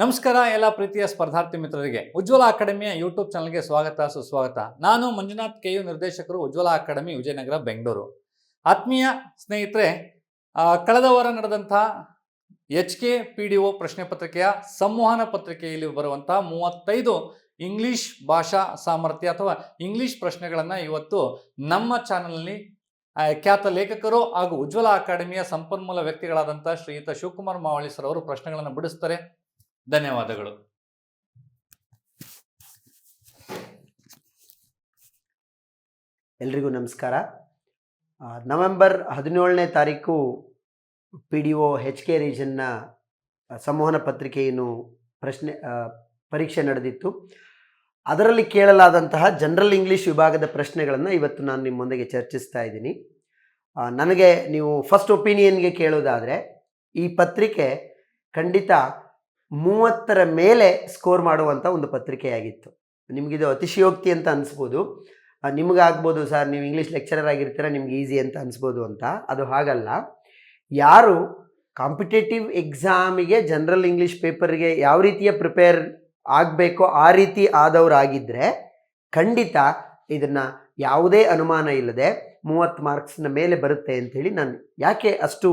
ನಮಸ್ಕಾರ ಎಲ್ಲ ಪ್ರೀತಿಯ ಸ್ಪರ್ಧಾರ್ಥಿ ಮಿತ್ರರಿಗೆ ಉಜ್ವಲ ಅಕಾಡೆಮಿಯ ಯೂಟ್ಯೂಬ್ ಚಾನಲ್ಗೆ ಸ್ವಾಗತ ಸುಸ್ವಾಗತ. ನಾನು ಮಂಜುನಾಥ್ ಕೆಯು, ನಿರ್ದೇಶಕರು ಉಜ್ವಲ ಅಕಾಡೆಮಿ ವಿಜಯನಗರ ಬೆಂಗಳೂರು. ಆತ್ಮೀಯ ಸ್ನೇಹಿತರೆ, ಕಳೆದ ವಾರ ನಡೆದಂತಹ HK PDO ಪ್ರಶ್ನೆ ಪತ್ರಿಕೆಯ ಸಂವಹನ ಪತ್ರಿಕೆಯಲ್ಲಿ ಬರುವಂತಹ 35 ಇಂಗ್ಲಿಷ್ ಭಾಷಾ ಸಾಮರ್ಥ್ಯ ಅಥವಾ ಇಂಗ್ಲಿಷ್ ಪ್ರಶ್ನೆಗಳನ್ನು ಇವತ್ತು ನಮ್ಮ ಚಾನಲ್ನಲ್ಲಿ ಖ್ಯಾತ ಲೇಖಕರು ಹಾಗೂ ಉಜ್ವಲ ಅಕಾಡೆಮಿಯ ಸಂಪನ್ಮೂಲ ವ್ಯಕ್ತಿಗಳಾದಂಥ ಶ್ರೀಯುತ ಶಿವಕುಮಾರ್ ಮಾವಳಿ ಸರ್ ಅವರು ಪ್ರಶ್ನೆಗಳನ್ನು ಬಿಡಿಸ್ತಾರೆ. ಧನ್ಯವಾದಗಳು. ಎಲ್ರಿಗೂ ನಮಸ್ಕಾರ. ನವೆಂಬರ್ 17ನೇ ತಾರೀಕು PDO HK ರೀಜನ್ನ ಸಂವಹನ ಪತ್ರಿಕೆಯನ್ನು ಪರೀಕ್ಷೆ ನಡೆದಿತ್ತು. ಅದರಲ್ಲಿ ಕೇಳಲಾದಂತಹ ಜನರಲ್ ಇಂಗ್ಲೀಷ್ ವಿಭಾಗದ ಪ್ರಶ್ನೆಗಳನ್ನು ಇವತ್ತು ನಾನು ನಿಮ್ಮೊಂದಿಗೆ ಚರ್ಚಿಸ್ತಾ ಇದ್ದೀನಿ. ನನಗೆ ನೀವು ಫಸ್ಟ್ ಒಪಿನಿಯನ್ಗೆ ಕೇಳೋದಾದರೆ ಈ ಪತ್ರಿಕೆ ಖಂಡಿತ 30ರ ಮೇಲೆ ಸ್ಕೋರ್ ಮಾಡುವಂಥ ಒಂದು ಪತ್ರಿಕೆಯಾಗಿತ್ತು. ನಿಮಗಿದು ಅತಿಶಯೋಕ್ತಿ ಅಂತ ಅನಿಸ್ಬೋದು, ನಿಮಗಾಗ್ಬೋದು ಸರ್ ನೀವು ಇಂಗ್ಲೀಷ್ ಲೆಕ್ಚರರ್ ಆಗಿರ್ತೀರ ನಿಮ್ಗೆ ಈಸಿ ಅಂತ ಅನಿಸ್ಬೋದು ಅಂತ. ಅದು ಹಾಗಲ್ಲ. ಯಾರು ಕಾಂಪಿಟೇಟಿವ್ ಎಕ್ಸಾಮಿಗೆ ಜನರಲ್ ಇಂಗ್ಲೀಷ್ ಪೇಪರ್ಗೆ ಯಾವ ರೀತಿಯ ಪ್ರಿಪೇರ್ ಆಗಬೇಕೋ ಆ ರೀತಿ ಆದವರಾಗಿದ್ದರೆ ಖಂಡಿತ ಇದನ್ನು ಯಾವುದೇ ಅನುಮಾನ ಇಲ್ಲದೆ 30 ಮಾರ್ಕ್ಸ್ನ ಮೇಲೆ ಬರುತ್ತೆ ಅಂಥೇಳಿ ನಾನು ಯಾಕೆ ಅಷ್ಟು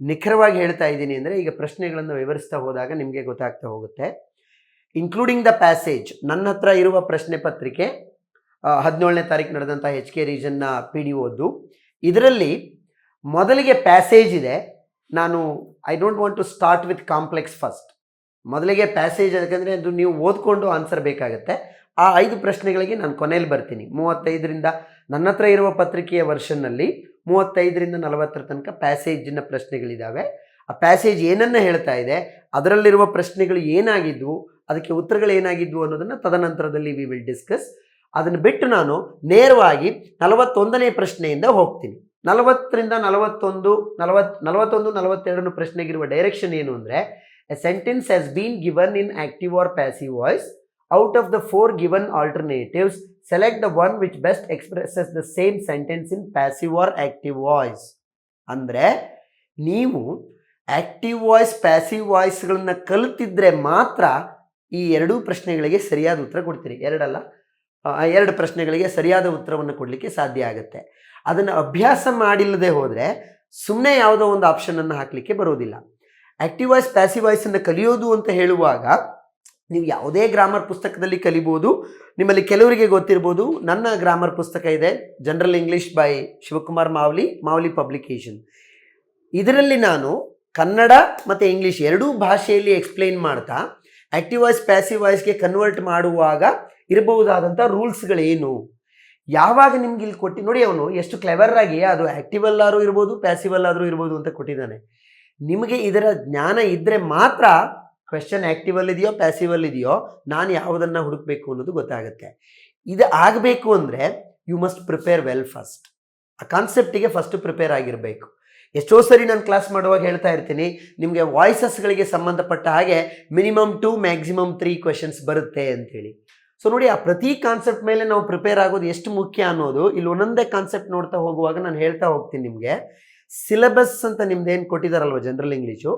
ನಿಖರವಾಗಿ ಹೇಳ್ತಾ ಇದ್ದೀನಿ ಅಂದರೆ, ಈಗ ಪ್ರಶ್ನೆಗಳನ್ನು ವಿವರಿಸ್ತಾ ಹೋದಾಗ ನಿಮಗೆ ಗೊತ್ತಾಗ್ತಾ ಹೋಗುತ್ತೆ. ಇನ್ಕ್ಲೂಡಿಂಗ್ ದ ಪ್ಯಾಸೇಜ್ ನನ್ನ ಹತ್ರ ಇರುವ ಪ್ರಶ್ನೆ ಪತ್ರಿಕೆ 17ನೇ ತಾರೀಕು ನಡೆದಂಥ HK ರೀಜನ್ನ PDOದ್ದು. ಇದರಲ್ಲಿ ಮೊದಲಿಗೆ ಪ್ಯಾಸೇಜ್ ಇದೆ. ನಾನು I don't want to start with complex first. ಮೊದಲಿಗೆ ಪ್ಯಾಸೇಜ್ ಯಾಕಂದರೆ ಅದು ನೀವು ಓದ್ಕೊಂಡು ಆನ್ಸರ್ ಬೇಕಾಗುತ್ತೆ. ಆ 5 ಪ್ರಶ್ನೆಗಳಿಗೆ ನಾನು ಕೊನೆಯಲ್ಲಿ ಬರ್ತೀನಿ. 35ರಿಂದ ನನ್ನ ಹತ್ರ ಇರುವ ಪತ್ರಿಕೆಯ ವರ್ಷನ್ನಲ್ಲಿ 35ರಿಂದ 40ರ ತನಕ ಪ್ಯಾಸೇಜಿನ ಪ್ರಶ್ನೆಗಳಿದ್ದಾವೆ. ಆ ಪ್ಯಾಸೇಜ್ ಏನನ್ನು ಹೇಳ್ತಾ ಇದೆ, ಅದರಲ್ಲಿರುವ ಪ್ರಶ್ನೆಗಳು ಏನಾಗಿದ್ವು, ಅದಕ್ಕೆ ಉತ್ತರಗಳು ಏನಾಗಿದ್ವು ಅನ್ನೋದನ್ನು ತದನಂತರದಲ್ಲಿ ವಿ ವಿಲ್ ಡಿಸ್ಕಸ್. ಅದನ್ನು ಬಿಟ್ಟು ನಾನು ನೇರವಾಗಿ 41ನೇ ಪ್ರಶ್ನೆಯಿಂದ ಹೋಗ್ತೀನಿ. 40ರಿಂದ 41, 42 ಪ್ರಶ್ನೆಗಿರುವ ಡೈರೆಕ್ಷನ್ ಏನು ಅಂದರೆ, A sentence has been given in active or passive voice. Out of the 4 given alternatives, select the one which best expresses the same sentence in passive or active voice. ಅಂದರೆ ನೀವು active voice passive ವಾಯ್ಸ್ಗಳನ್ನ ಕಲಿತಿದ್ರೆ ಮಾತ್ರ ಈ 2 ಪ್ರಶ್ನೆಗಳಿಗೆ ಸರಿಯಾದ ಉತ್ತರ ಕೊಡ್ತೀರಿ. 2 ಪ್ರಶ್ನೆಗಳಿಗೆ ಸರಿಯಾದ ಉತ್ತರವನ್ನು ಕೊಡಲಿಕ್ಕೆ ಸಾಧ್ಯ ಆಗುತ್ತೆ. ಅದನ್ನು ಅಭ್ಯಾಸ ಮಾಡಿಲ್ಲದೆ ಹೋದರೆ ಸುಮ್ಮನೆ ಯಾವುದೋ ಒಂದು ಆಪ್ಷನನ್ನು ಹಾಕಲಿಕ್ಕೆ ಬರೋದಿಲ್ಲ. ಆಕ್ಟಿವ್ ವಾಯ್ಸ್ ಪ್ಯಾಸಿವ್ ವಾಯ್ಸನ್ನು ಕಲಿಯೋದು ಅಂತ ಹೇಳುವಾಗ ನೀವು ಯಾವುದೇ ಗ್ರಾಮರ್ ಪುಸ್ತಕದಲ್ಲಿ ಕಲಿಬೋದು. ನಿಮ್ಮಲ್ಲಿ ಕೆಲವರಿಗೆ ಗೊತ್ತಿರ್ಬೋದು, ನನ್ನ ಗ್ರಾಮರ್ ಪುಸ್ತಕ ಇದೆ, general English by Shivakumar Mavali publication. ಇದರಲ್ಲಿ ನಾನು ಕನ್ನಡ ಮತ್ತು ಇಂಗ್ಲೀಷ್ ಎರಡೂ ಭಾಷೆಯಲ್ಲಿ ಎಕ್ಸ್ಪ್ಲೈನ್ ಮಾಡ್ತಾ ಆಕ್ಟಿವ್ ವಾಯ್ಸ್ ಪ್ಯಾಸಿವ್ ವಾಯ್ಸ್ಗೆ ಕನ್ವರ್ಟ್ ಮಾಡುವಾಗ ಇರಬಹುದಾದಂಥ ರೂಲ್ಸ್ಗಳೇನು, ಯಾವಾಗ ನಿಮ್ಗೆ ಇಲ್ಲಿ ಕೊಟ್ಟು ನೋಡಿ, ಅವನು ಎಷ್ಟು ಕ್ಲೆವರಾಗಿ ಅದು ಆ್ಯಕ್ಟಿವಲ್ಲಾದರೂ ಇರ್ಬೋದು ಪ್ಯಾಸಿವಲ್ಲಾದರೂ ಇರ್ಬೋದು ಅಂತ ಕೊಟ್ಟಿದ್ದಾನೆ. ನಿಮಗೆ ಇದರ ಜ್ಞಾನ ಇದ್ದರೆ ಮಾತ್ರ ಕ್ವೆಶ್ಚನ್ ಆ್ಯಕ್ಟಿವಲ್ ಇದೆಯೋ ಪ್ಯಾಸಿವಲ್ ಇದೆಯೋ ನಾನು ಯಾವುದನ್ನು ಹುಡುಕಬೇಕು ಅನ್ನೋದು ಗೊತ್ತಾಗುತ್ತೆ. ಇದು ಆಗಬೇಕು ಅಂದರೆ you must prepare well first. ಆ ಕಾನ್ಸೆಪ್ಟಿಗೆ ಫಸ್ಟ್ ಪ್ರಿಪೇರ್ ಆಗಿರಬೇಕು. ಎಷ್ಟೋ ಸರಿ ನಾನು ಕ್ಲಾಸ್ ಮಾಡುವಾಗ ಹೇಳ್ತಾ ಇರ್ತೀನಿ, ನಿಮಗೆ ವಾಯ್ಸಸ್ಗಳಿಗೆ ಸಂಬಂಧಪಟ್ಟ ಹಾಗೆ ಮಿನಿಮಮ್ 2 ಮ್ಯಾಕ್ಸಿಮಮ್ 3 ಕ್ವೆಶನ್ಸ್ ಬರುತ್ತೆ ಅಂಥೇಳಿ. ಸೊ ನೋಡಿ, ಆ ಪ್ರತಿ ಕಾನ್ಸೆಪ್ಟ್ ಮೇಲೆ ನಾವು ಪ್ರಿಪೇರ್ ಆಗೋದು ಎಷ್ಟು ಮುಖ್ಯ ಅನ್ನೋದು ಇಲ್ಲಿ ಒಂದೊಂದೇ ಕಾನ್ಸೆಪ್ಟ್ ನೋಡ್ತಾ ಹೋಗುವಾಗ ನಾನು ಹೇಳ್ತಾ ಹೋಗ್ತೀನಿ. ನಿಮಗೆ ಸಿಲೆಬಸ್ ಅಂತ ನಿಮ್ದೇನು ಕೊಟ್ಟಿದ್ದಾರಲ್ವ ಜನರಲ್ ಇಂಗ್ಲೀಷು,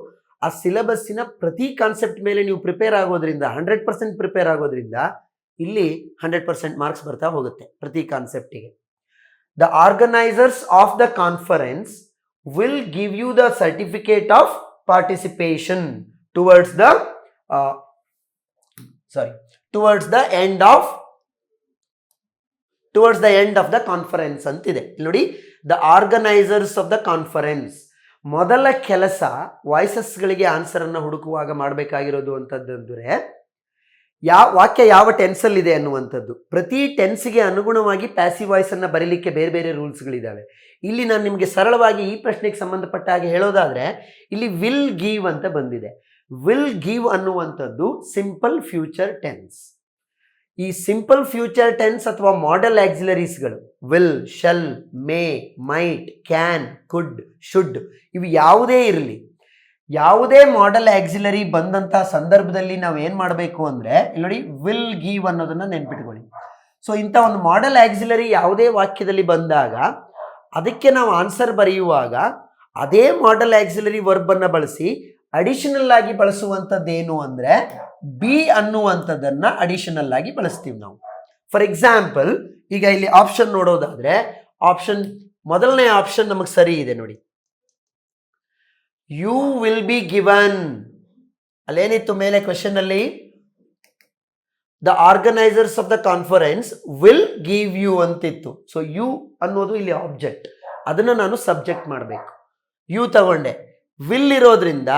ಆ ಸಿಲೆಬಸ್ಸಿನ ಪ್ರತಿ ಕಾನ್ಸೆಪ್ಟ್ ಮೇಲೆ ನೀವು ಪ್ರಿಪೇರ್ ಆಗೋದ್ರಿಂದ 100% ಪ್ರಿಪೇರ್ ಆಗೋದ್ರಿಂದ ಇಲ್ಲಿ 100% ಮಾರ್ಕ್ಸ್ ಬರ್ತಾ ಹೋಗುತ್ತೆ ಪ್ರತಿ ಕಾನ್ಸೆಪ್ಟಿಗೆ. The organisers of the conference will give you the certificate of participation towards the end of the conference ಅಂತಿದೆ. ನೋಡಿ, the organisers of the conference ಮೊದಲ ಕೆಲಸ ವಾಯ್ಸಸ್ಗಳಿಗೆ ಆನ್ಸರನ್ನು ಹುಡುಕುವಾಗ ಮಾಡಬೇಕಾಗಿರೋದು ಅಂತಂದರೆ ವಾಕ್ಯ ಯಾವ ಟೆನ್ಸಲ್ಲಿದೆ ಅನ್ನುವಂಥದ್ದು. ಪ್ರತಿ ಟೆನ್ಸ್ಗೆ ಅನುಗುಣವಾಗಿ ಪ್ಯಾಸಿವ್ ವಾಯ್ಸನ್ನು ಬರೀಲಿಕ್ಕೆ ಬೇರೆ ಬೇರೆ ರೂಲ್ಸ್ಗಳಿದ್ದಾವೆ. ಇಲ್ಲಿ ನಾನು ನಿಮಗೆ ಸರಳವಾಗಿ ಈ ಪ್ರಶ್ನೆಗೆ ಸಂಬಂಧಪಟ್ಟ ಹಾಗೆ ಹೇಳೋದಾದರೆ ಇಲ್ಲಿ ವಿಲ್ ಗಿವ್ ಅಂತ ಬಂದಿದೆ. ವಿಲ್ ಗಿವ್ ಅನ್ನುವಂಥದ್ದು ಸಿಂಪಲ್ ಫ್ಯೂಚರ್ ಟೆನ್ಸ್. ಈ ಸಿಂಪಲ್ ಫ್ಯೂಚರ್ ಟೆನ್ಸ್ ಅಥವಾ ಮಾಡೆಲ್ ಆಕ್ಸಿಲರೀಸ್ಗಳು will, shall, may, might, can, could, should ಇವು ಯಾವುದೇ ಇರಲಿ, ಯಾವುದೇ ಮಾಡೆಲ್ ಆಕ್ಸಿಲರಿ ಬಂದಂಥ ಸಂದರ್ಭದಲ್ಲಿ ನಾವು ಏನು ಮಾಡಬೇಕು ಅಂದರೆ ಇಲ್ಲಿ ನೋಡಿ, ವಿಲ್ ಗಿವ್ ಅನ್ನೋದನ್ನು ನೆನ್ಪಿಟ್ಕೊಳ್ಳಿ. ಸೊ ಇಂಥ ಒಂದು ಮಾಡೆಲ್ ಆಕ್ಸಿಲರಿ ಯಾವುದೇ ವಾಕ್ಯದಲ್ಲಿ ಬಂದಾಗ ಅದಕ್ಕೆ ನಾವು ಆನ್ಸರ್ ಬರೆಯುವಾಗ ಅದೇ ಮಾಡೆಲ್ ಆಕ್ಸಿಲರಿ ವರ್ಬನ್ನು ಬಳಸಿ ಅಡಿಷನಲ್ ಆಗಿ ಬಳಸುವಂಥದ್ದೇನು ಅಂದರೆ ಬಿ ಅನ್ನುವಂಥದ್ದನ್ನು ಅಡಿಷನಲ್ ಆಗಿ ಬಳಸ್ತೀವಿ ನಾವು. ಫಾರ್ ಎಕ್ಸಾಂಪಲ್, ಈಗ ಇಲ್ಲಿ ಆಪ್ಷನ್ ನೋಡೋದಾದ್ರೆ ಆಪ್ಷನ್ ಮೊದಲನೇ ಆಪ್ಷನ್ ನಮಗೆ ಸರಿ ಇದೆ ನೋಡಿ. ಯು ವಿಲ್ ಬಿ ಗಿವನ್, ಅಲ್ಲೇನಿತ್ತು ಮೇಲೆ ಕ್ವೆಶನ್ ಅಲ್ಲಿ, the organisers of the conference will give you ಅಂತಿತ್ತು. ಸೊ ಯು ಅನ್ನೋದು ಇಲ್ಲಿ ಆಬ್ಜೆಕ್ಟ್, ಅದನ್ನು ನಾನು ಸಬ್ಜೆಕ್ಟ್ ಮಾಡಬೇಕು. ಯು ತಗೊಂಡೆ, ವಿಲ್ ಇರೋದ್ರಿಂದ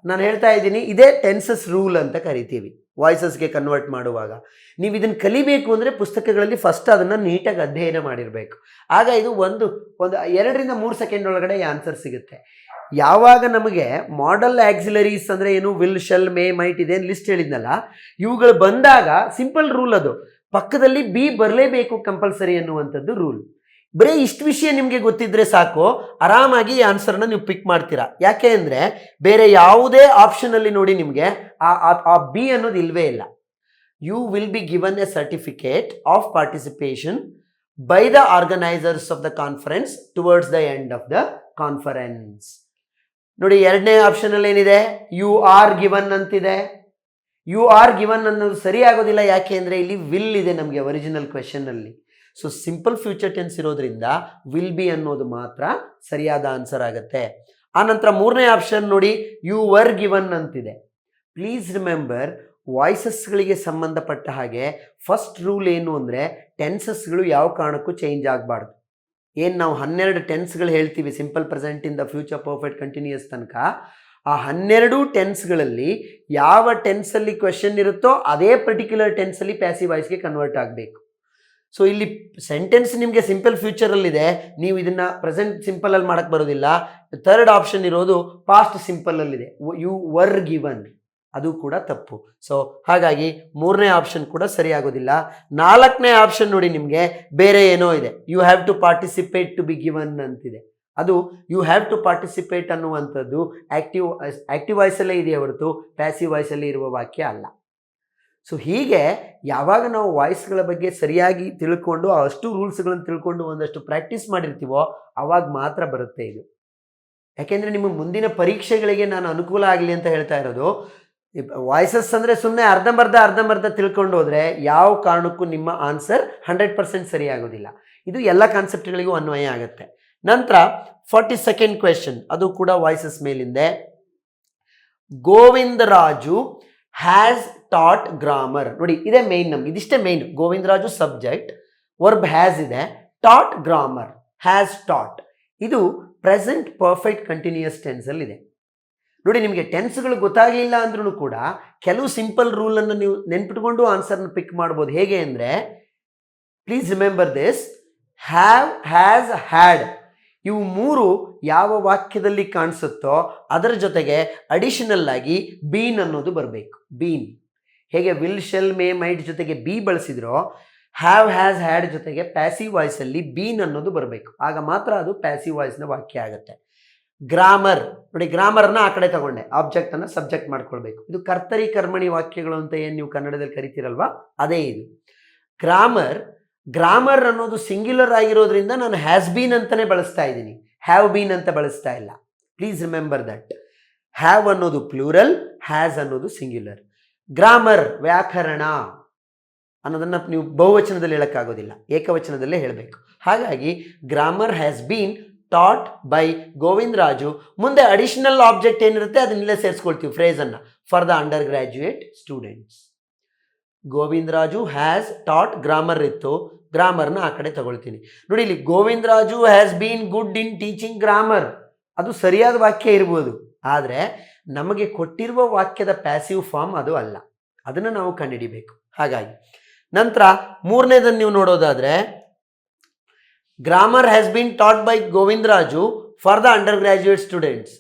ನಾನು ಹೇಳ್ತಾ ಇದ್ದೀನಿ ಇದೇ ಟೆನ್ಸಸ್ ರೂಲ್ ಅಂತ ಕರಿತೀವಿ ವಾಯ್ಸಸ್ಗೆ ಕನ್ವರ್ಟ್ ಮಾಡುವಾಗ. ನೀವು ಇದನ್ನು ಕಲಿಬೇಕು ಅಂದರೆ ಪುಸ್ತಕಗಳಲ್ಲಿ ಫಸ್ಟ್ ಅದನ್ನು ನೀಟಾಗಿ ಅಧ್ಯಯನ ಮಾಡಿರಬೇಕು. ಆಗ ಇದು ಒಂದು 2ರಿಂದ 3 ಸೆಕೆಂಡ್ ಒಳಗಡೆ ಆನ್ಸರ್ ಸಿಗುತ್ತೆ. ಯಾವಾಗ ನಮಗೆ ಮಾಡಲ್ ಆಕ್ಸಿಲರೀಸ್ ಅಂದರೆ ಏನು, ವಿಲ್, ಶೆಲ್, ಮೇ, ಮೈಟ್, ಇದೇನು ಲಿಸ್ಟ್ ಹೇಳಿದ್ನಲ್ಲ, ಇವುಗಳು ಬಂದಾಗ ಸಿಂಪಲ್ ರೂಲ್ ಅದು, ಪಕ್ಕದಲ್ಲಿ ಬಿ ಬರಲೇಬೇಕು ಕಂಪಲ್ಸರಿ ಅನ್ನುವಂಥದ್ದು ರೂಲ್. ಬರೀ ಇಷ್ಟು ವಿಷಯ ನಿಮಗೆ ಗೊತ್ತಿದ್ರೆ ಸಾಕು, ಆರಾಮಾಗಿ ಈ ಆನ್ಸರ್ನ ನೀವು ಪಿಕ್ ಮಾಡ್ತೀರಾ. ಯಾಕೆ ಅಂದರೆ ಬೇರೆ ಯಾವುದೇ ಆಪ್ಷನಲ್ಲಿ ನೋಡಿ ನಿಮಗೆ ಆ ಬಿ ಅನ್ನೋದು ಇಲ್ವೇ ಇಲ್ಲ. You will be given a certificate of participation by the organisers of the conference towards the end of the conference. ನೋಡಿ, ಎರಡನೇ ಆಪ್ಷನಲ್ಲಿ ಏನಿದೆ, ಯು ಆರ್ ಗಿವನ್ ಅಂತಿದೆ. ಯು ಆರ್ ಗಿವನ್ ಅನ್ನೋದು ಸರಿ ಆಗೋದಿಲ್ಲ. ಯಾಕೆ ಅಂದರೆ ಇಲ್ಲಿ ವಿಲ್ ಇದೆ ನಮಗೆ ಒರಿಜಿನಲ್ ಕ್ವೆಶನ್ನಲ್ಲಿ. ಸೊ ಸಿಂಪಲ್ ಫ್ಯೂಚರ್ ಟೆನ್ಸ್ ಇರೋದ್ರಿಂದ ವಿಲ್ ಬಿ ಅನ್ನೋದು ಮಾತ್ರ ಸರಿಯಾದ ಆನ್ಸರ್ ಆಗುತ್ತೆ. ಆನಂತರ ಮೂರನೇ ಆಪ್ಷನ್ ನೋಡಿ, ಯು ವರ್ ಗಿವನ್ ಅಂತಿದೆ. ಪ್ಲೀಸ್ ರಿಮೆಂಬರ್, ವಾಯ್ಸಸ್ಗಳಿಗೆ ಸಂಬಂಧಪಟ್ಟ ಹಾಗೆ ಫಸ್ಟ್ ರೂಲ್ ಏನು ಅಂದರೆ ಟೆನ್ಸಸ್ಗಳು ಯಾವ ಕಾರಣಕ್ಕೂ ಚೇಂಜ್ ಆಗಬಾರ್ದು. ಏನು ನಾವು 12 ಟೆನ್ಸ್ಗಳು ಹೇಳ್ತೀವಿ ಸಿಂಪಲ್ ಪ್ರೆಸೆಂಟಿಂದ ಫ್ಯೂಚರ್ ಪರ್ಫೆಕ್ಟ್ ಕಂಟಿನ್ಯೂಯಸ್ ತನಕ, ಆ 12 ಟೆನ್ಸ್ಗಳಲ್ಲಿ ಯಾವ ಟೆನ್ಸಲ್ಲಿ ಕ್ವೆಶನ್ ಇರುತ್ತೋ ಅದೇ ಪರ್ಟಿಕ್ಯುಲರ್ ಟೆನ್ಸಲ್ಲಿ ಪ್ಯಾಸಿವ್ ವಾಯ್ಸ್ಗೆ ಕನ್ವರ್ಟ್ ಆಗಬೇಕು. ಸೊ ಇಲ್ಲಿ ಸೆಂಟೆನ್ಸ್ ನಿಮಗೆ ಸಿಂಪಲ್ ಫ್ಯೂಚರಲ್ಲಿದೆ, ನೀವು ಇದನ್ನು ಪ್ರೆಸೆಂಟ್ ಸಿಂಪಲಲ್ಲಿ ಮಾಡೋಕ್ಕೆ ಬರೋದಿಲ್ಲ. ಥರ್ಡ್ ಆಪ್ಷನ್ ಇರೋದು ಪಾಸ್ಟ್ ಸಿಂಪಲಲ್ಲಿದೆ, ಯು ವರ್ ಗಿವನ್, ಅದು ಕೂಡ ತಪ್ಪು. ಸೊ ಹಾಗಾಗಿ ಮೂರನೇ ಆಪ್ಷನ್ ಕೂಡ ಸರಿ ಆಗೋದಿಲ್ಲ. ನಾಲ್ಕನೇ ಆಪ್ಷನ್ ನೋಡಿ, ನಿಮಗೆ ಬೇರೆ ಏನೋ ಇದೆ, you have to be given ಅಂತಿದೆ. ಅದು ಯು ಹ್ಯಾವ್ ಟು ಪಾರ್ಟಿಸಿಪೇಟ್ ಅನ್ನುವಂಥದ್ದು ಆಕ್ಟಿವ್ ವಾಯ್ಸಲ್ಲೇ ಇದೆಯೇ ಹೊರತು ಪ್ಯಾಸಿವ್ ವಾಯ್ಸಲ್ಲಿ ಇರುವ ವಾಕ್ಯ ಅಲ್ಲ. ಸೊ ಹೀಗೆ ಯಾವಾಗ ನಾವು ವಾಯ್ಸ್ಗಳ ಬಗ್ಗೆ ಸರಿಯಾಗಿ ತಿಳ್ಕೊಂಡು ಅಷ್ಟು ರೂಲ್ಸ್ಗಳನ್ನು ತಿಳ್ಕೊಂಡು ಒಂದಷ್ಟು ಪ್ರಾಕ್ಟೀಸ್ ಮಾಡಿರ್ತೀವೋ ಆವಾಗ ಮಾತ್ರ ಬರುತ್ತೆ ಇದು. ಯಾಕೆಂದರೆ ನಿಮ್ಮ ಮುಂದಿನ ಪರೀಕ್ಷೆಗಳಿಗೆ ನಾನು ಅನುಕೂಲ ಆಗಲಿ ಅಂತ ಹೇಳ್ತಾ ಇರೋದು. ವಾಯ್ಸಸ್ ಅಂದರೆ ಸುಮ್ಮನೆ ಅರ್ಧಂಬರ್ಧ ತಿಳ್ಕೊಂಡು ಹೋದರೆ ಯಾವ ಕಾರಣಕ್ಕೂ ನಿಮ್ಮ ಆನ್ಸರ್ 100% ಸರಿಯಾಗೋದಿಲ್ಲ. ಇದು ಎಲ್ಲ ಕಾನ್ಸೆಪ್ಟ್ಗಳಿಗೂ ಅನ್ವಯ ಆಗುತ್ತೆ. ನಂತರ 42nd ಕ್ವೆಶನ್, ಅದು ಕೂಡ ವಾಯ್ಸಸ್ ಮೇಲಿಂದೆ. Govindaraju has taught grammar. ನೋಡಿ, ಇದೇ ಮೇನ್, ನಮ್ಗೆ ಇದಿಷ್ಟೇ main. Govindaraju subject, verb has ಇದೆ, ಟಾಟ್ ಗ್ರಾಮರ್, ಹ್ಯಾಸ್ ಟಾಟ್. ಇದು ಪ್ರೆಸೆಂಟ್ ಪರ್ಫೆಕ್ಟ್ ಕಂಟಿನ್ಯೂಯಸ್ ಟೆನ್ಸಲ್ಲಿದೆ. ನೋಡಿ, ನಿಮಗೆ ಟೆನ್ಸ್ಗಳು ಗೊತ್ತಾಗಲಿಲ್ಲ ಅಂದ್ರೂ ಕೂಡ ಕೆಲವು ಸಿಂಪಲ್ ರೂಲನ್ನು ನೀವು ನೆನ್ಪಿಟ್ಕೊಂಡು ಆನ್ಸರ್ನ ಪಿಕ್ ಮಾಡ್ಬೋದು. ಹೇಗೆ ಅಂದರೆ, please remember this, have, has, had, ಇವು ಮೂರು ಯಾವ ವಾಕ್ಯದಲ್ಲಿ ಕಾಣಿಸುತ್ತೋ ಅದರ ಜೊತೆಗೆ ಅಡಿಷನಲ್ ಆಗಿ ಬೀನ್ ಅನ್ನೋದು ಬರಬೇಕು. ಬೀನ್ ಹೇಗೆ ವಿಲ್, ಶೆಲ್, ಮೇ, ಮೈಟ್ ಜೊತೆಗೆ ಬಿ ಬಳಸಿದ್ರೋ, ಹ್ಯಾವ್, ಹ್ಯಾಸ್, ಹ್ಯಾಡ್ ಜೊತೆಗೆ ಪ್ಯಾಸಿವ್ ವಾಯ್ಸಲ್ಲಿ ಬೀನ್ ಅನ್ನೋದು ಬರಬೇಕು. ಆಗ ಮಾತ್ರ ಅದು ಪ್ಯಾಸಿವ್ ವಾಯ್ಸ್ನ ವಾಕ್ಯ ಆಗುತ್ತೆ. ಗ್ರಾಮರ್ ನೋಡಿ, ಗ್ರಾಮರ್ನ ಆ ಕಡೆ ತಗೊಂಡೆ, ಆಬ್ಜೆಕ್ಟನ್ನು ಸಬ್ಜೆಕ್ಟ್ ಮಾಡ್ಕೊಳ್ಬೇಕು. ಇದು ಕರ್ತರಿ ಕರ್ಮಣಿ ವಾಕ್ಯಗಳು ಅಂತ ಏನು ನೀವು ಕನ್ನಡದಲ್ಲಿ ಕರಿತೀರಲ್ವಾ, ಅದೇ ಇದು. ಗ್ರಾಮರ್ ಅನ್ನೋದು ಸಿಂಗ್ಯುಲರ್ ಆಗಿರೋದ್ರಿಂದ ನಾನು ಹ್ಯಾಸ್ ಬೀನ್ ಅಂತಲೇ ಬಳಸ್ತಾ ಇದ್ದೀನಿ, ಹ್ಯಾವ್ ಬೀನ್ ಅಂತ ಬಳಸ್ತಾ ಇಲ್ಲ. Please remember that. ಹ್ಯಾವ್ ಅನ್ನೋದು ಪ್ಲೂರಲ್, ಹ್ಯಾಸ್ ಅನ್ನೋದು ಸಿಂಗ್ಯುಲರ್. ಗ್ರಾಮರ್, ವ್ಯಾಕರಣ ಅನ್ನೋದನ್ನು ನೀವು ಬಹುವಚನದಲ್ಲಿ ಹೇಳೋಕ್ಕಾಗೋದಿಲ್ಲ, ಏಕವಚನದಲ್ಲೇ ಹೇಳಬೇಕು. ಹಾಗಾಗಿ grammar has been taught by Govindaraju. ಮುಂದೆ ಅಡಿಷನಲ್ ಆಬ್ಜೆಕ್ಟ್ ಏನಿರುತ್ತೆ ಅದನ್ನೆಲ್ಲ ಸೇರಿಸ್ಕೊಳ್ತೀವಿ ಫ್ರೇಸನ್ನು, for the undergraduate students. Govindaraju has taught grammar ಇತ್ತು, ಗ್ರಾಮರ್ನ ಆ ಕಡೆ ತಗೊಳ್ತೀನಿ. ನೋಡಿ, ಇಲ್ಲಿ Govindaraju has been good in teaching grammar, ಅದು ಸರಿಯಾದ ವಾಕ್ಯ ಇರ್ಬೋದು, ಆದರೆ ನಮಗೆ ಕೊಟ್ಟಿರುವ ವಾಕ್ಯದ ಪ್ಯಾಸಿವ್ ಫಾರ್ಮ್ ಅದು ಅಲ್ಲ, ಅದನ್ನು ನಾವು ಕಂಡುಹಿಡಿಬೇಕು. ಹಾಗಾಗಿ ನಂತರ ಮೂರನೇದನ್ನು ನೀವು ನೋಡೋದಾದರೆ, grammar has been taught by Govindaraju for the undergraduate students.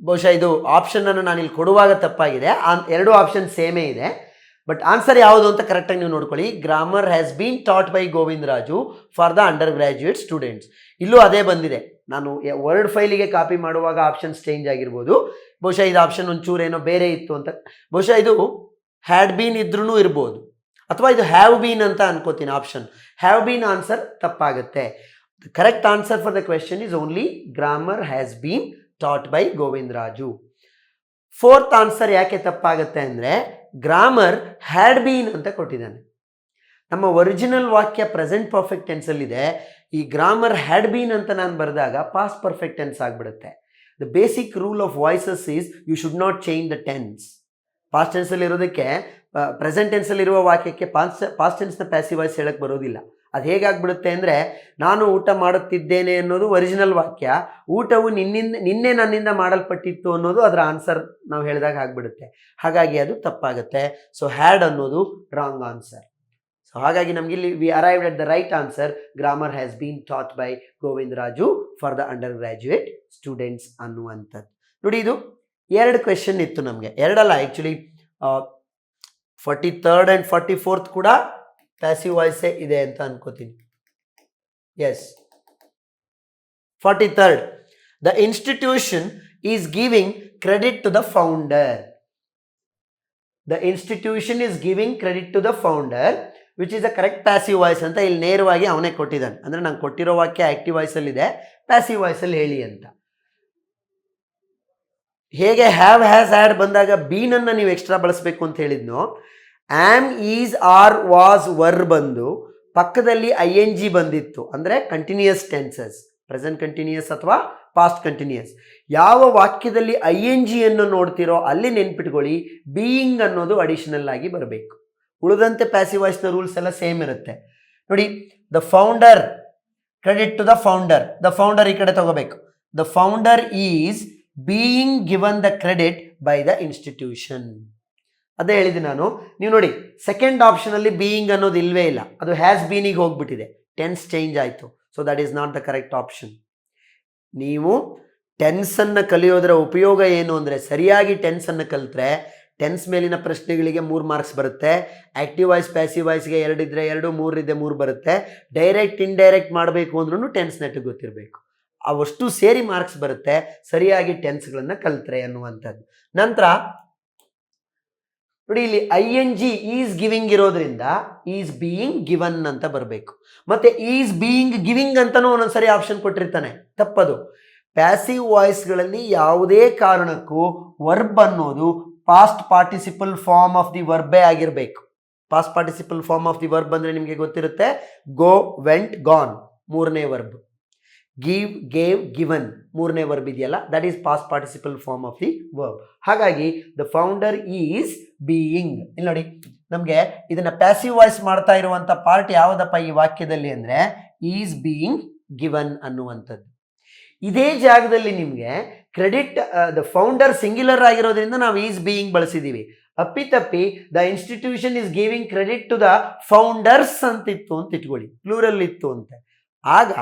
ಬಹುಶಃ ಇದು ಆಪ್ಷನನ್ನು ನಾನು ಇಲ್ಲಿ ಕೊಡುವಾಗ ತಪ್ಪಾಗಿದೆ, ಎರಡು ಆಪ್ಷನ್ ಸೇಮೇ ಇದೆ, ಬಟ್ ಆನ್ಸರ್ ಯಾವುದು ಅಂತ ಕರೆಕ್ಟಾಗಿ ನೀವು ನೋಡ್ಕೊಳ್ಳಿ. Grammar has been taught by Govindaraju for the undergraduate students. ಇಲ್ಲೂ ಅದೇ ಬಂದಿದೆ. ನಾನು ವರ್ಡ್ ಫೈಲಿಗೆ ಕಾಪಿ ಮಾಡುವಾಗ ಆಪ್ಷನ್ಸ್ ಚೇಂಜ್ ಆಗಿರ್ಬೋದು, ಬಹುಶಃ ಇದು ಆಪ್ಷನ್ ಒಂಚೂರು ಏನೋ ಬೇರೆ ಇತ್ತು ಅಂತ, ಬಹುಶಃ ಇದು ಹ್ಯಾಡ್ ಬೀನ್ ಇದ್ರೂ ಇರ್ಬೋದು, ಅಥವಾ ಇದು ಹ್ಯಾವ್ ಬೀನ್ ಅಂತ ಅನ್ಕೋತೀನಿ. ಆಪ್ಷನ್ ಹ್ಯಾವ್ ಬೀನ್ ಆನ್ಸರ್ ತಪ್ಪಾಗುತ್ತೆ. The correct answer for the question is only grammar has been taught by Govinda Raju. Fourth answer ಯಾಕೆ ತಪ್ಪಾಗುತ್ತೆ ಅಂದರೆ ಗ್ರಾಮರ್ ಹ್ಯಾಡ್ ಬೀನ್ ಅಂತ ಕೊಟ್ಟಿದ್ದಾನೆ. ನಮ್ಮ ಒರಿಜಿನಲ್ ವಾಕ್ಯ ಪ್ರೆಸೆಂಟ್ ಪರ್ಫೆಕ್ಟ್ ಟೆನ್ಸಲ್ಲಿದೆ. ಈ ಗ್ರಾಮರ್ ಹ್ಯಾಡ್ ಬೀನ್ ಅಂತ ನಾನು ಬರೆದಾಗ ಪಾಸ್ಟ್ ಪರ್ಫೆಕ್ಟ್ ಟೆನ್ಸ್ ಆಗಿಬಿಡುತ್ತೆ. The basic rule of voices is you should not change the tense. Past ಟೆನ್ಸಲ್ಲಿ ಇರೋದಕ್ಕೆ ಪ್ರೆಸೆಂಟ್ ಟೆನ್ಸಲ್ಲಿರುವ ವಾಕ್ಯಕ್ಕೆ ಪಾಸ್ಟ್ ಟೆನ್ಸ್ನ ಪ್ಯಾಸಿವ್ ವಾಯ್ಸ್ ಹೇಳಕ್ಕೆ ಬರೋದಿಲ್ಲ. ಅದು ಹೇಗಾಗ್ಬಿಡುತ್ತೆ ಅಂದರೆ ನಾನು ಊಟ ಮಾಡುತ್ತಿದ್ದೇನೆ ಅನ್ನೋದು ಒರಿಜಿನಲ್ ವಾಕ್ಯ, ಊಟವು ನಿನ್ನೆ ನನ್ನಿಂದ ಮಾಡಲ್ಪಟ್ಟಿತ್ತು ಅನ್ನೋದು ಅದರ ಆನ್ಸರ್ ನಾವು ಹೇಳಿದಾಗ ಆಗಿಬಿಡುತ್ತೆ. ಹಾಗಾಗಿ ಅದು ತಪ್ಪಾಗುತ್ತೆ. ಸೊ ಹ್ಯಾಡ್ ಅನ್ನೋದು ರಾಂಗ್ ಆನ್ಸರ್. ಸೊ ಹಾಗಾಗಿ ನಮಗೆ ಇಲ್ಲಿ we arrived at the right answer. Grammar has been taught by Govinda Raju for the undergraduate students ಅನ್ನುವಂಥದ್ದು. ನೋಡಿ, ಇದು 2 ಕ್ವೆಶನ್ ಇತ್ತು ನಮಗೆ, 2 ಅಲ್ಲ ಆ್ಯಕ್ಚುಲಿ 43rd ಆ್ಯಂಡ್ 44th ಕೂಡ ಪ್ಯಾಸಿವ್ ವಾಯ್ಸೇ ಇದೆ ಅಂತ ಅನ್ಕೋತೀನಿ. Yes, 43rd, the institution is giving credit to the founder. The institution is giving credit to the founder which is the correct passive voice ಅಂತ ಇಲ್ಲಿ ನೇರವಾಗಿ ಅವನೇ ಕೊಟ್ಟಿದ್ದಾನೆ. ಅಂದರೆ ನಾನು ಕೊಟ್ಟಿರೋ ವಾಕ್ಯ ಆ್ಯಕ್ಟಿವ್ ವಾಯ್ಸಲ್ಲಿದೆ, ಪ್ಯಾಸಿವ್ ವಾಯ್ಸಲ್ಲಿ ಹೇಳಿ ಅಂತ. ಹೇಗೆ ಹ್ಯಾವ್ ಹ್ಯಾಸ್ ಹ್ಯಾಡ್ ಬಂದಾಗ ಬೀನನ್ನು ನೀವು ಎಕ್ಸ್ಟ್ರಾ ಬಳಸಬೇಕು ಅಂತ ಹೇಳಿದ್ನೋ, am is are was were ಬಂದು ಪಕ್ಕದಲ್ಲಿ ING ಬಂದಿತ್ತು ಅಂದರೆ ಕಂಟಿನ್ಯೂಯಸ್ ಟೆನ್ಸಸ್, ಪ್ರೆಸೆಂಟ್ ಕಂಟಿನ್ಯೂಯಸ್ ಅಥವಾ ಪಾಸ್ಟ್ ಕಂಟಿನ್ಯೂಯಸ್. ಯಾವ ವಾಕ್ಯದಲ್ಲಿ ING ಅನ್ನು ನೋಡ್ತಿರೋ ಅಲ್ಲಿ ನೆನ್ಪಿಟ್ಕೊಳ್ಳಿ ಬೀಯಿಂಗ್ ಅನ್ನೋದು ಅಡಿಷನಲ್ ಆಗಿ ಬರಬೇಕು. ಉಳಿದಂತೆ ಪ್ಯಾಸಿವ್ ವಾಯ್ಸ್ನ ರೂಲ್ಸ್ ಎಲ್ಲ ಸೇಮ್ ಇರುತ್ತೆ. ನೋಡಿ, the founder, credit to the founder, the founder ಈ ಕಡೆ ತಗೋಬೇಕು. The founder is being given the credit by the institution. ಅದೇ ಹೇಳಿದೆ ನಾನು. ನೀವು ನೋಡಿ, ಸೆಕೆಂಡ್ ಆಪ್ಷನಲ್ಲಿ ಬೀಯಿಂಗ್ ಅನ್ನೋದು ಇಲ್ವೇ ಇಲ್ಲ, ಅದು ಹ್ಯಾಸ್ ಬೀನಿಗೆ ಹೋಗ್ಬಿಟ್ಟಿದೆ, ಟೆನ್ಸ್ ಚೇಂಜ್ ಆಯಿತು. So that is not the correct option. ನೀವು ಟೆನ್ಸನ್ನು ಕಲಿಯೋದರ ಉಪಯೋಗ ಏನು ಅಂದರೆ, ಸರಿಯಾಗಿ ಟೆನ್ಸನ್ನು ಕಲಿತ್ರೆ ಟೆನ್ಸ್ ಮೇಲಿನ ಪ್ರಶ್ನೆಗಳಿಗೆ 3 ಮಾರ್ಕ್ಸ್ ಬರುತ್ತೆ. ಆ್ಯಕ್ಟಿವ್ ವಾಯ್ಸ್ ಪ್ಯಾಸಿವ್ ವಾಯ್ಸ್ಗೆ 2 ಇದ್ದರೆ 2, 3 ಇದ್ದರೆ 3 ಬರುತ್ತೆ. ಡೈರೆಕ್ಟ್ ಇಂಡೈರೆಕ್ಟ್ ಮಾಡಬೇಕು ಅಂದ್ರೂ ಟೆನ್ಸ್ ನೆಟ್ಟಿಗೆ ಗೊತ್ತಿರಬೇಕು. ಅವಷ್ಟು ಸೇರಿ ಮಾರ್ಕ್ಸ್ ಬರುತ್ತೆ ಸರಿಯಾಗಿ ಟೆನ್ಸ್ಗಳನ್ನು ಕಲಿತ್ರೆ ಅನ್ನುವಂಥದ್ದು. ನಂತರ ನೋಡಿ, ಇಲ್ಲಿ ING ಈಸ್ ಗಿವಿಂಗ್ ಇರೋದ್ರಿಂದ ಈಸ್ ಬೀಯಿಂಗ್ ಗಿವನ್ ಅಂತ ಬರಬೇಕು. ಮತ್ತು ಈಸ್ ಬೀಯಿಂಗ್ ಗಿವಿಂಗ್ ಅಂತಲೂ ಒಂದೊಂದ್ಸರಿ ಆಪ್ಷನ್ ಕೊಟ್ಟಿರ್ತಾನೆ, ತಪ್ಪದು. ಪ್ಯಾಸಿವ್ ವಾಯ್ಸ್ಗಳಲ್ಲಿ ಯಾವುದೇ ಕಾರಣಕ್ಕೂ ವರ್ಬ್ ಅನ್ನೋದು past participle form of the ವರ್ಬೇ ಆಗಿರಬೇಕು. Past participle form of the verb ಅಂದರೆ ನಿಮಗೆ ಗೊತ್ತಿರುತ್ತೆ, ಗೋ, ವೆಂಟ್, ಗಾನ್ 3ನೇ ವರ್ಬ್. ಗಿವ್, ಗೇವ್, ಗಿವನ್ 3ನೇ ವರ್ಬ್ ಇದೆಯಲ್ಲ, that is past participle form of the verb. ಹಾಗಾಗಿ ದ ಫೌಂಡರ್ ಈಸ್ ಬೀಯಿಂಗ್. ಇಲ್ಲಿ ನೋಡಿ, ನಮಗೆ ಇದನ್ನು ಪ್ಯಾಸಿವ್ ವಾಯ್ಸ್ ಮಾಡ್ತಾ ಇರುವಂಥ ಪಾರ್ಟ್ ಯಾವುದಪ್ಪ ಈ ವಾಕ್ಯದಲ್ಲಿ ಅಂದರೆ ಈಸ್ ಬೀಯಿಂಗ್ ಗಿವನ್ ಅನ್ನುವಂಥದ್ದು. ಇದೇ ಜಾಗದಲ್ಲಿ ನಿಮಗೆ ಕ್ರೆಡಿಟ್ ದ ಫೌಂಡರ್ ಸಿಂಗ್ಯುಲರ್ ಆಗಿರೋದ್ರಿಂದ ನಾವು ಈಸ್ ಬೀಯಿಂಗ್ ಬಳಸಿದ್ದೀವಿ. ಅಪ್ಪಿತಪ್ಪಿ the institution is giving credit to the founders ಅಂತಿತ್ತು ಅಂತ ಇಟ್ಕೊಳ್ಳಿ, ಪ್ಲೂರಲ್ ಇತ್ತು ಅಂತ. ಆಗ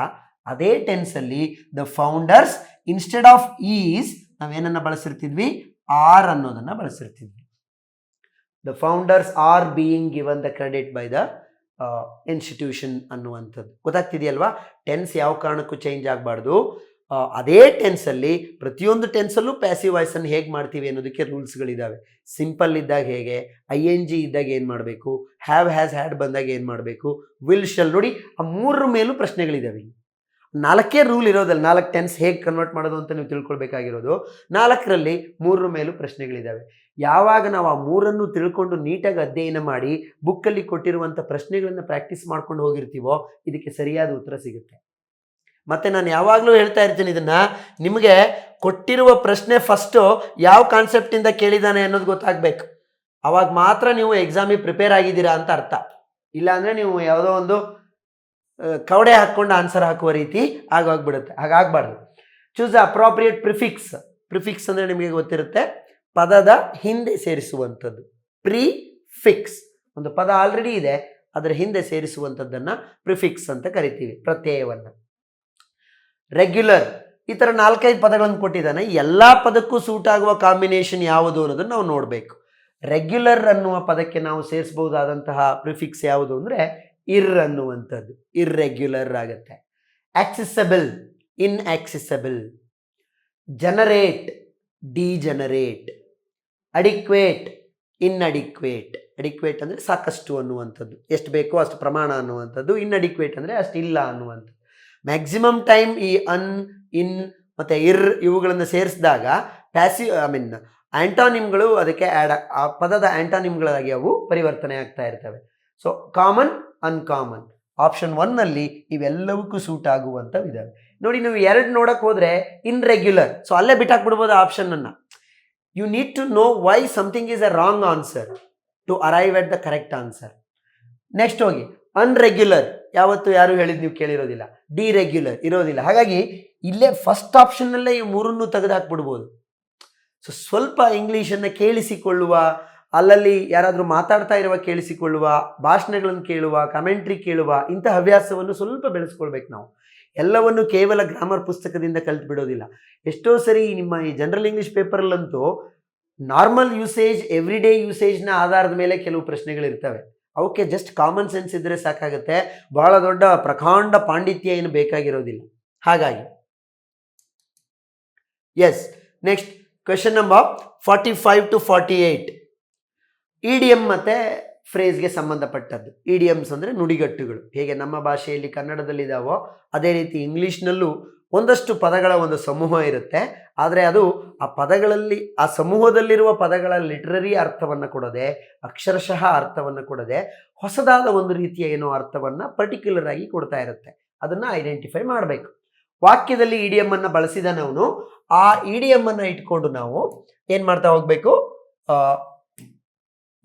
ಅದೇ ಟೆನ್ಸಲ್ಲಿ the founders instead of is ನಾವೇನನ್ನು ಬಳಸಿರ್ತಿದ್ವಿ, ಆರ್ ಅನ್ನೋದನ್ನು ಬಳಸಿರ್ತಿದ್ವಿ. The founders are being given the credit by the institution ಅನ್ನುವಂಥದ್ದು. ಗೊತ್ತಾಗ್ತಿದೆಯಲ್ವಾ? ಟೆನ್ಸ್ ಯಾವ ಕಾರಣಕ್ಕೂ ಚೇಂಜ್ ಆಗಬಾರ್ದು. ಅದೇ ಟೆನ್ಸಲ್ಲಿ ಪ್ರತಿಯೊಂದು ಟೆನ್ಸಲ್ಲೂ ಪ್ಯಾಸಿವ್ ವಾಯ್ಸನ್ನು ಹೇಗೆ ಮಾಡ್ತೀವಿ ಅನ್ನೋದಕ್ಕೆ ರೂಲ್ಸ್ಗಳಿದ್ದಾವೆ. ಸಿಂಪಲ್ ಇದ್ದಾಗ ಹೇಗೆ, ING ಇದ್ದಾಗ ಏನು ಮಾಡಬೇಕು, ಹ್ಯಾವ್ ಹ್ಯಾಸ್ ಹ್ಯಾಡ್ ಬಂದಾಗ ಏನು ಮಾಡಬೇಕು, ವಿಲ್ ಶಲ್. ನೋಡಿ, ಆ 3 ಮೇಲೂ ಪ್ರಶ್ನೆಗಳಿದ್ದಾವೆ. 4 ರೂಲ್ ಇರೋದಲ್ಲ, 4 ಟೆನ್ಸ್ ಹೇಗೆ ಕನ್ವರ್ಟ್ ಮಾಡೋದು ಅಂತ ನೀವು ತಿಳ್ಕೊಳ್ಬೇಕಾಗಿರೋದು. 4ರಲ್ಲಿ 3 ಮೇಲೂ ಪ್ರಶ್ನೆಗಳಿದ್ದಾವೆ. ಯಾವಾಗ ನಾವು ಆ 3ಅನ್ನು ತಿಳ್ಕೊಂಡು ನೀಟಾಗಿ ಅಧ್ಯಯನ ಮಾಡಿ ಬುಕ್ಕಲ್ಲಿ ಕೊಟ್ಟಿರುವಂಥ ಪ್ರಶ್ನೆಗಳನ್ನು ಪ್ರಾಕ್ಟೀಸ್ ಮಾಡ್ಕೊಂಡು ಹೋಗಿರ್ತೀವೋ ಇದಕ್ಕೆ ಸರಿಯಾದ ಉತ್ತರ ಸಿಗುತ್ತೆ. ಮತ್ತು ನಾನು ಯಾವಾಗಲೂ ಹೇಳ್ತಾ ಇರ್ತೀನಿ ಇದನ್ನು, ನಿಮಗೆ ಕೊಟ್ಟಿರುವ ಪ್ರಶ್ನೆ ಫಸ್ಟು ಯಾವ ಕಾನ್ಸೆಪ್ಟಿಂದ ಕೇಳಿದ್ದಾನೆ ಅನ್ನೋದು ಗೊತ್ತಾಗಬೇಕು. ಆವಾಗ ಮಾತ್ರ ನೀವು ಎಕ್ಸಾಮಿಗೆ ಪ್ರಿಪೇರ್ ಆಗಿದ್ದೀರಾ ಅಂತ ಅರ್ಥ. ಇಲ್ಲಾಂದರೆ ನೀವು ಯಾವುದೋ ಒಂದು ಕವಡೆ ಹಾಕ್ಕೊಂಡು ಆನ್ಸರ್ ಹಾಕುವ ರೀತಿ ಆಗೋಗ್ಬಿಡುತ್ತೆ. ಹಾಗಾಗಬಾರ್ದು. Choose the appropriate prefix. Prefix ಅಂದರೆ ನಿಮಗೆ ಗೊತ್ತಿರುತ್ತೆ, ಪದದ ಹಿಂದೆ ಸೇರಿಸುವಂಥದ್ದು. ಪ್ರಿಫಿಕ್ಸ್, ಒಂದು ಪದ ಆಲ್ರೆಡಿ ಇದೆ ಅದರ ಹಿಂದೆ ಸೇರಿಸುವಂಥದ್ದನ್ನು ಪ್ರಿಫಿಕ್ಸ್ ಅಂತ ಕರಿತೀವಿ, ಪ್ರತ್ಯಯವನ್ನು. ರೆಗ್ಯುಲರ್, ಈ ಥರ 4-5 ಪದಗಳನ್ನು ಕೊಟ್ಟಿದ್ದಾನೆ. ಎಲ್ಲ ಪದಕ್ಕೂ ಸೂಟ್ ಆಗುವ ಕಾಂಬಿನೇಷನ್ ಯಾವುದು ಅನ್ನೋದನ್ನು ನಾವು ನೋಡಬೇಕು. ರೆಗ್ಯುಲರ್ ಅನ್ನುವ ಪದಕ್ಕೆ ನಾವು ಸೇರಿಸಬಹುದಾದಂತಹ ಪ್ರಿಫಿಕ್ಸ್ ಯಾವುದು ಅಂದರೆ ಇರ್ ಅನ್ನುವಂಥದ್ದು, ಇರ್ರೆಗ್ಯುಲರ್ ಆಗುತ್ತೆ. Accessible, inaccessible. Generate, degenerate. Adequate, inadequate. Adequate ಅಂದರೆ ಸಾಕಷ್ಟು ಅನ್ನುವಂಥದ್ದು, ಎಷ್ಟು ಬೇಕೋ ಅಷ್ಟು ಪ್ರಮಾಣ ಅನ್ನುವಂಥದ್ದು. ಇನ್ಅಡಿಕ್ವೇಟ್ ಅಂದರೆ ಅಷ್ಟು ಇಲ್ಲ ಅನ್ನುವಂಥದ್ದು. ಮ್ಯಾಕ್ಸಿಮಮ್ ಟೈಮ್ ಈ ಅನ್, ಇನ್, ಮತ್ತು ಇವುಗಳನ್ನು ಸೇರಿಸಿದಾಗ ಪ್ಯಾಸಿವ್ ಆಂಟಾನಿಮ್ಗಳು ಅದಕ್ಕೆ ಆ ಪದದ ಆಂಟಾನಿಮ್ಗಳಾಗಿ ಅವು ಪರಿವರ್ತನೆ ಆಗ್ತಾ ಇರ್ತವೆ. ಸೊ ಕಾಮನ್, ಅನ್ಕಾಮನ್, ಆಪ್ಷನ್ 1ನಲ್ಲಿ ಇವೆಲ್ಲವಕ್ಕೂ ಸೂಟ್ ಆಗುವಂಥವಿದ್ದಾವೆ. ನೋಡಿ, ನೀವು 2 ನೋಡಕ್ಕೆ ಹೋದರೆ ಇನ್ರೆಗ್ಯುಲರ್, ಸೊ ಅಲ್ಲೇ ಬಿಟ್ಟಾಕ್ಬಿಡ್ಬೋದು ಆಪ್ಷನನ್ನು. You need to know why something is a wrong answer to arrive at the correct answer. Next ಹೋಗಿ ಅನ್ರೆಗ್ಯುಲರ್, ಯಾವತ್ತು ಯಾರು ಹೇಳಿದ್ ನೀವು ಕೇಳಿರೋದಿಲ್ಲ. ಡಿರೆಗ್ಯುಲರ್ ಇರೋದಿಲ್ಲ. ಹಾಗಾಗಿ ಇಲ್ಲೇ ಫಸ್ಟ್ ಆಪ್ಷನ್ನಲ್ಲೇ ಈ 3 ತೆಗೆದು ಹಾಕ್ಬಿಡ್ಬೋದು. ಸೊ ಸ್ವಲ್ಪ ಇಂಗ್ಲೀಷನ್ನು ಕೇಳಿಸಿಕೊಳ್ಳುವ, ಅಲ್ಲಲ್ಲಿ ಯಾರಾದರೂ ಮಾತಾಡ್ತಾ ಇರುವ ಕೇಳಿಸಿಕೊಳ್ಳುವ, ಭಾಷಣಗಳನ್ನು ಕೇಳುವ, ಕಮೆಂಟ್ರಿ ಕೇಳುವ ಇಂಥ ಹವ್ಯಾಸವನ್ನು ಸ್ವಲ್ಪ ಬೆಳೆಸ್ಕೊಳ್ಬೇಕು ನಾವು. ಎಲ್ಲವನ್ನು ಕೇವಲ ಗ್ರಾಮರ್ ಪುಸ್ತಕದಿಂದ ಕಲ್ತು ಬಿಡೋದಿಲ್ಲ. ಎಷ್ಟೋ ಸರಿ ನಿಮ್ಮ ಈ ಜನರಲ್ ಇಂಗ್ಲೀಷ್ ಪೇಪರಲ್ಲಂತೂ ನಾರ್ಮಲ್ ಯೂಸೇಜ್, ಎವ್ರಿ ಡೇ ಯೂಸೇಜ್ನ ಆಧಾರದ ಮೇಲೆ ಕೆಲವು ಪ್ರಶ್ನೆಗಳಿರ್ತವೆ. ಅವಕ್ಕೆ ಜಸ್ಟ್ ಕಾಮನ್ ಸೆನ್ಸ್ ಇದ್ದರೆ ಸಾಕಾಗುತ್ತೆ. ಬಹಳ ದೊಡ್ಡ ಪ್ರಕಾಂಡ ಪಾಂಡಿತ್ಯ ಏನು ಬೇಕಾಗಿರೋದಿಲ್ಲ. ಹಾಗಾಗಿ yes, next question number 45 to 48. Idiom ಮತ್ತು ಫ್ರೇಸ್ಗೆ ಸಂಬಂಧಪಟ್ಟದ್ದು. ಇಡಿಯಮ್ಸ್ ಅಂದರೆ ನುಡಿಗಟ್ಟುಗಳು. ಹೇಗೆ ನಮ್ಮ ಭಾಷೆಯಲ್ಲಿ ಕನ್ನಡದಲ್ಲಿದ್ದಾವೋ ಅದೇ ರೀತಿ ಇಂಗ್ಲೀಷ್ನಲ್ಲೂ ಒಂದಷ್ಟು ಪದಗಳ ಒಂದು ಸಮೂಹ ಇರುತ್ತೆ. ಆದರೆ ಅದು ಆ ಪದಗಳಲ್ಲಿ, ಆ ಸಮೂಹದಲ್ಲಿರುವ ಪದಗಳ ಲಿಟ್ರರಿ ಅರ್ಥವನ್ನು ಕೊಡದೆ, ಅಕ್ಷರಶಃ ಅರ್ಥವನ್ನು ಕೊಡದೆ, ಹೊಸದಾದ ಒಂದು ರೀತಿಯ ಏನೋ ಅರ್ಥವನ್ನು ಪರ್ಟಿಕ್ಯುಲರ್ ಆಗಿ ಕೊಡ್ತಾ ಇರುತ್ತೆ. ಅದನ್ನು ಐಡೆಂಟಿಫೈ ಮಾಡಬೇಕು. ವಾಕ್ಯದಲ್ಲಿ ಇಡಿಯಮ್ಮನ್ನು ಬಳಸಿದನವನು ಆ ಇಡಿಯಮ್ಮನ್ನು ಇಟ್ಕೊಂಡು ನಾವು ಏನು ಮಾಡ್ತಾ ಹೋಗಬೇಕು,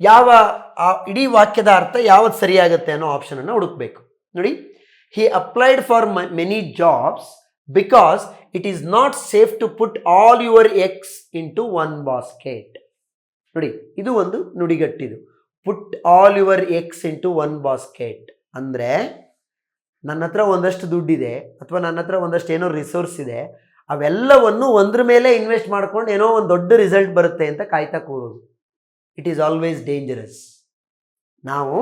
ಯಾವ ಆ ಇಡೀ ವಾಕ್ಯದ ಅರ್ಥ ಯಾವತ್ತು ಸರಿಯಾಗುತ್ತೆ ಅನ್ನೋ ಆಪ್ಷನನ್ನು ಹುಡುಕಬೇಕು. ನೋಡಿ, he applied for many jobs because it is not safe to put all your eggs into one basket. ನೋಡಿ, ಇದು ಒಂದು ನುಡಿಗಟ್ಟಿದು. Put all your eggs into one basket ಅಂದರೆ, ನನ್ನ ಹತ್ರ ಒಂದಷ್ಟು ದುಡ್ಡಿದೆ ಅಥವಾ ನನ್ನ ಹತ್ರ ಒಂದಷ್ಟು ಏನೋ ರಿಸೋರ್ಸ್ ಇದೆ, ಅವೆಲ್ಲವನ್ನು ಒಂದ್ರ ಮೇಲೆ ಇನ್ವೆಸ್ಟ್ ಮಾಡ್ಕೊಂಡು ಏನೋ ಒಂದು ದೊಡ್ಡ ರಿಸಲ್ಟ್ ಬರುತ್ತೆ ಅಂತ ಕಾಯ್ತಾ ಕೂರೋದು. It is always dangerous. ನಾವು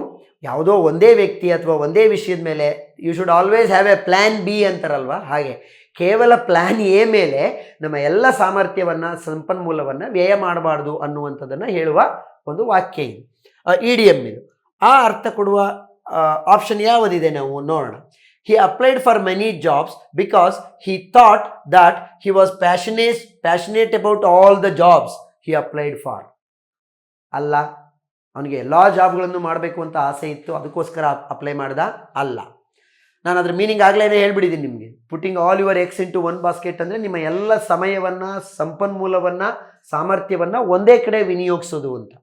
ಯಾವುದೋ ಒಂದೇ ವ್ಯಕ್ತಿ ಅಥವಾ ಒಂದೇ ವಿಷಯದ ಮೇಲೆ you should always have a plan B ಅಂತಾರಲ್ವ, ಹಾಗೆ ಕೇವಲ ಪ್ಲ್ಯಾನ್ ಎ ಮೇಲೆ ನಮ್ಮ ಎಲ್ಲ ಸಾಮರ್ಥ್ಯವನ್ನು, ಸಂಪನ್ಮೂಲವನ್ನು ವ್ಯಯ ಮಾಡಬಾರ್ದು ಅನ್ನುವಂಥದ್ದನ್ನು ಹೇಳುವ ಒಂದು ವಾಕ್ಯ ಇದು, ಇಡಿಯಮ್ ಇದು. ಆ ಅರ್ಥ ಕೊಡುವ ಆಪ್ಷನ್ ಯಾವುದಿದೆ ನಾವು ನೋಡೋಣ. He applied for many jobs because he thought that he was passionate about all the jobs he applied for. ಅಲ್ಲ, ಅವನಿಗೆ ಎಲ್ಲ ಜಾಬ್ಗಳನ್ನು ಮಾಡಬೇಕು ಅಂತ ಆಸೆ ಇತ್ತು, ಅದಕ್ಕೋಸ್ಕರ ಅಪ್ಲೈ ಮಾಡ್ದ? ಅಲ್ಲ. ನಾನು ಅದ್ರ ಮೀನಿಂಗ್ ಆಗಲೇ ಹೇಳ್ಬಿಟ್ಟಿದ್ದೀನಿ ನಿಮಗೆ. Putting all your eggs into one basket ಅಂದರೆ ನಿಮ್ಮ ಎಲ್ಲ ಸಮಯವನ್ನು, ಸಂಪನ್ಮೂಲವನ್ನು, ಸಾಮರ್ಥ್ಯವನ್ನು ಒಂದೇ ಕಡೆ ವಿನಿಯೋಗಿಸೋದು ಅಂತ.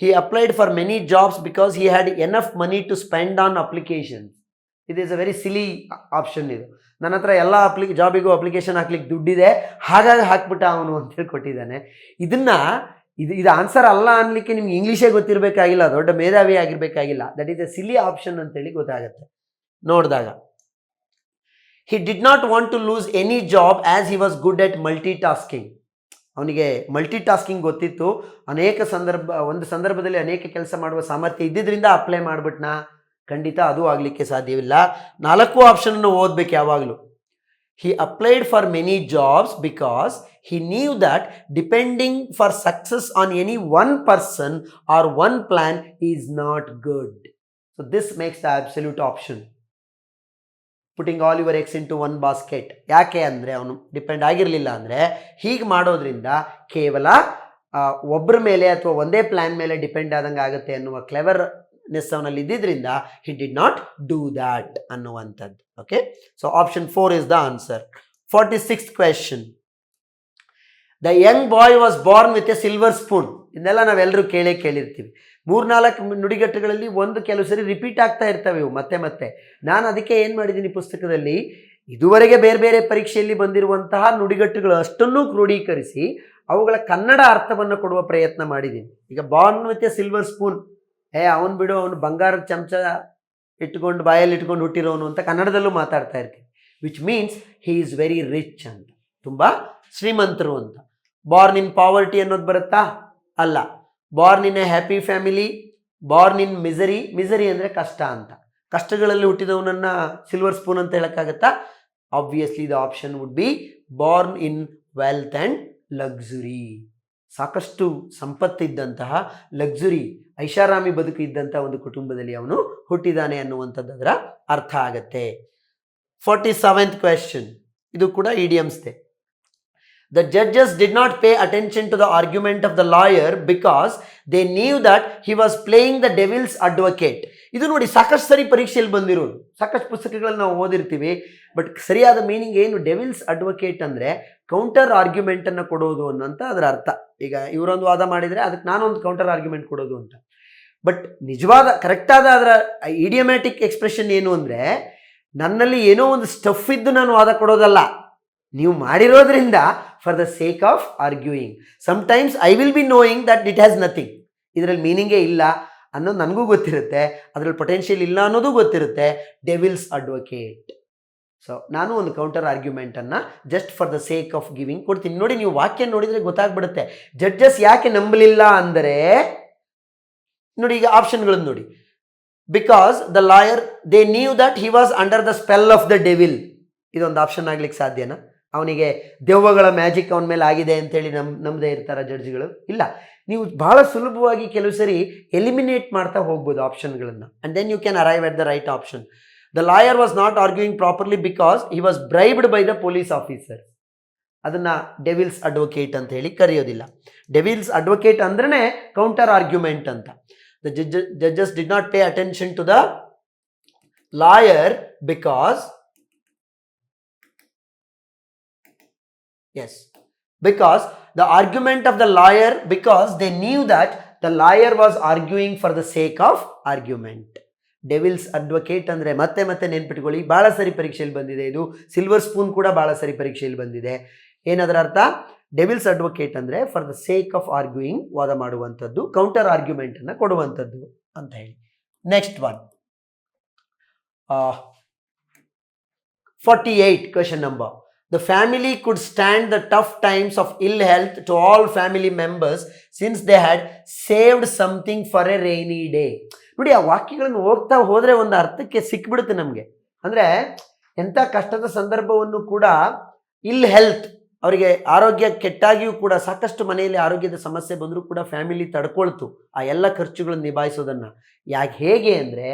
He applied for many jobs because he had enough money to spend on applications. It is a very silly option ಇದು. ನನ್ನ ಹತ್ರ ಎಲ್ಲ ಜಾಬಿಗೂ ಅಪ್ಲಿಕೇಶನ್ ಹಾಕ್ಲಿಕ್ಕೆ ದುಡ್ಡಿದೆ, ಹಾಗಾಗಿ ಹಾಕ್ಬಿಟ್ಟ ಅವನು ಅಂತೇಳಿ ಕೊಟ್ಟಿದ್ದಾನೆ. ಇದು ಆನ್ಸರ್ ಅಲ್ಲ ಅನ್ಲಿಕ್ಕೆ ನಿಮ್ಗೆ ಇಂಗ್ಲೀಷೇ ಗೊತ್ತಿರಬೇಕಾಗಿಲ್ಲ, ದೊಡ್ಡ ಮೇಧಾವಿ ಆಗಿರಬೇಕಾಗಿಲ್ಲ. That is a silly option ಅಂತೇಳಿ ಗೊತ್ತಾಗುತ್ತೆ ನೋಡಿದಾಗ. He did not want to lose any job as he was good at multitasking. ಅವನಿಗೆ ಮಲ್ಟಿ ಟಾಸ್ಕಿಂಗ್ ಗೊತ್ತಿತ್ತು, ಒಂದು ಸಂದರ್ಭದಲ್ಲಿ ಅನೇಕ ಕೆಲಸ ಮಾಡುವ ಸಾಮರ್ಥ್ಯ ಇದ್ದಿದ್ದರಿಂದ ಅಪ್ಲೈ ಮಾಡಿಬಿಟ್ನಾ? ಖಂಡಿತ ಅದು ಆಗಲಿಕ್ಕೆ ಸಾಧ್ಯವಿಲ್ಲ. 4 ಆಪ್ಷನನ್ನು ಓದಬೇಕು ಯಾವಾಗಲೂ. He applied for many jobs because he knew that depending for success on any one person or one plan is not good. So this makes the absolute option. Putting all your eggs into one basket. ಯಾಕೆ ಅಂದರೆ ಅವನು depend ಆಗಿರಲಿಲ್ಲ. ಅಂದರೆ ಹೀಗೆ ಮಾಡೋದ್ರಿಂದ ಕೇವಲ ಒಬ್ಬರ ಮೇಲೆ ಅಥವಾ ಒಂದೇ ಪ್ಲ್ಯಾನ್ ಮೇಲೆ ಡಿಪೆಂಡ್ ಆದಂಗೆ ಆಗುತ್ತೆ ಅನ್ನುವ ಕ್ಲೆವರ್ನೆಸ್ ಅವನಲ್ಲಿ ಇದ್ದಿದ್ದರಿಂದ he did not do that ಅನ್ನುವಂಥದ್ದು. Okay, so option 4 is the answer. 46th question. The young boy was born with a silver spoon. ಇದನ್ನೆಲ್ಲ ನಾವೆಲ್ಲರೂ ಕೇಳಿರ್ತೀವಿ. 3-4 ನುಡಿಗಟ್ಟುಗಳಲ್ಲಿ ಕೆಲವು ಸರಿ ರಿಪೀಟ್ ಆಗ್ತಾ ಇರ್ತವೆ ಇವು ಮತ್ತೆ ಮತ್ತೆ. ನಾನು ಅದಕ್ಕೆ ಏನು ಮಾಡಿದ್ದೀನಿ, ಪುಸ್ತಕದಲ್ಲಿ ಇದುವರೆಗೆ ಬೇರೆ ಬೇರೆ ಪರೀಕ್ಷೆಯಲ್ಲಿ ಬಂದಿರುವಂತಹ ನುಡಿಗಟ್ಟುಗಳು ಅಷ್ಟನ್ನೂ ಕ್ರೋಢೀಕರಿಸಿ ಅವುಗಳ ಕನ್ನಡ ಅರ್ಥವನ್ನು ಕೊಡುವ ಪ್ರಯತ್ನ ಮಾಡಿದ್ದೀನಿ. ಈಗ Born with a silver spoon, ಅವನು ಬಿಡು, ಅವನು ಬಂಗಾರದ ಚಮಚ ಇಟ್ಕೊಂಡು ಬಾಯಲ್ಲಿ ಇಟ್ಕೊಂಡು ಹುಟ್ಟಿರೋನು ಅಂತ ಕನ್ನಡದಲ್ಲೂ ಮಾತಾಡ್ತಾ ಇರ್ತೀನಿ. Which means he is very rich ಅಂತ, ತುಂಬ ಶ್ರೀಮಂತರು ಅಂತ. ಬಾರ್ನ್ ಇನ್ ಪಾವರ್ಟಿ ಅನ್ನೋದು ಬರುತ್ತಾ? ಅಲ್ಲ. Born in a happy family, born in misery ಅಂದರೆ ಕಷ್ಟ ಅಂತ. ಕಷ್ಟಗಳಲ್ಲಿ ಹುಟ್ಟಿದವನನ್ನು ಸಿಲ್ವರ್ ಸ್ಪೂನ್ ಅಂತ ಹೇಳೋಕ್ಕಾಗತ್ತಾ? Obviously the option would be born in wealth and luxury. ಸಾಕಷ್ಟು ಸಂಪತ್ತಿದ್ದಂತಹ, ಲಕ್ಸುರಿ, ಐಷಾರಾಮಿ ಬದುಕು ಇದ್ದಂಥ ಒಂದು ಕುಟುಂಬದಲ್ಲಿ ಅವನು ಹುಟ್ಟಿದ್ದಾನೆ ಅನ್ನುವಂಥದ್ದು ಅದರ ಅರ್ಥ ಆಗತ್ತೆ. 47th question. ಇದು ಕೂಡ ಇಡಿಯಮ್ಸ್ದೆ. The judges did not pay attention to the argument of the lawyer because they knew that he was playing the devil's advocate. ಇದು ನೋಡಿ ಸಾಕಷ್ಟು ಸರಿ ಪರೀಕ್ಷೆಯಲ್ಲಿ ಬಂದಿರೋದು, ಸಾಕಷ್ಟು ಪುಸ್ತಕಗಳನ್ನ ನಾವು ಓದಿರ್ತೀವಿ. ಬಟ್ ಸರಿಯಾದ ಮೀನಿಂಗ್ ಏನು? ಡೆವಿಲ್ಸ್ ಅಡ್ವೊಕೇಟ್ ಅಂದರೆ ಕೌಂಟರ್ ಆರ್ಗ್ಯುಮೆಂಟನ್ನು ಕೊಡೋದು ಅನ್ನೋಂಥ ಅದರ ಅರ್ಥ. ಈಗ ಇವರೊಂದು ವಾದ ಮಾಡಿದರೆ ಅದಕ್ಕೆ ನಾನೊಂದು ಕೌಂಟರ್ ಆರ್ಗ್ಯುಮೆಂಟ್ ಕೊಡೋದು ಅಂತ. ಬಟ್ ನಿಜವಾದ ಕರೆಕ್ಟಾದ ಅದರ ಇಡಿಯಮ್ಯಾಟಿಕ್ ಎಕ್ಸ್ಪ್ರೆಷನ್ ಏನು ಅಂದರೆ, ನನ್ನಲ್ಲಿ ಏನೋ ಒಂದು ಸ್ಟಫ್ ಇದ್ದು ನಾನು ವಾದ ಕೊಡೋದಲ್ಲ, ನೀವು ಮಾಡಿರೋದ್ರಿಂದ for the sake of arguing. Sometimes I will be knowing that it has nothing, ಇದರಲ್ಲಿ ಮೀನಿಂಗೇ ಇಲ್ಲ ಅನ್ನೋದು ನನಗೂ ಗೊತ್ತಿರುತ್ತೆ, ಅದರಲ್ಲಿ ಪೊಟೆನ್ಷಿಯಲ್ ಇಲ್ಲ ಅನ್ನೋದು ಗೊತ್ತಿರುತ್ತೆ. Devils advocate. ಸೊ ನಾನು ಒಂದು ಕೌಂಟರ್ ಆರ್ಗ್ಯುಮೆಂಟನ್ನು just for the sake of giving ಕೊಡ್ತೀನಿ. ನೋಡಿ, ನೀವು ವಾಕ್ಯ ನೋಡಿದರೆ ಗೊತ್ತಾಗ್ಬಿಡುತ್ತೆ. ಜಡ್ಜಸ್ ಯಾಕೆ ನಂಬಲಿಲ್ಲ ಅಂದರೆ, ನೋಡಿ ಈಗ ಆಪ್ಷನ್ಗಳನ್ನು ನೋಡಿ. Because the lawyer they knew that he was under the spell of the devil. ಇದೊಂದು ಆಪ್ಷನ್ ಆಗ್ಲಿಕ್ಕೆ ಸಾಧ್ಯನಾ? ಅವನಿಗೆ ದೆವ್ವಗಳ ಮ್ಯಾಜಿಕ್ ಅವನ ಮೇಲೆ ಆಗಿದೆ ಅಂತೇಳಿ ನಮ್ಮದೇ ಇರ್ತಾರ ಜಡ್ಜ್ಗಳು? ಇಲ್ಲ. ನೀವು ಬಹಳ ಸುಲಭವಾಗಿ ಕೆಲವು ಸರಿ ಎಲಿಮಿನೇಟ್ ಮಾಡ್ತಾ ಹೋಗ್ಬೋದು ಆಪ್ಷನ್ಗಳನ್ನು, and then you can arrive at the right option. The lawyer was not arguing properly because he was bribed by the police officer. ಅದನ್ನು ಡೆವಿಲ್ಸ್ ಅಡ್ವೊಕೇಟ್ ಅಂತ ಹೇಳಿ ಕರೆಯೋದಿಲ್ಲ. ಡೆವಿಲ್ಸ್ ಅಡ್ವೊಕೇಟ್ ಅಂದ್ರೆ ಕೌಂಟರ್ ಆರ್ಗ್ಯುಮೆಂಟ್ ಅಂತ. The judges did not pay attention to the lawyer because the argument of the lawyer, because they knew that the lawyer was arguing for the sake of argument. Devils advocate ಅಂದರೆ ಮತ್ತೆ ಮತ್ತೆ ನೆನ್ಪಿಟ್ಕೊಳ್ಳಿ, ಭಾಳ ಸರಿ ಪರೀಕ್ಷೆಯಲ್ಲಿ ಬಂದಿದೆ ಇದು. ಸಿಲ್ವರ್ ಸ್ಪೂನ್ ಕೂಡ ಭಾಳ ಸರಿ ಪರೀಕ್ಷೆಯಲ್ಲಿ ಬಂದಿದೆ. ಏನದರ ಅರ್ಥ? ಡೆವಿಲ್ಸ್ ಅಡ್ವೊಕೇಟ್ ಅಂದರೆ for the sake of arguing, ವಾದ ಮಾಡುವಂಥದ್ದು, ಕೌಂಟರ್ ಆರ್ಗ್ಯುಮೆಂಟನ್ನು ಕೊಡುವಂಥದ್ದು ಅಂತ ಹೇಳಿ. Next one, 48 question number. The family could stand the tough times of ill health to all family members since they had saved something for a rainy day. ನೋಡಿ, ಆ ವಾಕ್ಯಗಳನ್ನು ಹೋಗ್ತಾ ಹೋದರೆ ಒಂದು ಅರ್ಥಕ್ಕೆ ಸಿಕ್ಬಿಡುತ್ತೆ ನಮಗೆ. ಅಂದರೆ ಎಂಥ ಕಷ್ಟದ ಸಂದರ್ಭವನ್ನು ಕೂಡ ಇಲ್ ಹೆಲ್ತ್, ಅವರಿಗೆ ಆರೋಗ್ಯ ಕೆಟ್ಟಾಗಿಯೂ ಕೂಡ ಸಾಕಷ್ಟು ಮನೆಯಲ್ಲಿ ಆರೋಗ್ಯದ ಸಮಸ್ಯೆ ಬಂದರೂ ಕೂಡ ಫ್ಯಾಮಿಲಿ ತಡ್ಕೊಳ್ತು ಆ ಎಲ್ಲ ಖರ್ಚುಗಳನ್ನು ನಿಭಾಯಿಸೋದನ್ನು. ಯಾಕೆ ಹೇಗೆ ಅಂದರೆ,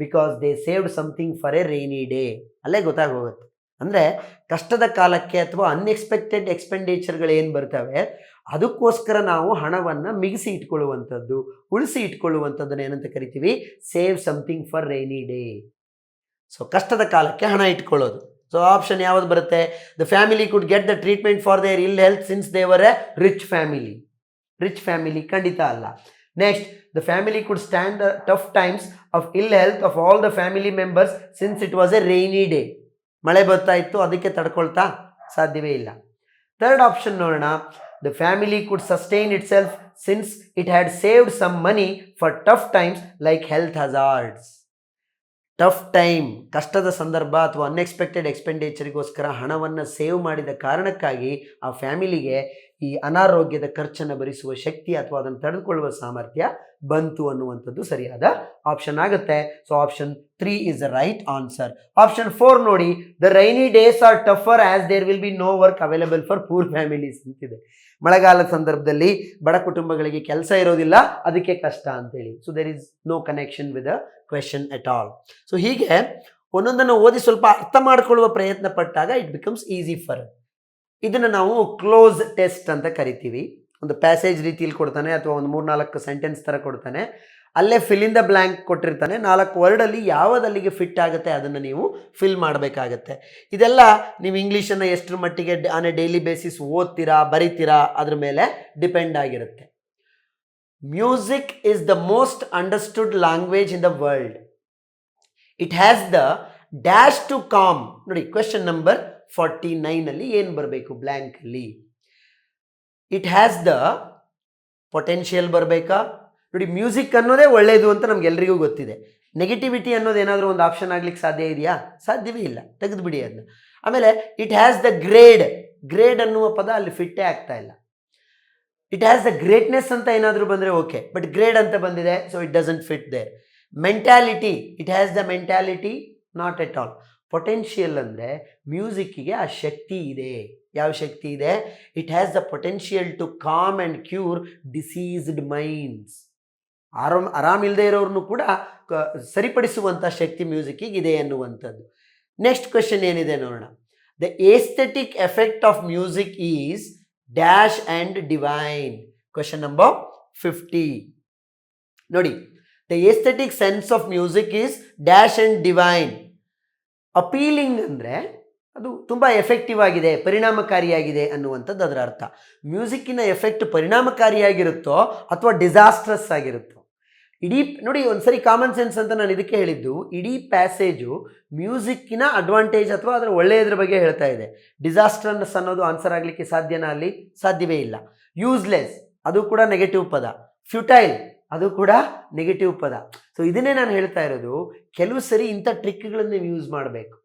because they saved something for A rainy day. ಅಲ್ಲೇ ಗೊತ್ತಾಗೋಗುತ್ತೆ. ಅಂದರೆ ಕಷ್ಟದ ಕಾಲಕ್ಕೆ ಅಥವಾ ಅನ್ಎಕ್ಸ್ಪೆಕ್ಟೆಡ್ ಎಕ್ಸ್ಪೆಂಡಿಚರ್ಗಳು ಏನು ಬರ್ತವೆ ಅದಕ್ಕೋಸ್ಕರ ನಾವು ಹಣವನ್ನು ಮಿಗಿಸಿ ಇಟ್ಕೊಳ್ಳುವಂಥದ್ದು, ಉಳಿಸಿ ಇಟ್ಕೊಳ್ಳುವಂಥದ್ದನ್ನು ಏನಂತ ಕರಿತೀವಿ? Save something for rainy day. So ಕಷ್ಟದ ಕಾಲಕ್ಕೆ ಹಣ ಇಟ್ಕೊಳ್ಳೋದು. ಸೊ ಆಪ್ಷನ್ ಯಾವುದು ಬರುತ್ತೆ? The family could get the treatment for their ill health since they were a rich family. Rich family ಖಂಡಿತ ಅಲ್ಲ. Next, the family could stand the tough times of ill health of all the family members since it was a rainy day. ಮಳೆ ಬರ್ತಾ ಇತ್ತು, ಅದಕ್ಕೆ ತಡ್ಕೊಳ್ತಾ ಸಾಧ್ಯವೇ ಇಲ್ಲ. Third option ನೋಡೋಣ. The family could sustain itself since it had saved some money for tough times like health hazards. Tough time, ಕಷ್ಟದ ಸಂದರ್ಭ ಅಥವಾ ಅನ್ಎಕ್ಸ್ಪೆಕ್ಟೆಡ್ ಎಕ್ಸ್ಪೆಂಡಿಚರ್ಗೋಸ್ಕರ ಹಣವನ್ನು ಸೇವ್ ಮಾಡಿದ ಕಾರಣಕ್ಕಾಗಿ ಆ ಫ್ಯಾಮಿಲಿಗೆ ಈ ಅನಾರೋಗ್ಯದ ಖರ್ಚನ್ನು ಭರಿಸುವ ಶಕ್ತಿ ಅಥವಾ ಅದನ್ನು ತಡೆದುಕೊಳ್ಳುವ ಸಾಮರ್ಥ್ಯ ಬಂತು ಅನ್ನುವಂಥದ್ದು ಸರಿಯಾದ ಆಪ್ಷನ್ ಆಗುತ್ತೆ. So option 3 is the right answer. Option 4 ನೋಡಿ, the rainy days are tougher as there will be no work available for poor families ಅಂತಿದೆ. ಮಳೆಗಾಲದ ಸಂದರ್ಭದಲ್ಲಿ ಬಡ ಕುಟುಂಬಗಳಿಗೆ ಕೆಲಸ ಇರೋದಿಲ್ಲ, ಅದಕ್ಕೆ ಕಷ್ಟ ಅಂತೇಳಿ. So there is no connection with the question at all. So ಹೀಗೆ ಒಂದೊಂದನ್ನು ಓದಿ ಸ್ವಲ್ಪ ಅರ್ಥ ಮಾಡಿಕೊಳ್ಳುವ ಪ್ರಯತ್ನ ಪಟ್ಟಾಗ ಇಟ್ ಬಿಕಮ್ಸ್ ಈಸಿ ಫರ್. ಇದನ್ನು ನಾವು ಕ್ಲೋಸ್ ಟೆಸ್ಟ್ ಅಂತ ಕರಿತೀವಿ. ಒಂದು ಪ್ಯಾಸೇಜ್ ರೀತಿಯಲ್ಲಿ ಕೊಡ್ತಾನೆ ಅಥವಾ ಒಂದು 3-4 ಸೆಂಟೆನ್ಸ್ ಥರ ಕೊಡ್ತಾನೆ, ಅಲ್ಲೇ ಫಿಲ್ ಇನ್ ದ ಬ್ಲ್ಯಾಂಕ್ ಕೊಟ್ಟಿರ್ತಾನೆ. 4 ವರ್ಡಲ್ಲಿ ಯಾವುದಲ್ಲಿಗೆ ಫಿಟ್ ಆಗುತ್ತೆ ಅದನ್ನು ನೀವು ಫಿಲ್ ಮಾಡಬೇಕಾಗತ್ತೆ. ಇದೆಲ್ಲ ನೀವು ಇಂಗ್ಲೀಷನ್ನು ಎಷ್ಟರ ಮಟ್ಟಿಗೆ ಆನ್ ಎ ಡೈಲಿ ಬೇಸಿಸ್ ಓದ್ತೀರಾ, ಬರಿತೀರಾ, ಅದ್ರ ಮೇಲೆ ಡಿಪೆಂಡ್ ಆಗಿರುತ್ತೆ. Music is the most understood language in the world. It has the dash to calm. ನೋಡಿ, ಕ್ವೆಶನ್ ನಂಬರ್ 49 ಏನು ಬರಬೇಕು ಬ್ಲ್ಯಾಂಕಲ್ಲಿ? ಇಟ್ ಹ್ಯಾಸ್ ದ ಪೊಟೆನ್ಷಿಯಲ್ ಬರಬೇಕಾ? ನೋಡಿ, ಮ್ಯೂಸಿಕ್ ಅನ್ನೋದೇ ಒಳ್ಳೆಯದು ಅಂತ ನಮಗೆಲ್ಲರಿಗೂ ಗೊತ್ತಿದೆ. ನೆಗೆಟಿವಿಟಿ ಅನ್ನೋದು ಏನಾದರೂ ಒಂದು ಆಪ್ಷನ್ ಆಗ್ಲಿಕ್ಕೆ ಸಾಧ್ಯ ಇದೆಯಾ? ಸಾಧ್ಯವೇ ಇಲ್ಲ, ತೆಗೆದುಬಿಡಿ ಅದನ್ನ. ಆಮೇಲೆ ಇಟ್ ಹ್ಯಾಸ್ ದ ಗ್ರೇಡ್ ಅನ್ನುವ ಪದ ಅಲ್ಲಿ ಫಿಟ್ಟೇ ಆಗ್ತಾ ಇಲ್ಲ. ಇಟ್ ಹ್ಯಾಸ್ ದ ಗ್ರೇಟ್ನೆಸ್ ಅಂತ ಏನಾದರೂ ಬಂದರೆ ಓಕೆ, ಬಟ್ ಗ್ರೇಡ್ ಅಂತ ಬಂದಿದೆ, so it doesn't fit there. Mentality, it has the mentality, not at all. Potential ಅಂದರೆ ಮ್ಯೂಸಿಕ್ಕಿಗೆ ಆ ಶಕ್ತಿ ಇದೆ. ಯಾವ ಶಕ್ತಿ ಇದೆ? It has the potential to calm and cure diseased minds. ಆರಾಮಿಲ್ಲದೆ ಇರೋರನ್ನು ಕೂಡ ಸರಿಪಡಿಸುವಂಥ ಶಕ್ತಿ ಮ್ಯೂಸಿಕ್ಕಿಗೆ ಇದೆ ಅನ್ನುವಂಥದ್ದು. ನೆಕ್ಸ್ಟ್ ಕ್ವೆಶನ್ ಏನಿದೆ ನೋಡೋಣ. The aesthetic effect of music is dash and divine. Question number 50 ನೋಡಿ, the aesthetic sense of music is dash and divine. Appealing ಅಂದರೆ ಅದು ತುಂಬ ಎಫೆಕ್ಟಿವ್ ಆಗಿದೆ, ಪರಿಣಾಮಕಾರಿಯಾಗಿದೆ ಅನ್ನುವಂಥದ್ದು ಅದರ ಅರ್ಥ. ಮ್ಯೂಸಿಕ್ಕಿನ ಎಫೆಕ್ಟ್ ಪರಿಣಾಮಕಾರಿಯಾಗಿರುತ್ತೋ ಅಥವಾ ಡಿಸಾಸ್ಟ್ರಸ್ ಆಗಿರುತ್ತೋ. ಇಡೀ ನೋಡಿ, ಒಂದ್ಸರಿ ಕಾಮನ್ ಸೆನ್ಸ್ ಅಂತ ನಾನು ಇದಕ್ಕೆ ಹೇಳಿದ್ದು, ಇಡೀ ಪ್ಯಾಸೇಜು ಮ್ಯೂಸಿಕ್ಕಿನ ಅಡ್ವಾಂಟೇಜ್ ಅಥವಾ ಅದರ ಒಳ್ಳೆಯದ್ರ ಬಗ್ಗೆ ಹೇಳ್ತಾ ಇದೆ. ಡಿಸಾಸ್ಟರ್ನೆಸ್ ಅನ್ನೋದು ಆನ್ಸರ್ ಆಗಲಿಕ್ಕೆ ಸಾಧ್ಯನಾ? ಅಲ್ಲಿ ಸಾಧ್ಯವೇ ಇಲ್ಲ. ಯೂಸ್ಲೆಸ್ ಅದು ಕೂಡ ನೆಗೆಟಿವ್ ಪದ. ಫ್ಯೂಟೈಲ್ ಅದು ಕೂಡ ನೆಗೆಟಿವ್ ಪದ. ಸೊ ಇದನ್ನೇ ನಾನು ಹೇಳ್ತಾ ಇರೋದು, ಕೆಲವು ಸರಿ ಇಂಥ ಟ್ರಿಕ್ಗಳನ್ನು ನೀವು ಯೂಸ್ ಮಾಡಬೇಕು.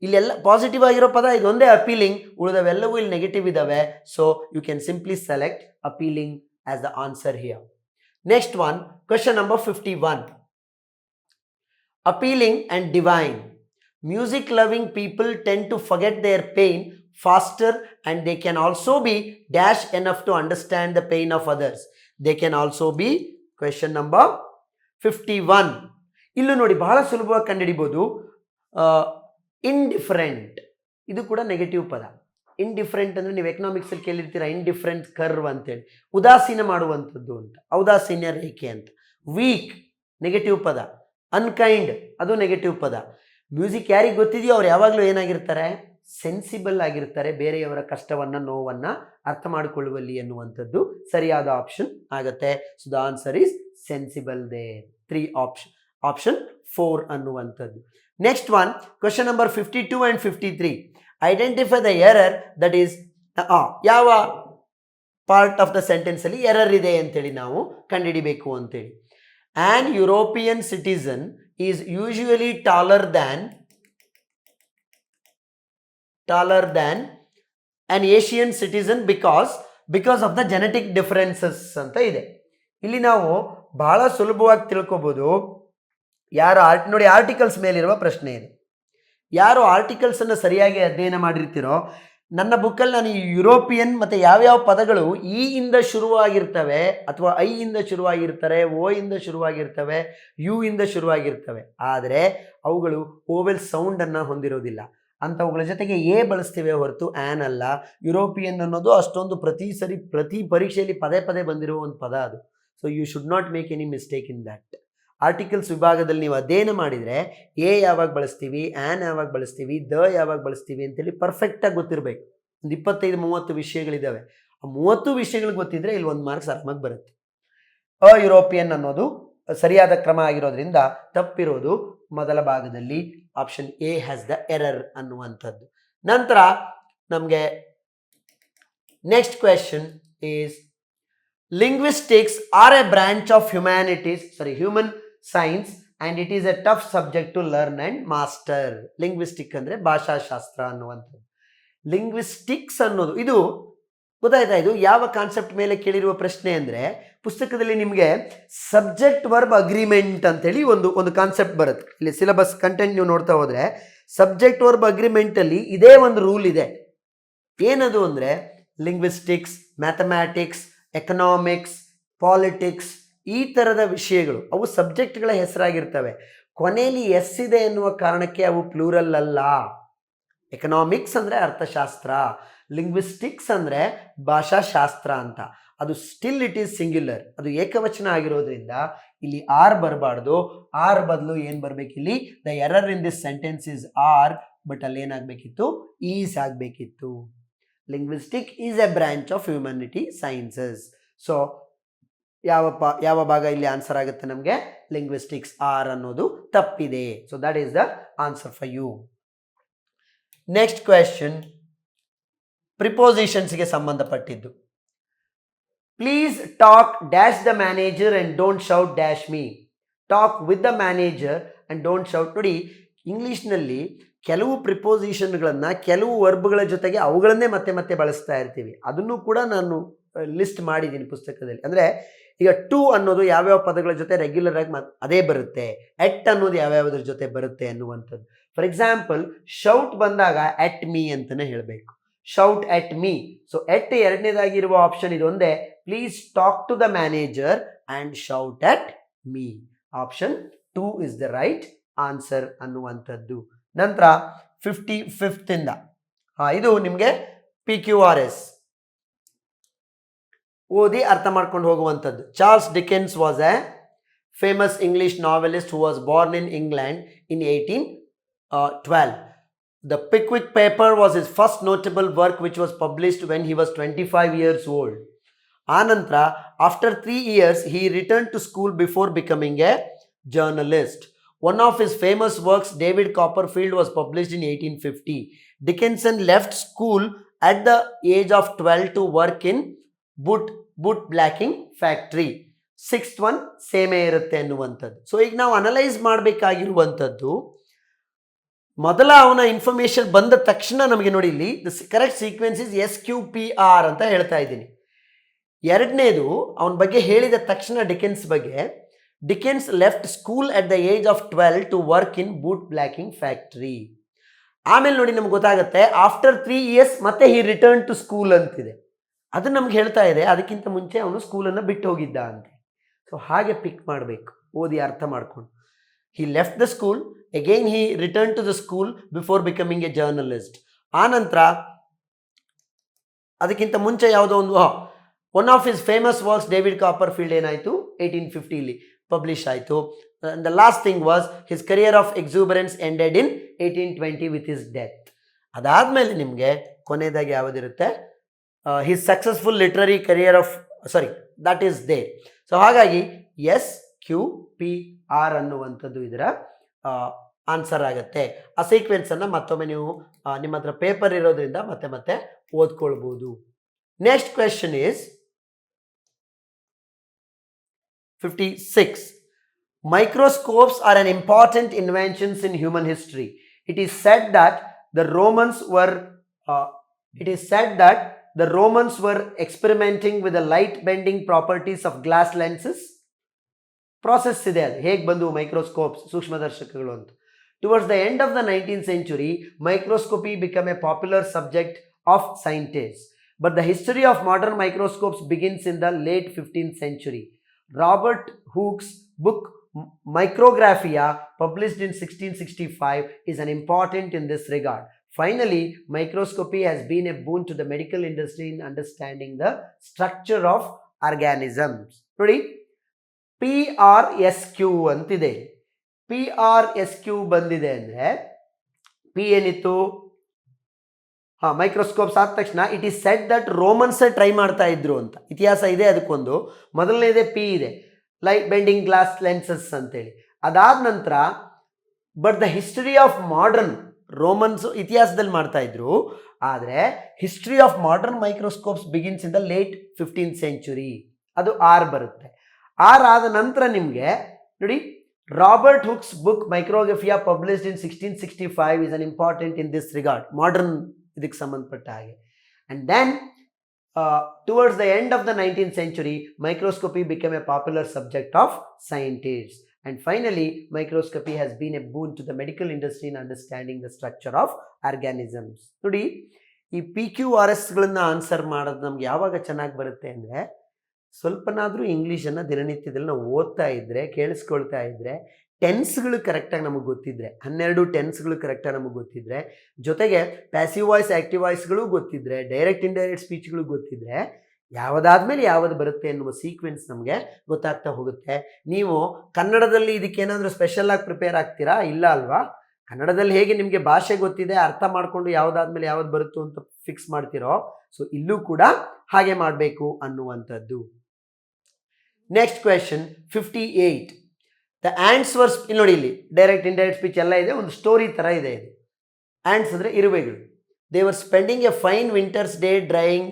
ಇಲ್ಲೆಲ್ಲ ಪಾಸಿಟಿವ್ ಆಗಿರೋ ಪದ ಇದೊಂದೇ ಅಪೀಲಿಂಗ್, ಉಳಿದವೆಲ್ಲವೂ ಇಲ್ಲಿ ನೆಗೆಟಿವ್ ಇದ್ದಾವೆ. So you can simply select appealing as the answer here. Next one, question number 51. Appealing and divine. Music loving people tend to forget their pain faster, and they can also be dash enough to understand the pain of others. They can also be question number 51. ಇಲ್ಲೂ ನೋಡಿ, ಬಹಳ ಸುಲಭವಾಗಿ ಕಂಡುಹಿಡಿಬೋದು. Indifferent ಇದು ಕೂಡ negative ಪದ. Indifferent ಅಂದರೆ ನೀವು ಎಕನಾಮಿಕ್ಸಲ್ಲಿ ಕೇಳಿರ್ತೀರ, ಇಂಡಿಫರೆಂಟ್ ಕರ್ವ್ ಅಂತೇಳಿ, ಉದಾಸೀನ ಮಾಡುವಂಥದ್ದು ಅಂತ, ಔದಾಸೀನ್ಯ ರೇಖೆ ಅಂತ. ವೀಕ್ ನೆಗೆಟಿವ್ ಪದ. ಅನ್ಕೈಂಡ್ ಅದು ನೆಗೆಟಿವ್ ಪದ. ಮ್ಯೂಸಿಕ್ ಯಾರಿಗೆ ಗೊತ್ತಿದೆಯೋ ಅವ್ರು ಯಾವಾಗಲೂ ಏನಾಗಿರ್ತಾರೆ? ಸೆನ್ಸಿಬಲ್ ಆಗಿರ್ತಾರೆ, ಬೇರೆಯವರ ಕಷ್ಟವನ್ನು ನೋವನ್ನು ಅರ್ಥ ಮಾಡಿಕೊಳ್ಳುವಲ್ಲಿ ಎನ್ನುವಂಥದ್ದು ಸರಿಯಾದ ಆಪ್ಷನ್ ಆಗುತ್ತೆ. So the answer is sensible there. 3 option 4 ಅನ್ನುವಂಥದ್ದು. Next one, question number 52 and 53. Identify the error that is, ಯಾವ ಪಾರ್ಟ್ ಆಫ್ ದ ಸೆಂಟೆನ್ಸಲ್ಲಿ ಎರರ್ ಇದೆ ಅಂತೇಳಿ ನಾವು ಕಂಡುಹಿಡಿಬೇಕು ಅಂತೇಳಿ. An European citizen is usually taller than an Asian citizen because of the genetic differences ಅಂತ ಇದೆ. ಇಲ್ಲಿ ನಾವು ಬಹಳ ಸುಲಭವಾಗಿ ತಿಳ್ಕೊಬೋದು. ಯಾರು ನೋಡಿ, ಆರ್ಟಿಕಲ್ಸ್ ಮೇಲಿರುವ ಪ್ರಶ್ನೆ ಇದೆ. ಯಾರು ಆರ್ಟಿಕಲ್ಸನ್ನು ಸರಿಯಾಗಿ ಅಧ್ಯಯನ ಮಾಡಿರ್ತೀರೋ, ನನ್ನ ಬುಕ್ಕಲ್ಲಿ ನಾನು ಈ ಯುರೋಪಿಯನ್ ಮತ್ತು ಯಾವ್ಯಾವ ಪದಗಳು ಇ ಇಂದ ಶುರುವಾಗಿರ್ತವೆ ಅಥವಾ ಐ ಇಂದ ಶುರುವಾಗಿರ್ತಾರೆ, ಓ ಇಂದ ಶುರುವಾಗಿರ್ತವೆ, ಯು ಇಂದ ಶುರುವಾಗಿರ್ತವೆ, ಆದರೆ ಅವುಗಳು ಓವೆಲ್ ಸೌಂಡನ್ನು ಹೊಂದಿರೋದಿಲ್ಲ. ಅಂಥವುಗಳ ಜೊತೆಗೆ ಎ ಬಳಸ್ತೀವಿ ಹೊರತು ಆ್ಯನ್ ಅಲ್ಲ. ಯುರೋಪಿಯನ್ ಅನ್ನೋದು ಅಷ್ಟೊಂದು ಪ್ರತಿ ಪರೀಕ್ಷೆಯಲ್ಲಿ ಪದೇ ಪದೇ ಬಂದಿರುವ ಒಂದು ಪದ ಅದು. So you should not make any mistake in that. Articles ವಿಭಾಗದಲ್ಲಿ ನೀವು ಅಧ್ಯಯನ ಮಾಡಿದರೆ ಎ ಯಾವಾಗ ಬಳಸ್ತೀವಿ, ಆ್ಯನ್ ಯಾವಾಗ ಬಳಸ್ತೀವಿ, ದ ಯಾವಾಗ ಬಳಸ್ತೀವಿ ಅಂತೇಳಿ ಪರ್ಫೆಕ್ಟಾಗಿ ಗೊತ್ತಿರಬೇಕು. ಒಂದು 25-30 ವಿಷಯಗಳಿದ್ದಾವೆ. ಆ 30 ವಿಷಯಗಳು ಗೊತ್ತಿದ್ದರೆ ಇಲ್ಲಿ 1 ಮಾರ್ಕ್ಸ್ ಆರಾಮಾಗಿ ಬರುತ್ತೆ. ಯುರೋಪಿಯನ್ ಅನ್ನೋದು ಸರಿಯಾದ ಕ್ರಮ ಆಗಿರೋದ್ರಿಂದ ತಪ್ಪಿರೋದು ಮೊದಲ ಭಾಗದಲ್ಲಿ. Option A has the error ಅನ್ನುವಂಥದ್ದು. ನಂತರ ನಮಗೆ next question is, linguistics are a branch of human science and it is a tough subject to learn and master. Linguistic ಅಂದರೆ ಭಾಷಾಶಾಸ್ತ್ರ ಅನ್ನುವಂಥದ್ದು. ಲಿಂಗ್ವಿಸ್ಟಿಕ್ಸ್ ಅನ್ನೋದು ಇದು ಗೊತ್ತಾಯ್ತಾ? ಇದು ಯಾವ ಕಾನ್ಸೆಪ್ಟ್ ಮೇಲೆ ಕೇಳಿರುವ ಪ್ರಶ್ನೆ ಅಂದರೆ, ಪುಸ್ತಕದಲ್ಲಿ ನಿಮಗೆ ಸಬ್ಜೆಕ್ಟ್ ವರ್ಬ್ ಅಗ್ರಿಮೆಂಟ್ ಅಂತೇಳಿ ಒಂದು ಕಾನ್ಸೆಪ್ಟ್ ಬರುತ್ತೆ. ಇಲ್ಲಿ ಸಿಲೆಬಸ್ ಕಂಟೆಂಟ್ ನೀವು ನೋಡ್ತಾ ಹೋದರೆ ಸಬ್ಜೆಕ್ಟ್ ವರ್ಬ್ ಅಗ್ರಿಮೆಂಟಲ್ಲಿ ಇದೇ ಒಂದು ರೂಲ್ ಇದೆ. ಏನದು ಅಂದರೆ, ಲಿಂಗ್ವಿಸ್ಟಿಕ್ಸ್, ಮ್ಯಾಥಮ್ಯಾಟಿಕ್ಸ್, ಎಕನಾಮಿಕ್ಸ್, ಪಾಲಿಟಿಕ್ಸ್, ಈ ಥರದ ವಿಷಯಗಳು ಅವು ಸಬ್ಜೆಕ್ಟ್ಗಳ ಹೆಸರಾಗಿರ್ತವೆ. ಕೊನೆಯಲ್ಲಿ ಎಸ್ ಇದೆ ಎನ್ನುವ ಕಾರಣಕ್ಕೆ ಅವು ಪ್ಲೂರಲ್ ಅಲ್ಲ. ಎಕನಾಮಿಕ್ಸ್ ಅಂದರೆ ಅರ್ಥಶಾಸ್ತ್ರ, ಲಿಂಗ್ವಿಸ್ಟಿಕ್ಸ್ ಅಂದರೆ ಭಾಷಾಶಾಸ್ತ್ರ ಅಂತ. ಅದು ಸ್ಟಿಲ್ ಇಟ್ ಈಸ್ ಸಿಂಗ್ಯುಲರ್, ಅದು ಏಕವಚನ ಆಗಿರೋದ್ರಿಂದ ಇಲ್ಲಿ ಆರ್ ಬರಬಾರ್ದು. ಆರ್ ಬದಲು ಏನು ಬರಬೇಕು? ಇಲ್ಲಿ the error in this sentence is are, but ಅಲ್ಲಿ ಏನಾಗಬೇಕಿತ್ತು? ಈಸ್ ಆಗಬೇಕಿತ್ತು. Linguistic is a branch of humanity sciences. So ಯಾವ ಭಾಗ ಇಲ್ಲಿ ಆನ್ಸರ್ ಆಗುತ್ತೆ ನಮಗೆ? ಲಿಂಗ್ವಿಸ್ಟಿಕ್ಸ್ ಆರ್ ಅನ್ನೋದು ತಪ್ಪಿದೆ. So that is the answer for you. Next question, ಪ್ರಿಪೋಸಿಷನ್ಸ್ಗೆ ಸಂಬಂಧಪಟ್ಟಿದ್ದು. Please talk dash the manager and don't shout dash me. Talk with the manager and don't shout. ನೋಡಿ, ಇಂಗ್ಲೀಷ್ನಲ್ಲಿ ಕೆಲವು ಪ್ರಿಪೋಸಿಷನ್ಗಳನ್ನು ಕೆಲವು ವರ್ಬ್ಗಳ ಜೊತೆಗೆ ಅವುಗಳನ್ನೇ ಮತ್ತೆ ಮತ್ತೆ ಬಳಸ್ತಾ ಇರ್ತೀವಿ. ಅದನ್ನು ಕೂಡ ನಾನು ಲಿಸ್ಟ್ ಮಾಡಿದ್ದೀನಿ ಪುಸ್ತಕದಲ್ಲಿ. ಅಂದರೆ ಈಗ ಟು ಅನ್ನೋದು ಯಾವ್ಯಾವ ಪದಗಳ ಜೊತೆ ರೆಗ್ಯುಲರ್ ಆಗಿ ಅದೇ ಬರುತ್ತೆ, ಎಟ್ ಅನ್ನೋದು ಯಾವ್ಯಾವುದ್ರ ಜೊತೆ ಬರುತ್ತೆ ಅನ್ನುವಂಥದ್ದು. ಫಾರ್ ಎಕ್ಸಾಂಪಲ್, ಶೌಟ್ ಬಂದಾಗ ಎಟ್ ಮೀ ಅಂತಲೇ ಹೇಳಬೇಕು. Shout at me. So at ಎರಡನೇದಾಗಿರುವ ಆಪ್ಷನ್ ಇದೊಂದೇ. Please talk to the manager and shout at me. Option 2 is the right answer ಅನ್ನುವಂಥದ್ದು. ನಂತರ 55 ಇಂದ ಇದು ನಿಮಗೆ PQRS. ಓದಿ ಅರ್ಥ ಮಾಡ್ಕೊಂಡು ಹೋಗುವಂಥದ್ದು. Charles Dickens was A famous English novelist who was born in England in 1812. The Pickwick Paper was his first notable work, which was published when he was 25 years old. Anantra, after 3 years, he returned to school before becoming a journalist. One of his famous works, David Copperfield, was published in 1850. Dickinson left school at the age of 12 to work in boot blacking factory. 6th one ಸೇಮೇ ಇರುತ್ತೆ ಅನ್ನುವಂಥದ್ದು. So ಈಗ ನಾವು analyse ಮಾಡಬೇಕಾಗಿರುವಂಥದ್ದು, ಮೊದಲ ಅವನ information ಬಂದ ತಕ್ಷಣ ನಮಗೆ ನೋಡಿ ಇಲ್ಲಿ the correct sequence is SQPR ಅಂತ ಹೇಳ್ತಾ ಇದ್ದೀನಿ. ಎರಡನೇದು ಅವನ ಬಗ್ಗೆ ಹೇಳಿದ ತಕ್ಷಣ ಡಿಕೆನ್ಸ್ ಬಗ್ಗೆ, Dickens left school at the age of 12 to work in boot blacking factory. ಆಮೇಲೆ ನೋಡಿ ನಮ್ಗೆ ಗೊತ್ತಾಗುತ್ತೆ ಆಫ್ಟರ್ 3 years ಮತ್ತೆ ಹಿ ರಿಟರ್ನ್ ಟು ಸ್ಕೂಲ್ ಅಂತಿದೆ. ಅದು ನಮ್ಗೆ ಹೇಳ್ತಾ ಇದೆ ಅದಕ್ಕಿಂತ ಮುಂಚೆ ಅವನು ಸ್ಕೂಲನ್ನು ಬಿಟ್ಟು ಹೋಗಿದ್ದ ಅಂತೆ. ಸೊ ಹಾಗೆ ಪಿಕ್ ಮಾಡಬೇಕು, ಓದಿ ಅರ್ಥ ಮಾಡ್ಕೊಂಡು. He left the school, again he return to the school before becoming a journalist. ಆನಂತರ ಅದಕ್ಕಿಂತ ಮುಂಚೆ ಯಾವುದೋ ಒಂದು one of his famous works David Copperfield ಏನಾಯಿತು 1850 ಪಬ್ಲಿಷ್ ಆಯಿತು. The last thing was his career of exuberance ended in 1820 with his death. ಅದಾದಮೇಲೆ ನಿಮಗೆ ಕೊನೆಯದಾಗಿ ಯಾವುದಿರುತ್ತೆ, his successful literary career of that is they. So ಹಾಗಾಗಿ SQPR ಅನ್ನುವಂಥದ್ದು ಇದರ answer ಆಗುತ್ತೆ. ಆ ಸೀಕ್ವೆನ್ಸನ್ನು ಮತ್ತೊಮ್ಮೆ ನೀವು ನಿಮ್ಮ ಹತ್ರ ಪೇಪರ್ ಇರೋದ್ರಿಂದ ಮತ್ತೆ ಓದ್ಕೊಳ್ಬೋದು. Next question is 56. Microscopes are an important inventions in human history. It is said that the Romans were experimenting with the light bending properties of glass lenses. Process ಇದೆ ಅದು ಹೇಗೆ ಬಂದು ಮೈಕ್ರೋಸ್ಕೋಪ್ಸ್ ಸೂಕ್ಷ್ಮದರ್ಶಕಗಳು ಅಂತ. Towards the end of the 19th century, microscopy became a popular subject of scientists. But the history of modern microscopes begins in the late 15th century. Robert Hooke's book Micrographia, published in 1665, is an important in this regard. Finally, microscopy has been a boon to the medical industry in understanding the structure of organisms. ನೋಡಿ PRSQ ಅಂತಿದೆ. PRSQ ಬಂದಿದೆ ಅಂದರೆ P ಏನಿತ್ತು, microscopes ಆದ ತಕ್ಷಣ it is said that ರೋಮನ್ಸೇ try ಮಾಡ್ತಾ ಇದ್ರು ಅಂತ ಇತಿಹಾಸ ಇದೆ. ಅದಕ್ಕೊಂದು ಮೊದಲನೇದೇ ಪಿ ಇದೆ, ಲೈಟ್ ಬೆಂಡಿಂಗ್ ಗ್ಲಾಸ್ ಲೆನ್ಸಸ್ ಅಂತೇಳಿ. ಅದಾದ ನಂತರ but the history of modern Romans ಇತಿಹಾಸದಲ್ಲಿ ಮಾಡ್ತಾ ಇದ್ರು, ಆದರೆ history of modern microscopes begins in the late 15th century, ಅದು R ಬರುತ್ತೆ. R ಆದ ನಂತರ ನಿಮಗೆ ನೋಡಿ Robert Hooke's book Micrographia published in 1665 is an important in this regard, modern ಇದಕ್ಕೆ ಸಂಬಂಧಪಟ್ಟ ಹಾಗೆ. And then towards the end of the 19th century, microscopy became a popular subject of scientists. And finally, microscopy has been a boon to the medical industry in understanding the structure of organisms. ನೋಡಿ ಈ PQRSಗಳನ್ನು answer ಮಾಡೋದು ನಮ್ಗೆ ಯಾವಾಗ ಚೆನ್ನಾಗಿ ಬರುತ್ತೆ ಅಂದರೆ, ಸ್ವಲ್ಪನಾದರೂ ಇಂಗ್ಲೀಷನ್ನು ದಿನನಿತ್ಯದಲ್ಲಿ ನಾವು ಓದ್ತಾ ಇದ್ದರೆ, ಕೇಳಿಸ್ಕೊಳ್ತಾ ಇದ್ದರೆ, ಟೆನ್ಸ್ಗಳು ಕರೆಕ್ಟಾಗಿ ನಮಗೆ ಗೊತ್ತಿದ್ದರೆ, 12 ಟೆನ್ಸ್ಗಳು ಕರೆಕ್ಟಾಗಿ ನಮಗೆ ಗೊತ್ತಿದ್ದರೆ, ಜೊತೆಗೆ ಪ್ಯಾಸಿವ್ ವಾಯ್ಸ್ ಆ್ಯಕ್ಟಿವ್ ವಾಯ್ಸ್ಗಳು ಗೊತ್ತಿದ್ದರೆ, ಡೈರೆಕ್ಟ್ ಇಂಡೈರೆಕ್ಟ್ ಸ್ಪೀಚ್ಗಳು ಗೊತ್ತಿದ್ದರೆ, ಯಾವುದಾದ್ಮೇಲೆ ಯಾವುದು ಬರುತ್ತೆ ಎನ್ನುವ ಸೀಕ್ವೆನ್ಸ್ ನಮಗೆ ಗೊತ್ತಾಗ್ತಾ ಹೋಗುತ್ತೆ. ನೀವು ಕನ್ನಡದಲ್ಲಿ ಇದಕ್ಕೇನಾದರೂ ಸ್ಪೆಷಲಾಗಿ ಪ್ರಿಪೇರ್ ಆಗ್ತೀರಾ? ಇಲ್ಲ ಅಲ್ವಾ? ಕನ್ನಡದಲ್ಲಿ ಹೇಗೆ ನಿಮಗೆ ಭಾಷೆ ಗೊತ್ತಿದೆ, ಅರ್ಥ ಮಾಡಿಕೊಂಡು ಯಾವುದಾದ್ಮೇಲೆ ಯಾವುದು ಬರುತ್ತೋ ಅಂತ ಫಿಕ್ಸ್ ಮಾಡ್ತೀರೋ, ಸೊ ಇಲ್ಲೂ ಕೂಡ ಹಾಗೆ ಮಾಡಬೇಕು ಅನ್ನುವಂಥದ್ದು. Next question 58. The ants verse, ಇಲ್ಲಿ ನೋಡಿ, ಇಲ್ಲಿ ಡೈರೆಕ್ಟ್ ಇಂಡೈರೆಕ್ಟ್ ಸ್ಪೀಚ್ ಎಲ್ಲ ಇದೆ, ಒಂದು ಸ್ಟೋರಿ ಥರ ಇದೆ ಇದು. ಆ್ಯಂಟ್ಸ್ ಅಂದರೆ ಇರುವೆಗಳು. They were spending a fine winter's day drying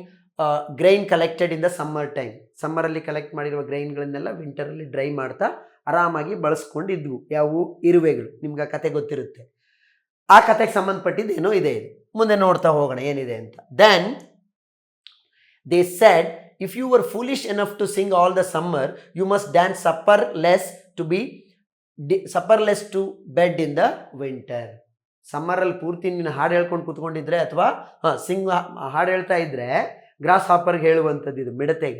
grain collected in the summer time. ಸಮ್ಮರಲ್ಲಿ ಕಲೆಕ್ಟ್ ಮಾಡಿರುವ ಗ್ರೈನ್ಗಳನ್ನೆಲ್ಲ ವಿಂಟರಲ್ಲಿ ಡ್ರೈ ಮಾಡ್ತಾ ಆರಾಮಾಗಿ ಬಳಸ್ಕೊಂಡಿದ್ವು. ಯಾವುವು? ಇರುವೆಗಳು. ನಿಮ್ಗೆ ಆ ಕತೆ ಗೊತ್ತಿರುತ್ತೆ. ಆ ಕತೆಗೆ ಸಂಬಂಧಪಟ್ಟಿದ್ದು ಏನೋ ಇದೆ. ಮುಂದೆ ನೋಡ್ತಾ ಹೋಗೋಣ ಏನಿದೆ ಅಂತ. Then they said, if you were foolish enough to sing all the summer, you must dance supperless to bed in the winter. ಸಮ್ಮರಲ್ಲಿ ಪೂರ್ತಿ ನೀನು ಹಾಡು ಹೇಳ್ಕೊಂಡು ಕೂತ್ಕೊಂಡಿದ್ರೆ ಅಥವಾ ಹಾಡು ಹೇಳ್ತಾ ಇದ್ರೆ ಗ್ರಾಸ್ ಹಾಪರ್ಗೆ ಹೇಳುವಂಥದ್ದು ಇದು, ಮಿಡತೆಗೆ.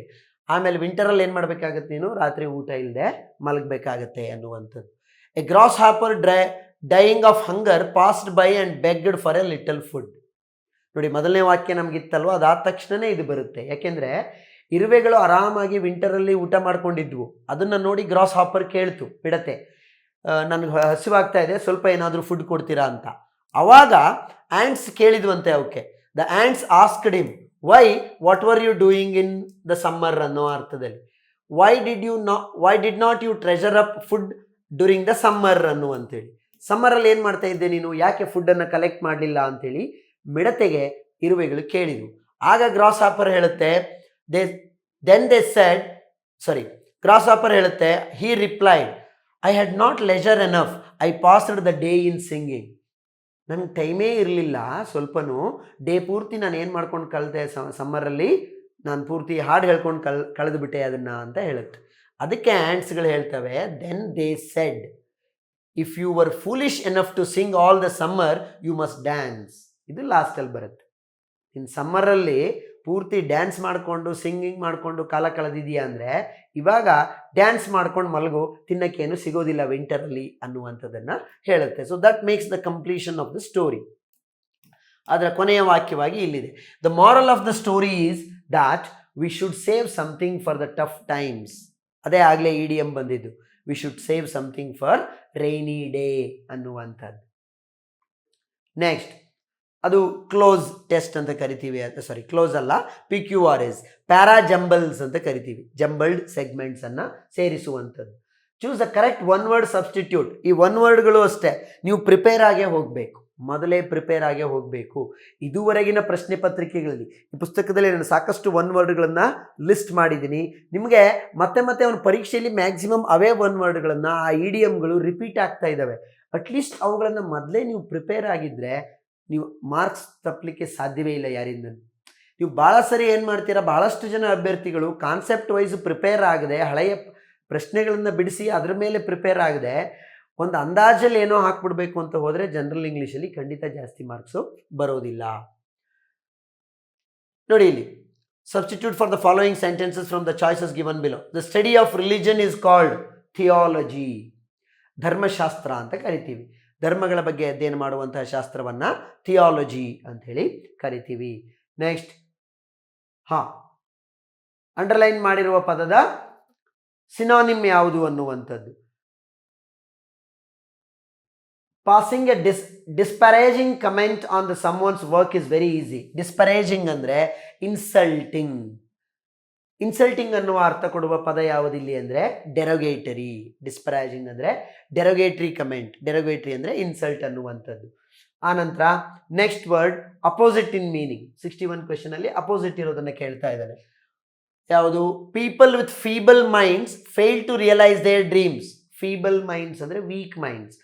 ಆಮೇಲೆ ವಿಂಟರಲ್ಲಿ ಏನು ಮಾಡಬೇಕಾಗತ್ತೆ, ನೀನು ರಾತ್ರಿ ಊಟ ಇಲ್ಲದೆ ಮಲಗಬೇಕಾಗತ್ತೆ ಅನ್ನುವಂಥದ್ದು. A grasshopper dying of hunger passed by and begged for a little food. ನೋಡಿ ಮೊದಲನೇ ವಾಕ್ಯ ನಮಗಿತ್ತಲ್ವ, ಅದಾದ ತಕ್ಷಣವೇ ಇದು ಬರುತ್ತೆ. ಯಾಕೆಂದರೆ ಇರುವೆಗಳು ಆರಾಮಾಗಿ ವಿಂಟರಲ್ಲಿ ಊಟ ಮಾಡ್ಕೊಂಡಿದ್ವು. ಅದನ್ನು ನೋಡಿ ಗ್ರಾಸ್ ಹಾಪರ್ ಕೇಳ್ತು ಮಿಡತೆ, ನನಗೆ ಹಸಿವಾಗ್ತಾ ಇದೆ, ಸ್ವಲ್ಪ ಏನಾದರೂ ಫುಡ್ ಕೊಡ್ತೀರಾ ಅಂತ. ಅವಾಗ ಆ್ಯಂಟ್ಸ್ ಕೇಳಿದ್ವಂತೆ ಅವಕ್ಕೆ. The ants asked him why what were you doing in the summer ಅನ್ನೋ ಅರ್ಥದಲ್ಲಿ. Why did not you treasure up food during the summer ಅನ್ನುವಂಥೇಳಿ. ಸಮ್ಮರಲ್ಲಿ ಏನು ಮಾಡ್ತಾ ಇದ್ದೆ ನೀನು, ಯಾಕೆ ಫುಡ್ಡನ್ನು ಕಲೆಕ್ಟ್ ಮಾಡಲಿಲ್ಲ ಅಂಥೇಳಿ ಮಿಡತೆಗೆ ಇರುವೆಗಳು ಕೇಳಿದ್ವು. ಆಗ ಗ್ರಾಸ್ ಹಾಪರ್ ಹೇಳುತ್ತೆ, ಗ್ರಾಸ್ ಹಾಪರ್ ಹೇಳುತ್ತೆ, he replied, I had not leisure enough, I passed the day in singing. ನನಗೆ ಟೈಮೇ ಇರಲಿಲ್ಲ ಸ್ವಲ್ಪನೂ, ಡೇ ಪೂರ್ತಿ ನಾನು ಏನು ಮಾಡ್ಕೊಂಡು ಕಳೆದೆ, ಸಮ್ಮರಲ್ಲಿ ನಾನು ಪೂರ್ತಿ ಹಾಡು ಹೇಳ್ಕೊಂಡು ಕಳೆದುಬಿಟ್ಟೆ ಅದನ್ನು ಅಂತ ಹೇಳುತ್ತೆ. ಅದಕ್ಕೆ ಆ್ಯಂಟ್ಸ್ಗಳು ಹೇಳ್ತವೆ, then they said, if you were foolish enough to sing all the summer you must dance. ಇದು ಲಾಸ್ಟಲ್ಲಿ ಬರುತ್ತೆ. ಇನ್ನು ಸಮ್ಮರಲ್ಲಿ ಪೂರ್ತಿ ಡ್ಯಾನ್ಸ್ ಮಾಡಿಕೊಂಡು ಸಿಂಗಿಂಗ್ ಮಾಡಿಕೊಂಡು ಕಾಲ ಕಳೆದಿದೆಯಾ ಅಂದರೆ ಇವಾಗ ಡ್ಯಾನ್ಸ್ ಮಾಡ್ಕೊಂಡು ಮಲಗು, ತಿನ್ನಕ್ಕೇನು ಸಿಗೋದಿಲ್ಲ ವಿಂಟರಲ್ಲಿ ಅನ್ನುವಂಥದ್ದನ್ನು ಹೇಳುತ್ತೆ. So that makes the completion of the story. ಅದರ ಕೊನೆಯ ವಾಕ್ಯವಾಗಿ ಇಲ್ಲಿದೆ, the moral of the story is that we should save something for the tough times. ಅದೇ ಆಗಲೇ ಇಡಿಯಂ ಬಂದಿದ್ದು, we should save something for rainy day ಅನ್ನುವಂಥದ್ದು. Next ಅದು cloze test ಅಂತ ಕರಿತೀವಿ, ಕ್ಲೋಸ್ ಅಲ್ಲ, PQRS, ಪ್ಯಾರಾ ಜಂಬಲ್ಸ್ ಅಂತ ಕರಿತೀವಿ, ಜಂಬಲ್ಡ್ ಸೆಗ್ಮೆಂಟ್ಸನ್ನು ಸೇರಿಸುವಂಥದ್ದು. Choose the correct one word substitute. ಈ ಒನ್ ವರ್ಡ್ಗಳು ಅಷ್ಟೇ ನೀವು ಪ್ರಿಪೇರ್ ಆಗೇ ಹೋಗಬೇಕು, ಮೊದಲೇ ಪ್ರಿಪೇರ್ ಆಗೇ ಹೋಗಬೇಕು. ಇದುವರೆಗಿನ ಪ್ರಶ್ನೆ ಪತ್ರಿಕೆಗಳಲ್ಲಿ ಈ ಪುಸ್ತಕದಲ್ಲಿ ನಾನು ಸಾಕಷ್ಟು ಒನ್ ವರ್ಡ್ಗಳನ್ನು ಲಿಸ್ಟ್ ಮಾಡಿದ್ದೀನಿ. ನಿಮಗೆ ಮತ್ತೆ ಅವನ ಪರೀಕ್ಷೆಯಲ್ಲಿ ಮ್ಯಾಕ್ಸಿಮಮ್ ಅವೇ ಒನ್ ವರ್ಡ್ಗಳನ್ನು, ಆ ಇಡಿಯಮ್ಗಳು ರಿಪೀಟ್ ಆಗ್ತಾ ಇದ್ದಾವೆ. ಅಟ್ಲೀಸ್ಟ್ ಅವುಗಳನ್ನು ಮೊದಲೇ ನೀವು ಪ್ರಿಪೇರ್ ಆಗಿದ್ದರೆ ನೀವು ಮಾರ್ಕ್ಸ್ ತಪ್ಪಲಿಕ್ಕೆ ಸಾಧ್ಯವೇ ಇಲ್ಲ ಯಾರಿಂದ. ನೀವು ಭಾಳ ಸರಿ ಏನು ಮಾಡ್ತೀರಾ, ಭಾಳಷ್ಟು ಜನ ಅಭ್ಯರ್ಥಿಗಳು ಕಾನ್ಸೆಪ್ಟ್ ವೈಸ್ ಪ್ರಿಪೇರ್ ಆಗದೆ, ಹಳೆಯ ಪ್ರಶ್ನೆಗಳನ್ನು ಬಿಡಿಸಿ ಅದರ ಮೇಲೆ ಪ್ರಿಪೇರ್ ಆಗದೆ ಒಂದು ಅಂದಾಜಲ್ಲಿ ಏನೋ ಹಾಕ್ಬಿಡ್ಬೇಕು ಅಂತ ಹೋದರೆ ಜನರಲ್ ಇಂಗ್ಲೀಷಲ್ಲಿ ಖಂಡಿತ ಜಾಸ್ತಿ ಮಾರ್ಕ್ಸು ಬರೋದಿಲ್ಲ. ನೋಡಿ ಇಲ್ಲಿ, substitute for the following sentences from the choices given below. The study of religion is called theology. ಧರ್ಮಶಾಸ್ತ್ರ ಅಂತ ಕರಿತೀವಿ. ಧರ್ಮಗಳ ಬಗ್ಗೆ ಅಧ್ಯಯನ ಮಾಡುವಂತಹ ಶಾಸ್ತ್ರವನ್ನು ಥಿಯಾಲಜಿ ಅಂಥೇಳಿ ಕರಿತೀವಿ. ನೆಕ್ಸ್ಟ್, ಅಂಡರ್ಲೈನ್ ಮಾಡಿರುವ ಪದದ ಸಿನಾನಿಮ್ ಯಾವುದು ಅನ್ನುವಂಥದ್ದು. Passing a disparaging comment on the someone's work is very easy. Disparaging ಅಂದರೆ ಇನ್ಸಲ್ಟಿಂಗ್. ಇನ್ಸಲ್ಟಿಂಗ್ ಅನ್ನುವ ಅರ್ಥ ಕೊಡುವ ಪದ ಯಾವುದಿಲ್ಲಿ ಅಂದರೆ ಡೆರೋಗೇಟರಿ. ಡಿಸ್ಪರೇಜಿಂಗ್ ಅಂದರೆ ಡೆರೋಗೇಟ್ರಿ ಕಮೆಂಟ್. ಡೆರೋಗೇಟ್ರಿ ಅಂದರೆ ಇನ್ಸಲ್ಟ್ ಅನ್ನುವಂಥದ್ದು. ಆನಂತರ next word opposite in meaning. 61 ಕ್ವೆಶನಲ್ಲಿ ಅಪೋಸಿಟ್ ಇರೋದನ್ನು ಕೇಳ್ತಾ ಇದ್ದಾರೆ. ಯಾವುದು? People with feeble minds fail to realise their dreams. Feeble minds ಅಂದರೆ ವೀಕ್ ಮೈಂಡ್ಸ್.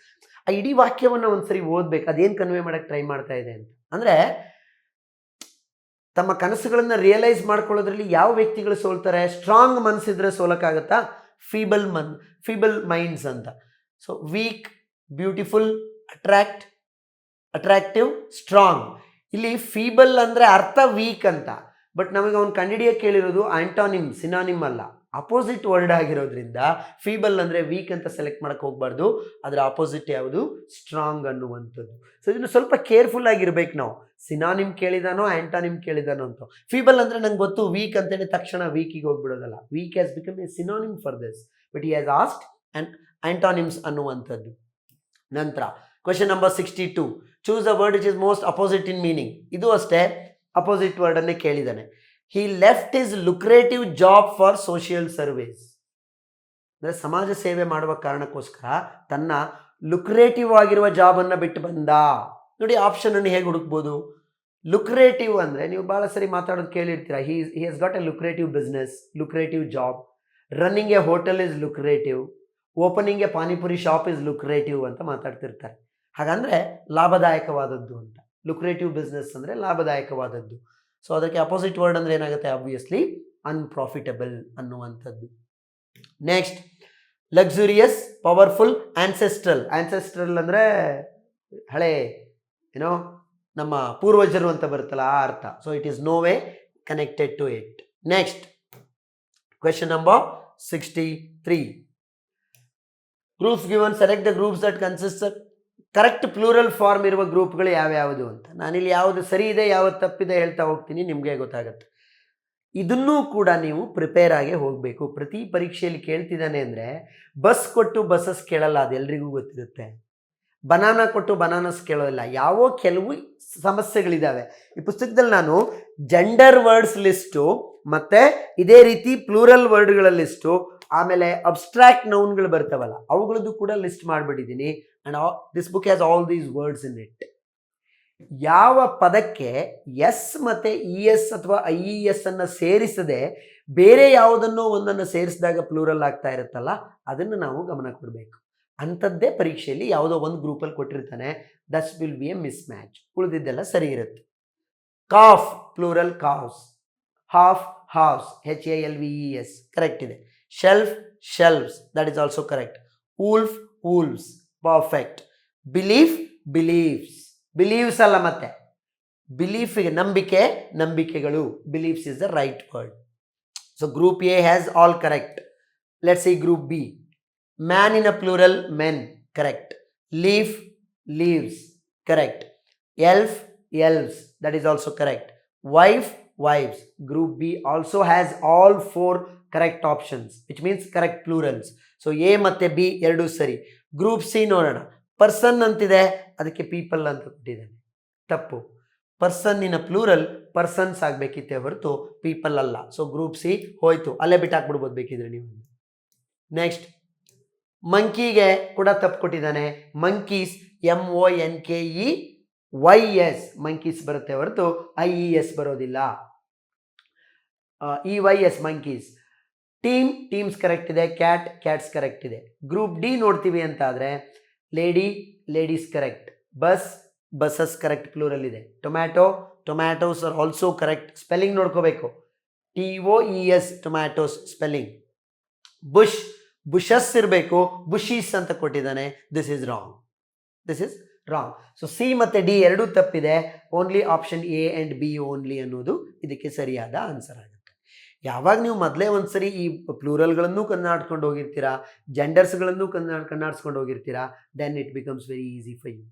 ಆ ಇಡೀ ವಾಕ್ಯವನ್ನು ಒಂದ್ಸರಿ ಓದಬೇಕು, ಅದೇನು ಕನ್ವೆ ಮಾಡೋಕ್ಕೆ ಟ್ರೈ ಮಾಡ್ತಾ ಇದೆ ಅಂತ. ಅಂದರೆ ತಮ್ಮ ಕನಸುಗಳನ್ನು ರಿಯಲೈಸ್ ಮಾಡ್ಕೊಳ್ಳೋದ್ರಲ್ಲಿ ಯಾವ ವ್ಯಕ್ತಿಗಳು ಸೋಲ್ತಾರೆ? ಸ್ಟ್ರಾಂಗ್ ಮನಸ್ಸಿದ್ರೆ ಸೋಲಕ್ಕಾಗತ್ತಾ? ಫೀಬಲ್ ಮೈಂಡ್ಸ್ ಅಂತ. So weak, beautiful, attractive, strong. ಇಲ್ಲಿ ಫೀಬಲ್ ಅಂದರೆ ಅರ್ಥ ವೀಕ್ ಅಂತ, ಬಟ್ ನಮಗೆ ಅವ್ನು ಕಂಡಿಡಿಯೋಕ್ಕೆ ಕೇಳಿರೋದು ಆಂಟಾನಿಮ್, ಸಿನಾನಿಮ್ ಅಲ್ಲ, ಅಪೋಸಿಟ್ ವರ್ಡ್ ಆಗಿರೋದ್ರಿಂದ ಫೀಬಲ್ ಅಂದರೆ ವೀಕ್ ಅಂತ ಸೆಲೆಕ್ಟ್ ಮಾಡೋಕ್ಕೆ ಹೋಗಬಾರ್ದು. ಅದರ ಅಪೋಸಿಟ್ ಯಾವುದು? ಸ್ಟ್ರಾಂಗ್ ಅನ್ನುವಂಥದ್ದು. ಸೊ ಇದನ್ನು ಸ್ವಲ್ಪ ಕೇರ್ಫುಲ್ ಆಗಿರ್ಬೇಕು ನಾವು. ಸಿನಾನಿಮ್ ಕೇಳಿದಾನೋ ಆಂಟಾನಿಮ್ ಕೇಳಿದಾನೋ ಅಂತ. ಫೀಬಲ್ ಅಂದರೆ ನಂಗೆ ಗೊತ್ತು ವೀಕ್ ಅಂತೇಳಿ ತಕ್ಷಣ ವೀಕಿಗೆ ಹೋಗ್ಬಿಡೋದಲ್ಲ. Weak has become a synonym for this, but he has asked antonyms ಅನ್ನುವಂಥದ್ದು. ನಂತರ question number 62, choose a word which is most opposite in meaning. ಇದು ಅಷ್ಟೇ ಅಪೋಸಿಟ್ ವರ್ಡನ್ನೇ ಕೇಳಿದ್ದಾನೆ. He left his lucrative job for social service. ಅಂದರೆ ಸಮಾಜ ಸೇವೆ ಮಾಡುವ ಕಾರಣಕ್ಕೋಸ್ಕರ ತನ್ನ ಲುಕ್ರೇಟಿವ್ ಆಗಿರುವ ಜಾಬನ್ನು ಬಿಟ್ಟು ಬಂದ. ನೋಡಿ ಆಪ್ಷನನ್ನು ಹೇಗೆ ಹುಡುಕ್ಬೋದು? ಲುಕ್ರೇಟಿವ್ ಅಂದರೆ ನೀವು ಭಾಳ ಸರಿ ಮಾತಾಡೋದು ಕೇಳಿರ್ತೀರ. He has got a lucrative business, lucrative job. Running a hotel is lucrative. Opening a panipuri shop is lucrative ಅಂತ ಮಾತಾಡ್ತಿರ್ತಾರೆ. ಹಾಗಂದರೆ ಲಾಭದಾಯಕವಾದದ್ದು ಅಂತ. ಲುಕ್ರೇಟಿವ್ ಬಿಸ್ನೆಸ್ ಅಂದರೆ ಲಾಭದಾಯಕವಾದದ್ದು. ಸೊ ಅದಕ್ಕೆ ಅಪೋಸಿಟ್ ವರ್ಡ್ ಅಂದರೆ ಏನಾಗುತ್ತೆ? ಆಬ್ವಿಯಸ್ಲಿ ಅನ್ಪ್ರಾಫಿಟಬಲ್ ಅನ್ನುವಂಥದ್ದು. Next, luxurious, powerful, ancestral. Ancestral ಅಂದರೆ ಹಳೆ ನಮ್ಮ ಪೂರ್ವಜರು ಅಂತ ಬರುತ್ತಲ್ಲ ಆ ಅರ್ಥ. So it is no way connected to it. Next question number 63, groups given, select the groups that consist. Correct plural form ಇರುವ ಗ್ರೂಪ್ಗಳು ಯಾವ್ಯಾವುದು ಅಂತ. ನಾನಿಲ್ಲಿ ಯಾವುದು ಸರಿ ಇದೆ ಯಾವುದು ತಪ್ಪಿದೆ ಹೇಳ್ತಾ ಹೋಗ್ತೀನಿ, ನಿಮಗೆ ಗೊತ್ತಾಗುತ್ತೆ. ಇದನ್ನೂ ಕೂಡ ನೀವು ಪ್ರಿಪೇರ್ ಆಗಿ ಹೋಗಬೇಕು. ಪ್ರತಿ ಪರೀಕ್ಷೆಯಲ್ಲಿ ಕೇಳ್ತಿದ್ದಾನೆ ಅಂದರೆ ಬಸ್ ಕೊಟ್ಟು ಬಸ್ಸಸ್ ಕೇಳಲ್ಲ, ಅದು ಎಲ್ರಿಗೂ ಗೊತ್ತಿರುತ್ತೆ. ಬನಾನಾ ಕೊಟ್ಟು ಬನಾನಸ್ ಕೇಳೋದಿಲ್ಲ. ಯಾವೋ ಕೆಲವು ಸಮಸ್ಯೆಗಳಿದ್ದಾವೆ. ಈ ಪುಸ್ತಕದಲ್ಲಿ ನಾನು ಜೆಂಡರ್ ವರ್ಡ್ಸ್ ಲಿಸ್ಟು ಮತ್ತು ಇದೇ ರೀತಿ ಪ್ಲೂರಲ್ ವರ್ಡ್ಗಳ ಲಿಸ್ಟು, ಆಮೇಲೆ ಅಬ್ಸ್ಟ್ರಾಕ್ಟ್ ನೌನ್ಗಳು ಬರ್ತಾವಲ್ಲ ಅವುಗಳದ್ದು ಕೂಡ ಲಿಸ್ಟ್ ಮಾಡಿಬಿಟ್ಟಿದ್ದೀನಿ. And this book has all these words in it. ಯಾವ ಪದಕ್ಕೆ ಎಸ್ ಮತ್ತು ಇ ಎಸ್ ಅಥವಾ ಐ ಇ ಎಸ್ ಅನ್ನು ಸೇರಿಸದೆ ಬೇರೆ ಯಾವುದನ್ನೋ ಒಂದನ್ನು ಸೇರಿಸಿದಾಗ ಪ್ಲೂರಲ್ ಆಗ್ತಾ ಇರುತ್ತಲ್ಲ, ಅದನ್ನು ನಾವು ಗಮನ ಕೊಡಬೇಕು. ಅಂಥದ್ದೇ ಪರೀಕ್ಷೆಯಲ್ಲಿ ಯಾವುದೋ ಒಂದು ಗ್ರೂಪಲ್ಲಿ ಕೊಟ್ಟಿರ್ತಾನೆ, thus will be a mismatch. ಉಳಿದಿದ್ದೆಲ್ಲ ಸರಿ ಇರುತ್ತೆ. Calf plural calves, half halves, HALVES correct ಇದೆ. Shelf shelves, that is also correct. Wolf wolves, perfect. Belief believes, believes ಅಲ್ಲ ಮತ್ತೆ ಬಿಲೀಫಿಗೆ ನಂಬಿಕೆ ನಂಬಿಕೆಗಳು, believes is the right word. So group A has all correct. Let's see group B. Man in a plural, men, correct. Leaf, leaves, correct. Elf, elves, that is also correct. Wife, wives. Group B also has all 4 correct options, which means correct plurals. So A ಮತ್ತೆ B ಎರಡೂ ಸರಿ. Group C ನೋಡೋಣ. Person ಅಂತಿದೆ, ಅದಕ್ಕೆ people ಅಂತ ಕೊಟ್ಟಿದ್ದಾನೆ, ತಪ್ಪು. ಪರ್ಸನ್ನಿನ plural persons ಆಗಬೇಕಿತ್ತೆ ಹೊರತು ಪೀಪಲ್ ಅಲ್ಲ. ಸೊ ಗ್ರೂಪ್ ಸಿ ಹೋಯ್ತು, ಅಲ್ಲೇ ಬಿಟ್ಟು ಹಾಕ್ಬಿಡ್ಬೋದು ಬೇಕಿದ್ರೆ ನೀವು. ನೆಕ್ಸ್ಟ್ ಮಂಕಿಗೆ ಕೂಡ ತಪ್ಪು ಕೊಟ್ಟಿದ್ದಾನೆ. ಮಂಕೀಸ್ MONKEYS, ಮಂಕೀಸ್ ಬರುತ್ತೆ ಹೊರತು IES ಬರೋದಿಲ್ಲ. EYS monkeys. Team teams correct ಇದೆ. ಕ್ಯಾಟ್ ಕ್ಯಾಟ್ಸ್ ಕರೆಕ್ಟ್ ಇದೆ. ಗ್ರೂಪ್ ಡಿ ನೋಡ್ತೀವಿ ಅಂತ ಆದರೆ lady ladies correct. Bus buses correct plural ಇದೆ. Tomato tomatoes are also correct. Spelling ನೋಡ್ಕೋಬೇಕು, TOES tomatoes spelling. Bush bushes ಇರಬೇಕು, ಬುಷೀಸ್ ಅಂತ ಕೊಟ್ಟಿದ್ದಾನೆ. This is wrong, this is wrong. So C ಮತ್ತು ಡಿ ಎರಡೂ ತಪ್ಪಿದೆ. Only option A and B only ಅನ್ನೋದು ಇದಕ್ಕೆ ಸರಿಯಾದ ಆನ್ಸರ್ ಆಗುತ್ತೆ. ಯಾವಾಗ ನೀವು ಮೊದಲೇ ಒಂದು ಸರಿ ಈ ಪ್ಲೂರಲ್ಗಳನ್ನು ಕನ್ನಡಿಸ್ಕೊಂಡು ಹೋಗಿರ್ತೀರಾ, ಜೆಂಡರ್ಸ್ಗಳನ್ನು ಕನ್ನಡಿಸ್ಕೊಂಡು ಹೋಗಿರ್ತೀರಾ, then it becomes very easy for you.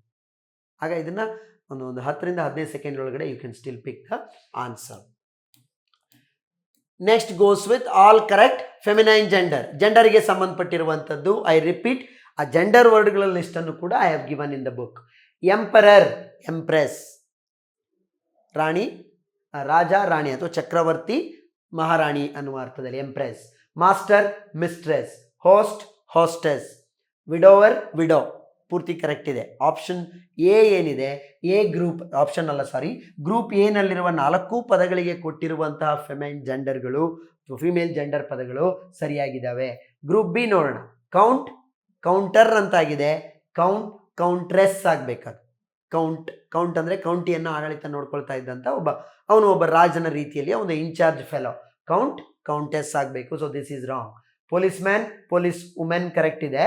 ಆಗ ಇದನ್ನು ಒಂದು 10 ರಿಂದ 15 ಸೆಕೆಂಡ್ ಒಳಗಡೆ you can still pick the answer. Next goes with all correct feminine gender. ಜೆಂಡರ್ಗೆ ಸಂಬಂಧಪಟ್ಟಿರುವಂಥದ್ದು. ಐ ರಿಪೀಟ್, ಆ ಜೆಂಡರ್ ವರ್ಡ್ಗಳ ಲಿಸ್ಟನ್ನು ಕೂಡ I have given in the book. Emperor empress, ರಾಣಿ ರಾಜ ರಾಣಿ ಅಥವಾ ಚಕ್ರವರ್ತಿ ಮಹಾರಾಣಿ ಅನ್ನುವ ಅರ್ಥದಲ್ಲಿ empress. Master mistress. Host hostess. Widower widow, ಪೂರ್ತಿ ಕರೆಕ್ಟ್ ಇದೆ. ಆಪ್ಷನ್ ಎ ಏನಿದೆ, ಎ ಗ್ರೂಪ್ ಆಪ್ಷನ್ ಅಲ್ಲ ಸಾರಿ, ಗ್ರೂಪ್ ಎನಲ್ಲಿರುವ 4 ಪದಗಳಿಗೆ ಕೊಟ್ಟಿರುವಂತಹ ಫೆಮೈನ್ ಜೆಂಡರ್ಗಳು, ಫಿಮೇಲ್ ಜೆಂಡರ್ ಪದಗಳು ಸರಿಯಾಗಿದ್ದಾವೆ. ಗ್ರೂಪ್ ಬಿ ನೋಡೋಣ. ಕೌಂಟ್ ಕೌಂಟರ್ ಅಂತಾಗಿದೆ. ಕೌಂಟ್ ಕೌಂಟ್ರೆಸ್ ಆಗಬೇಕದು. ಕೌಂಟ್ ಅಂದರೆ ಕೌಂಟಿಯನ್ನು ಆಡಳಿತ ನೋಡ್ಕೊಳ್ತಾ ಇದ್ದಂಥ ಒಬ್ಬ ರಾಜನ ರೀತಿಯಲ್ಲಿ ಒಂದು ಇನ್ಚಾರ್ಜ್ ಫೆಲೋ. ಕೌಂಟ್ ಕೌಂಟೆಸ್ ಆಗಬೇಕು. So this is wrong. Policeman policewomen correct ಇದೆ.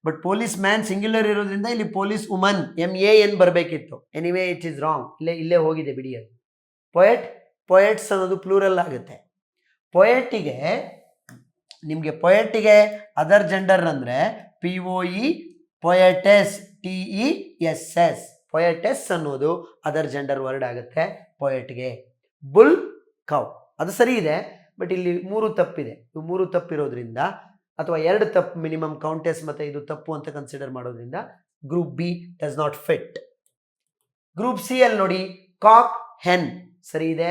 ಬಟ್ ಪೊಲೀಸ್ ಮ್ಯಾನ್ ಸಿಂಗ್ಯುಲರ್ ಇರೋದ್ರಿಂದ ಇಲ್ಲಿ ಪೊಲೀಸ್ ವುಮನ್ MAN ಬರಬೇಕಿತ್ತು. Anyway it is wrong. ಇಲ್ಲೇ ಹೋಗಿದೆ ಬಿಡಿ ಅದು. ಪೊಯೆಟ್ಸ್ ಅನ್ನೋದು ಪ್ಲೂರಲ್ ಆಗುತ್ತೆ. ಪೊಯೆಟಿಗೆ ಅದರ್ ಜೆಂಡರ್ ಅಂದರೆ POE, ಪೊಯೆಟೆಸ್ TESS. ಪೊಯೆಟೆಸ್ ಅನ್ನೋದು ಅದರ್ ಜೆಂಡರ್ ವರ್ಡ್ ಆಗುತ್ತೆ ಪೊಯೆಟ್ಗೆ. ಬುಲ್ ಕೌ ಅದು ಸರಿ ಇದೆ, ಬಟ್ ಇಲ್ಲಿ 3 ತಪ್ಪಿದೆ. ಇವು 3 ತಪ್ಪಿರೋದ್ರಿಂದ ಅಥವಾ 2 ತಪ್ಪು ಮಿನಿಮಮ್, ಕೌಂಟೆಸ್ ಮತ್ತು ಇದು ತಪ್ಪು ಅಂತ ಕನ್ಸಿಡರ್ ಮಾಡೋದ್ರಿಂದ group B does not fit. Group C ಅಲ್ಲಿ ನೋಡಿ, ಕಾಕ್ ಹೆನ್ ಸರಿ ಇದೆ.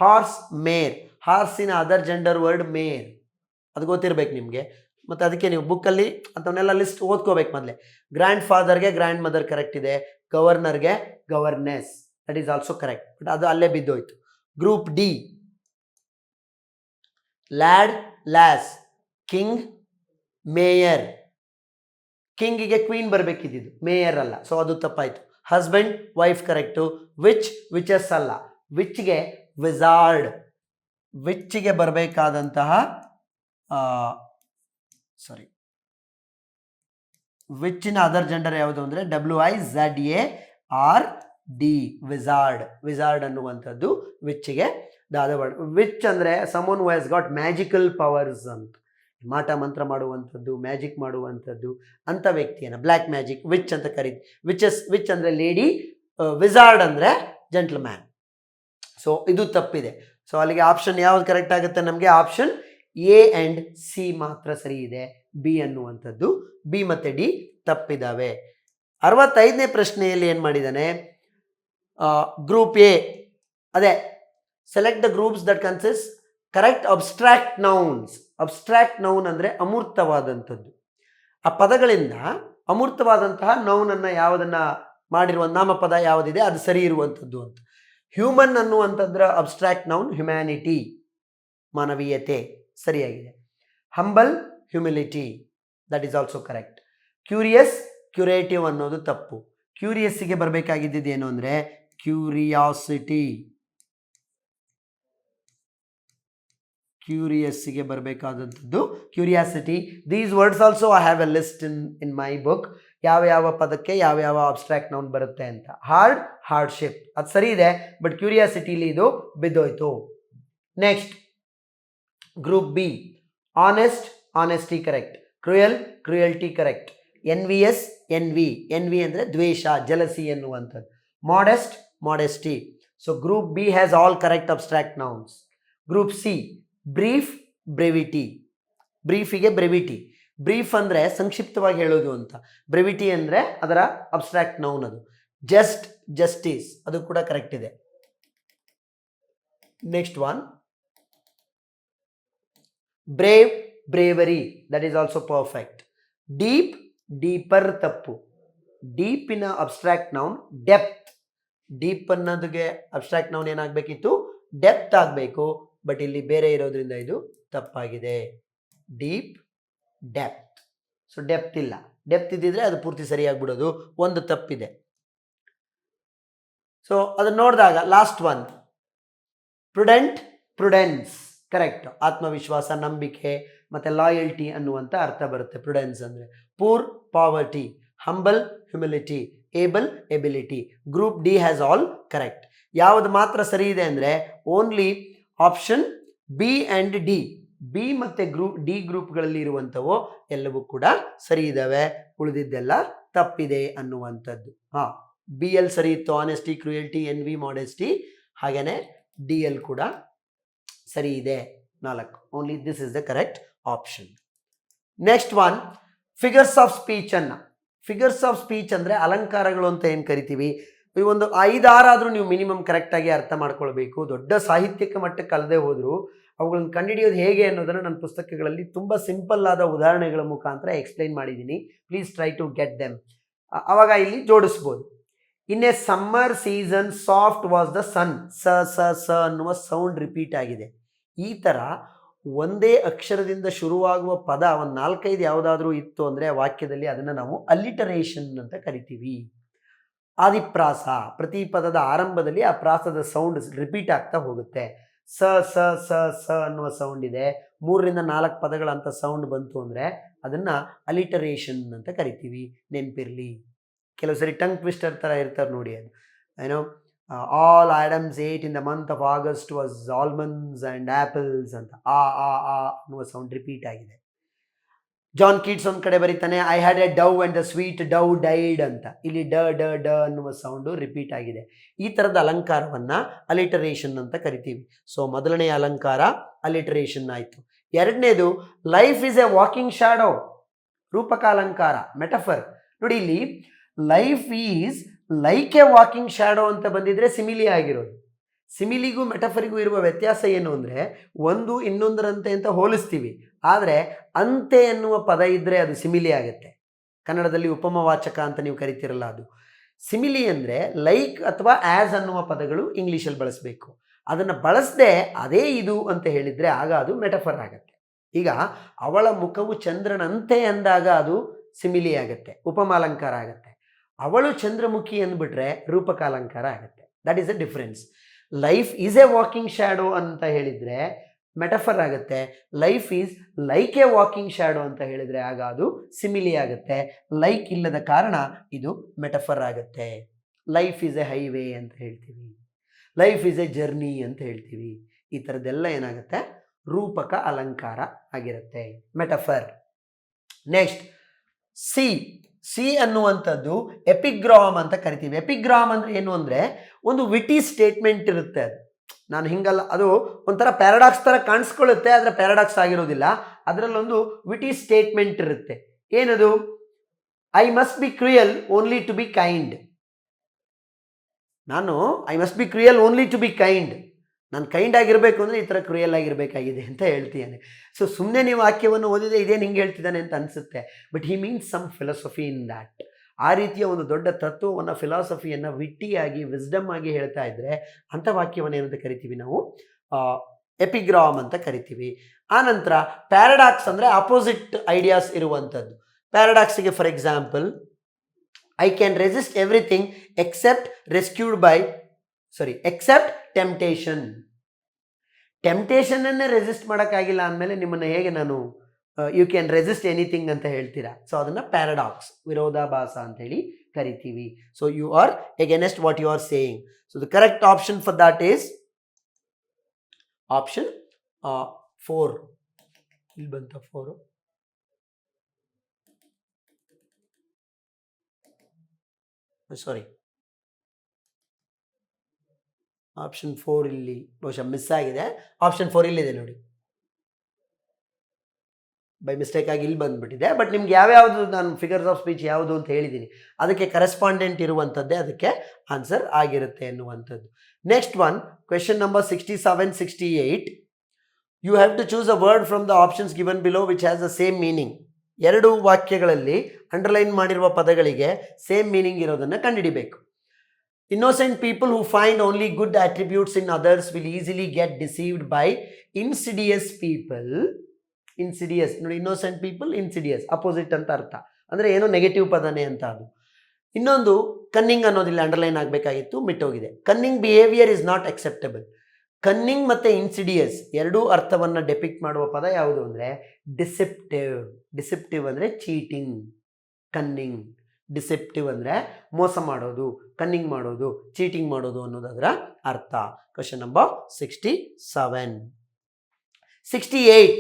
ಹಾರ್ಸ್ ಮೇರ್, ಹಾರ್ಸಿನ ಅದರ್ ಜೆಂಡರ್ ವರ್ಡ್ ಮೇರ್, ಅದು ಗೊತ್ತಿರಬೇಕು ನಿಮಗೆ. ಮತ್ತು ಅದಕ್ಕೆ ನೀವು ಬುಕ್ಕಲ್ಲಿ ಅಂಥವನ್ನೆಲ್ಲ ಲಿಸ್ಟ್ ಓದ್ಕೋಬೇಕು ಮೊದಲೇ. ಗ್ರ್ಯಾಂಡ್ ಫಾದರ್ಗೆ ಗ್ರ್ಯಾಂಡ್ ಮದರ್ ಕರೆಕ್ಟ್ ಇದೆ. ಗವರ್ನರ್ಗೆ governess, that is also correct, but ಅದು ಅಲ್ಲೇ ಬಿದ್ದೋಯ್ತು. Group D, lad lass, king mayor. ಕಿಂಗಿಗೆ ಕ್ವೀನ್ ಬರಬೇಕಿದ್ದು, ಮೇಯರ್ ಅಲ್ಲ, ಸೊ ಅದು ತಪ್ಪಾಯಿತು. Husband wife correct. ವಿಚಸ್ ಅಲ್ಲ, ವಿಚ್ಗೆ ವಿಜಾರ್ಡ್. ವಿಚ್ಗೆ ಬರಬೇಕಾದಂತಹ ವಿಚ್ಚಿನ ಅದರ್ ಜೆಂಡರ್ ಯಾವುದು ಅಂದರೆ WIZARD, ವಿಜಾರ್ಡ್ ಅನ್ನುವಂಥದ್ದು ವಿಚ್ಗೆ ದಾದ ವರ್ಡ್. ವಿಚ್ ಅಂದರೆ someone who has got magical powers ಅಂತ, ಮಾಟ ಮಂತ್ರ ಮಾಡುವಂಥದ್ದು, ಮ್ಯಾಜಿಕ್ ಮಾಡುವಂಥದ್ದು ಅಂಥ ವ್ಯಕ್ತಿಯನ್ನು ಬ್ಲ್ಯಾಕ್ ಮ್ಯಾಜಿಕ್ ವಿಚ್ ಅಂತ ಕರೀತೀವಿ. ವಿಚ್ ಅಂದರೆ ಲೇಡಿ, ವಿಜಾರ್ಡ್ ಅಂದರೆ ಜೆಂಟ್ಲ್ಮ್ಯಾನ್. ಸೊ ಇದು ತಪ್ಪಿದೆ. ಸೊ ಅಲ್ಲಿಗೆ ಆಪ್ಷನ್ ಯಾವ್ದು ಕರೆಕ್ಟ್ ಆಗುತ್ತೆ ನಮಗೆ? ಆಪ್ಷನ್ ಎ ಆ್ಯಂಡ್ ಸಿ ಮಾತ್ರ ಸರಿ ಇದೆ. ಬಿ ಅನ್ನುವಂಥದ್ದು, ಬಿ ಮತ್ತು ಡಿ ತಪ್ಪಿದ್ದಾವೆ. 65ನೇ ಪ್ರಶ್ನೆಯಲ್ಲಿ ಏನು ಮಾಡಿದ್ದಾನೆ? ಗ್ರೂಪ್ ಎ, ಅದೇ select the groups that consist correct abstract nouns. Abstract noun ಅಂದರೆ ಅಮೂರ್ತವಾದಂಥದ್ದು. ಆ ಪದಗಳಿಂದ ಅಮೂರ್ತವಾದಂತಹ ನೌನನ್ನು ಯಾವುದನ್ನು ಮಾಡಿರುವ ನಾಮಪದ ಯಾವುದಿದೆ ಅದು ಸರಿ ಇರುವಂಥದ್ದು ಅಂತ. ಹ್ಯೂಮನ್ ಅನ್ನುವಂಥದ್ರ ಅಬ್ಸ್ಟ್ರಾಕ್ಟ್ ನೌನ್ ಹ್ಯುಮ್ಯಾನಿಟಿ, ಮಾನವೀಯತೆ, ಸರಿಯಾಗಿದೆ. Humble, humility, that is also correct. Curious, curative ಅನ್ನೋದು ತಪ್ಪು. ಕ್ಯೂರಿಯಸ್ಸಿಗೆ ಬರಬೇಕಾಗಿದ್ದು ಏನು ಅಂದರೆ ಕ್ಯೂರಿಯಾಸಿಟಿ. ಕ್ಯೂರಿಯಸ್ಸಿಗೆ ಬರಬೇಕಾದಂಥದ್ದು curiosity. These words also I have a list in my book. ಯಾವ ಪದಕ್ಕೆ ಯಾವ ಅಬ್ಸ್ಟ್ರಾಕ್ಟ್ ನೌನ್ ಬರುತ್ತೆ ಅಂತ. ಹಾರ್ಡ್, ಹಾರ್ಡ್ಶಿಪ್, ಅದು ಸರಿ ಇದೆ, ಬಟ್ ಕ್ಯೂರಿಯಾಸಿಟಿಲಿ ಇದು ಬಿದ್ದೋಯ್ತು. Next group B, honest, honesty correct. Cruel, cruelty correct. Envious, envy ಅಂದರೆ ದ್ವೇಷ, ಜಲಸಿ ಎನ್ನುವಂಥದ್ದು. Modest, modesty. So group B has all correct abstract nouns. Group C, brief, brevity. ಬ್ರೀಫಿಗೆ ಬ್ರೆವಿಟಿ. ಬ್ರೀಫ್ ಅಂದರೆ ಸಂಕ್ಷಿಪ್ತವಾಗಿ ಹೇಳೋದು ಅಂತ. ಬ್ರೆವಿಟಿ ಅಂದರೆ ಅದರ ಅಬ್ಸ್ಟ್ರಾಕ್ಟ್ ನೌನ್ ಅದು. ಜಸ್ಟ್, ಜಸ್ಟಿಸ್, ಅದು ಕೂಡ ಕರೆಕ್ಟ್ ಇದೆ. Next one brave, bravery, that is also perfect. Deep, deeper ತಪ್ಪು. ಡೀಪಿನ ಅಬ್ಸ್ಟ್ರಾಕ್ಟ್ ನೌನ್ ಡೆಪ್ತ್. ಡೀಪ್ ಅನ್ನೋದಕ್ಕೆ ಅಬ್ಸ್ಟ್ರಾಕ್ಟ್ ನೌನ್ ಏನಾಗಬೇಕಿತ್ತು? ಡೆಪ್ತ್ ಆಗಬೇಕು, ಬಟ್ ಇಲ್ಲಿ ಬೇರೆ ಇರೋದ್ರಿಂದ ಇದು ತಪ್ಪಾಗಿದೆ. Deep, depth. ಸೊ ಡೆಪ್ತ್ ಇಲ್ಲ. ಡೆಪ್ತ್ ಇದ್ದಿದ್ರೆ ಅದು ಪೂರ್ತಿ ಸರಿಯಾಗ್ಬಿಡೋದು. ಒಂದು ತಪ್ಪಿದೆ. ಸೊ ಅದನ್ನು ನೋಡಿದಾಗ last one prudent, Prudence correct. ಆತ್ಮವಿಶ್ವಾಸ, ನಂಬಿಕೆ ಮತ್ತು ಲಾಯಲ್ಟಿ ಅನ್ನುವಂಥ ಅರ್ಥ ಬರುತ್ತೆ ಪ್ರುಡೆನ್ಸ್ ಅಂದರೆ. Poor, poverty. Humble, humility. Abel, ability. Group D has all correct. ಯಾವುದು ಮಾತ್ರ ಸರಿ ಇದೆ ಅಂದರೆ only option B and D. B ಮತ್ತು ಡಿ ಗ್ರೂಪ್ಗಳಲ್ಲಿ ಇರುವಂಥವು ಎಲ್ಲವೂ ಕೂಡ ಸರಿ ಇದ್ದಾವೆ, ಉಳಿದಿದ್ದೆಲ್ಲ ತಪ್ಪಿದೆ ಅನ್ನುವಂಥದ್ದು. ಬಿ ಎಲ್ ಸರಿ ಇತ್ತು, ಆನೆಸ್ಟಿ, ಕ್ರೂಯಲ್ಟಿ, ಎನ್ವಿ, ಮಾಡೆಸ್ಟಿ. ಹಾಗೆಯೇ ಡಿ ಎಲ್ ಕೂಡ ಸರಿ ಇದೆ, 4. Only this is the correct option. Next one figures of speech ಅನ್ನು. ಫಿಗರ್ಸ್ ಆಫ್ ಸ್ಪೀಚ್ ಅಂದರೆ ಅಲಂಕಾರಗಳು ಅಂತ ಏನು ಕರಿತೀವಿ. ಈ ಒಂದು 5-6 ಆದರೂ ನೀವು ಮಿನಿಮಮ್ ಕರೆಕ್ಟಾಗಿ ಅರ್ಥ ಮಾಡ್ಕೊಳ್ಬೇಕು. ದೊಡ್ಡ ಸಾಹಿತ್ಯಕ್ಕೆ ಮಟ್ಟಕ್ಕೆ ಅಲ್ಲದೆ ಹೋದರೂ ಅವುಗಳನ್ನು ಕಂಡುಹಿಡಿಯೋದು ಹೇಗೆ ಅನ್ನೋದನ್ನು ನನ್ನ ಪುಸ್ತಕಗಳಲ್ಲಿ ತುಂಬ ಸಿಂಪಲ್ ಆದ ಉದಾಹರಣೆಗಳ ಮುಖಾಂತರ ಎಕ್ಸ್ಪ್ಲೈನ್ ಮಾಡಿದ್ದೀನಿ. Please try to get them. ಆವಾಗ ಇಲ್ಲಿ ಜೋಡಿಸ್ಬೋದು. In a summer season soft was the sun. ಸ ಅನ್ನುವ ಸೌಂಡ್ ರಿಪೀಟ್ ಆಗಿದೆ. ಈ ಥರ ಒಂದೇ ಅಕ್ಷರದಿಂದ ಶುರುವಾಗುವ ಪದ ಒಂದು 4-5 ಯಾವುದಾದ್ರೂ ಇತ್ತು ಅಂದರೆ ವಾಕ್ಯದಲ್ಲಿ ಅದನ್ನು ನಾವು ಅಲಿಟರೇಷನ್ ಅಂತ ಕರಿತೀವಿ. ಆದಿಪ್ರಾಸ, ಪ್ರತಿ ಪದದ ಆರಂಭದಲ್ಲಿ ಆ ಪ್ರಾಸದ ಸೌಂಡ್ ರಿಪೀಟ್ ಆಗ್ತಾ ಹೋಗುತ್ತೆ. ಸ ಸ ಸ ಸ ಅನ್ನುವ ಸೌಂಡ್ ಇದೆ. 3-4 ಪದಗಳಂಥ ಸೌಂಡ್ ಬಂತು ಅಂದರೆ ಅದನ್ನು ಅಲಿಟರೇಷನ್ ಅಂತ ಕರಿತೀವಿ. ನೆನಪಿರಲಿ. ಕೆಲವು ಸರಿ ಟಂಗ್ ಟ್ವಿಸ್ಟರ್ ಥರ ಇರ್ತಾರೆ ನೋಡಿ. ಅದು ಏನೋ all Adams ate in the month of August was almonds and apples ಅಂತ ಆ ಅನ್ನುವ ಸೌಂಡ್ ರಿಪೀಟ್ ಆಗಿದೆ. ಜಾನ್ ಕೀಟ್ಸ್ ಒಂದು ಕಡೆ ಬರೀತಾನೆ I had a dove and the sweet dove died ಅಂತ. ಇಲ್ಲಿ ಡ ಡ ಡ ಅನ್ನುವ ಸೌಂಡು ರಿಪೀಟ್ ಆಗಿದೆ. ಈ ಥರದ ಅಲಂಕಾರವನ್ನು ಅಲಿಟರೇಷನ್ ಅಂತ ಕರಿತೀವಿ. ಸೊ ಮೊದಲನೆಯ ಅಲಂಕಾರ ಅಲಿಟರೇಷನ್ ಆಯಿತು. ಎರಡನೇದು life is A walking shadow, ರೂಪಕ ಅಲಂಕಾರ, ಮೆಟಫರ್. ನೋಡಿ ಇಲ್ಲಿ life is like A walking shadow ಅಂತ ಬಂದಿದ್ರೆ ಸಿಮಿಲಿ ಆಗಿರೋದು. ಸಿಮಿಲಿಗೂ ಮೆಟಫರಿಗೂ ಇರುವ ವ್ಯತ್ಯಾಸ ಏನು ಅಂದರೆ ಒಂದು ಇನ್ನೊಂದರಂತೆ ಅಂತ ಹೋಲಿಸ್ತೀವಿ, ಆದರೆ ಅಂತೆ ಎನ್ನುವ ಪದ ಇದ್ದರೆ ಅದು ಸಿಮಿಲಿ ಆಗುತ್ತೆ. ಕನ್ನಡದಲ್ಲಿ ಉಪಮವಾಚಕ ಅಂತ ನೀವು ಕರಿತಿರಲ್ಲ ಅದು. ಸಿಮಿಲಿ ಅಂದರೆ ಲೈಕ್ ಅಥವಾ ಆ್ಯಸ್ ಅನ್ನುವ ಪದಗಳು ಇಂಗ್ಲೀಷಲ್ಲಿ ಬಳಸಬೇಕು. ಅದನ್ನು ಬಳಸದೆ ಅದೇ ಇದು ಅಂತ ಹೇಳಿದರೆ ಆಗ ಅದು ಮೆಟಫರ್ ಆಗುತ್ತೆ. ಈಗ ಅವಳ ಮುಖವು ಚಂದ್ರನಂತೆ ಅಂದಾಗ ಅದು ಸಿಮಿಲಿ ಆಗುತ್ತೆ, ಉಪಮಾಲಂಕಾರ ಆಗುತ್ತೆ. ಅವಳು ಚಂದ್ರಮುಖಿ ಅಂದ್ಬಿಟ್ರೆ ರೂಪಕಾಲಂಕಾರ ಆಗುತ್ತೆ. That is a difference. Life is A walking shadow ಅಂತ ಹೇಳಿದರೆ ಮೆಟಫರ್ ಆಗುತ್ತೆ. Life is like A walking shadow ಅಂತ ಹೇಳಿದರೆ ಆಗ ಅದು ಸಿಮಿಲಿ ಆಗುತ್ತೆ. ಲೈಕ್ ಇಲ್ಲದ ಕಾರಣ ಇದು ಮೆಟಫರ್ ಆಗುತ್ತೆ. ಲೈಫ್ ಈಸ್ ಎ ಹೈವೇ ಅಂತ ಹೇಳ್ತೀವಿ, ಲೈಫ್ ಈಸ್ ಎ ಜರ್ನಿ ಅಂತ ಹೇಳ್ತೀವಿ. ಈ ಥರದ್ದೆಲ್ಲ ಏನಾಗುತ್ತೆ? ರೂಪಕ ಅಲಂಕಾರ ಆಗಿರುತ್ತೆ, ಮೆಟಫರ್. ನೆಕ್ಸ್ಟ್ ಸಿ ಅನ್ನುವಂಥದ್ದು ಎಪಿಗ್ರಾಮ್ ಅಂತ ಕರಿತೀವಿ. ಎಪಿಗ್ರಾಮ್ ಅಂದರೆ ಏನು ಅಂದರೆ ಒಂದು ವಿಟಿ ಸ್ಟೇಟ್ಮೆಂಟ್ ಇರುತ್ತೆ. ಅದು ನಾನು ಹಿಂಗಲ್ಲ, ಅದು ಒಂಥರ ಪ್ಯಾರಾಡಾಕ್ಸ್ ಥರ ಕಾಣಿಸ್ಕೊಳ್ಳುತ್ತೆ, ಆದರೆ ಪ್ಯಾರಾಡಾಕ್ಸ್ ಆಗಿರೋದಿಲ್ಲ. ಅದರಲ್ಲೊಂದು ವಿಟಿ ಸ್ಟೇಟ್ಮೆಂಟ್ ಇರುತ್ತೆ. ಏನದು? I must be cruel only to be kind. I must be cruel only to be kind. ನಾನು ಕೈಂಡ್ ಆಗಿರಬೇಕು ಅಂದರೆ ಈ ಥರ ಕ್ರೂಯಲ್ ಆಗಿರಬೇಕಾಗಿದೆ ಅಂತ ಹೇಳ್ತೀಯಾನೆ. ಸೊ ಸುಮ್ಮನೆ ನೀವು ವಾಕ್ಯವನ್ನು ಓದಿದೆ ಇದೇನು ಹಿಂಗೆ ಹೇಳ್ತಿದ್ದಾನೆ ಅಂತ ಅನಿಸುತ್ತೆ. But he means some philosophy in that. ಆ ರೀತಿಯ ಒಂದು ದೊಡ್ಡ ತತ್ವವನ್ನು, ಫಿಲಾಸಫಿಯನ್ನು ವಿಟ್ಟಿಯಾಗಿ, ವಿಸ್ಡಮ್ ಆಗಿ ಹೇಳ್ತಾ ಇದ್ದರೆ ಅಂಥ ವಾಕ್ಯವನ್ನು ಏನಂತ ಕರಿತೀವಿ ನಾವು? ಎಪಿಗ್ರಾಮ್ ಅಂತ ಕರಿತೀವಿ. ಆನಂತರ ಪ್ಯಾರಾಡಾಕ್ಸ್ ಅಂದರೆ ಅಪೋಸಿಟ್ ಐಡಿಯಾಸ್ ಇರುವಂಥದ್ದು. ಪ್ಯಾರಾಡಾಕ್ಸಿಗೆ for example, I can resist everything except temptation. ಟೆಂಪ್ಟೇಷನನ್ನೇ ರೆಸಿಸ್ಟ್ ಮಾಡೋಕ್ಕಾಗಿಲ್ಲ ಅಂದಮೇಲೆ ನಿಮ್ಮನ್ನು ಹೇಗೆ ನಾನು ಯು ಕ್ಯಾನ್ ರೆಸಿಸ್ಟ್ ಎನಿಥಿಂಗ್ ಅಂತ ಹೇಳ್ತೀರಾ? ಸೊ ಅದನ್ನು ಪ್ಯಾರಾಡಾಕ್ಸ್, ವಿರೋಧಾಭಾಸ ಅಂತೇಳಿ ಕರಿತೀವಿ. So you are against what you are saying. So the correct option for that is option 4. ಇಲ್ಲಿ ಬಂತ 4. ಸಾರಿ, ಆಪ್ಷನ್ 4 ಇಲ್ಲಿ ಬಹುಶಃ ಮಿಸ್ ಆಗಿದೆ. ಆಪ್ಷನ್ 4 ಇಲ್ಲಿದೆ ನೋಡಿ, ಬೈ ಮಿಸ್ಟೇಕ್ ಆಗಿ ಇಲ್ಲಿ ಬಂದುಬಿಟ್ಟಿದೆ. ಬಟ್ ನಿಮ್ಗೆ ಯಾವ್ಯಾವುದು ನಾನು ಫಿಗರ್ಸ್ ಆಫ್ ಸ್ಪೀಚ್ ಯಾವುದು ಅಂತ ಹೇಳಿದ್ದೀನಿ, ಅದಕ್ಕೆ ಕರೆಸ್ಪಾಂಡೆಂಟ್ ಇರುವಂಥದ್ದೇ ಅದಕ್ಕೆ ಆನ್ಸರ್ ಆಗಿರುತ್ತೆ ಎನ್ನುವಂಥದ್ದು. Next one, question number 67-68. You have to choose a word from the options given below which has the same meaning. 2 ವಾಕ್ಯಗಳಲ್ಲಿ ಅಂಡರ್ಲೈನ್ ಮಾಡಿರುವ ಪದಗಳಿಗೆ ಸೇಮ್ ಮೀನಿಂಗ್ ಇರೋದನ್ನು ಕಂಡುಹಿಡಿಬೇಕು. Innocent people who find only good attributes in others will easily get deceived by insidious people. Insidious ನೋಡಿ, innocent people, ಇನ್ಸಿಡಿಯಸ್, opposite ಅಂತ ಅರ್ಥ. ಅಂದರೆ ಏನೋ ನೆಗೆಟಿವ್ ಪದನೇ ಅಂತ ಅದು. ಇನ್ನೊಂದು ಕನ್ನಿಂಗ್ ಅನ್ನೋದಿಲ್ಲ, ಅಂಡರ್ಲೈನ್ ಆಗಬೇಕಾಗಿತ್ತು, ಮಿಟ್ಟೋಗಿದೆ. Cunning behaviour is not acceptable. Cunning ಮತ್ತು ಇನ್ಸಿಡಿಯಸ್ ಎರಡೂ ಅರ್ಥವನ್ನು ಡೆಪಿಕ್ಟ್ ಮಾಡುವ ಪದ ಯಾವುದು ಅಂದರೆ ಡಿಸೆಪ್ಟಿವ್. ಡಿಸೆಪ್ಟಿವ್ ಅಂದರೆ ಚೀಟಿಂಗ್, ಕನ್ನಿಂಗ್. ಡಿಸೆಪ್ಟಿವ್ ಅಂದರೆ ಮೋಸ ಮಾಡೋದು, ಕನ್ನಿಂಗ್ ಮಾಡೋದು, ಚೀಟಿಂಗ್ ಮಾಡೋದು ಅನ್ನೋದರ ಅರ್ಥ. Question number 67. 68.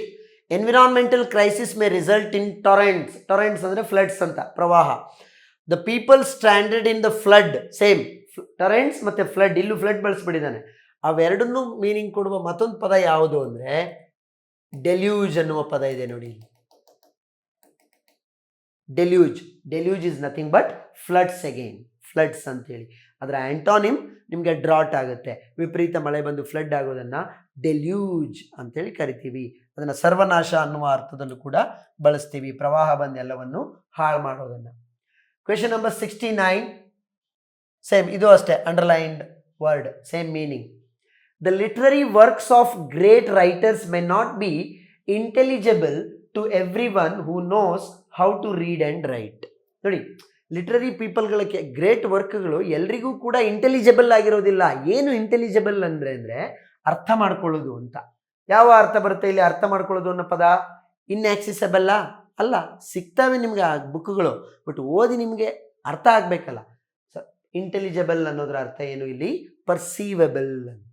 Environmental crisis may result in torrents. Torrents ಅಂದರೆ ಫ್ಲಡ್ಸ್ ಅಂತ, ಪ್ರವಾಹ. The people standard in the flood. Same, torrents ಮತ್ತು ಫ್ಲಡ್, ಇಲ್ಲೂ ಫ್ಲಡ್ ಬಳಸ್ಬಿಟ್ಟಿದ್ದಾನೆ. ಅವೆರಡನ್ನೂ ಮೀನಿಂಗ್ ಕೊಡುವ ಮತ್ತೊಂದು ಪದ ಯಾವುದು ಅಂದರೆ ಡೆಲ್ಯೂಜ್ ಅನ್ನುವ ಪದ ಇದೆ ನೋಡಿ. Deluge is nothing but floods again, floods ಅಂತೇಳಿ. ಅದರ ಆ್ಯಂಟಾನಿಮ್ ನಿಮಗೆ ಡ್ರಾಟ್ ಆಗುತ್ತೆ. ವಿಪರೀತ ಮಳೆ ಬಂದು ಫ್ಲಡ್ ಆಗೋದನ್ನು ಡೆಲ್ಯೂಜ್ ಅಂತೇಳಿ ಕರಿತೀವಿ. ಅದನ್ನು ಸರ್ವನಾಶ ಅನ್ನುವ ಅರ್ಥದಲ್ಲೂ ಕೂಡ ಬಳಸ್ತೀವಿ, ಪ್ರವಾಹ ಬಂದು ಎಲ್ಲವನ್ನು ಹಾಳು ಮಾಡೋದನ್ನು. Question number 69. ಸೇಮ್, ಇದು ಅಷ್ಟೇ, underlined word, same meaning. The literary works of great writers may not be intelligible to everyone who knows how to read and write. ನೋಡಿ, ಲಿಟ್ರರಿ ಪೀಪಲ್ಗಳಿಗೆ ಗ್ರೇಟ್ ವರ್ಕ್ಗಳು ಎಲ್ರಿಗೂ ಕೂಡ ಇಂಟೆಲಿಜಿಬಲ್ ಆಗಿರೋದಿಲ್ಲ. ಏನು ಇಂಟೆಲಿಜಿಬಲ್ ಅಂದರೆ ಅರ್ಥ ಮಾಡ್ಕೊಳ್ಳೋದು ಅಂತ. ಯಾವ ಅರ್ಥ ಬರುತ್ತೆ ಇಲ್ಲಿ? ಅರ್ಥ ಮಾಡ್ಕೊಳ್ಳೋದು ಅನ್ನೋ ಪದ ಇನ್ಯಾಕ್ಸೆಸಬಲ್ಲ ಅಲ್ಲ, ಸಿಗ್ತವೆ ನಿಮಗೆ ಆ ಬುಕ್ಗಳು, ಬಟ್ ಓದಿ ನಿಮಗೆ ಅರ್ಥ ಆಗಬೇಕಲ್ಲ. ಸೊ ಇಂಟೆಲಿಜಿಬಲ್ ಅನ್ನೋದ್ರ ಅರ್ಥ ಏನು ಇಲ್ಲಿ? ಪರ್ಸೀವೆಬಲ್ ಅಂತ.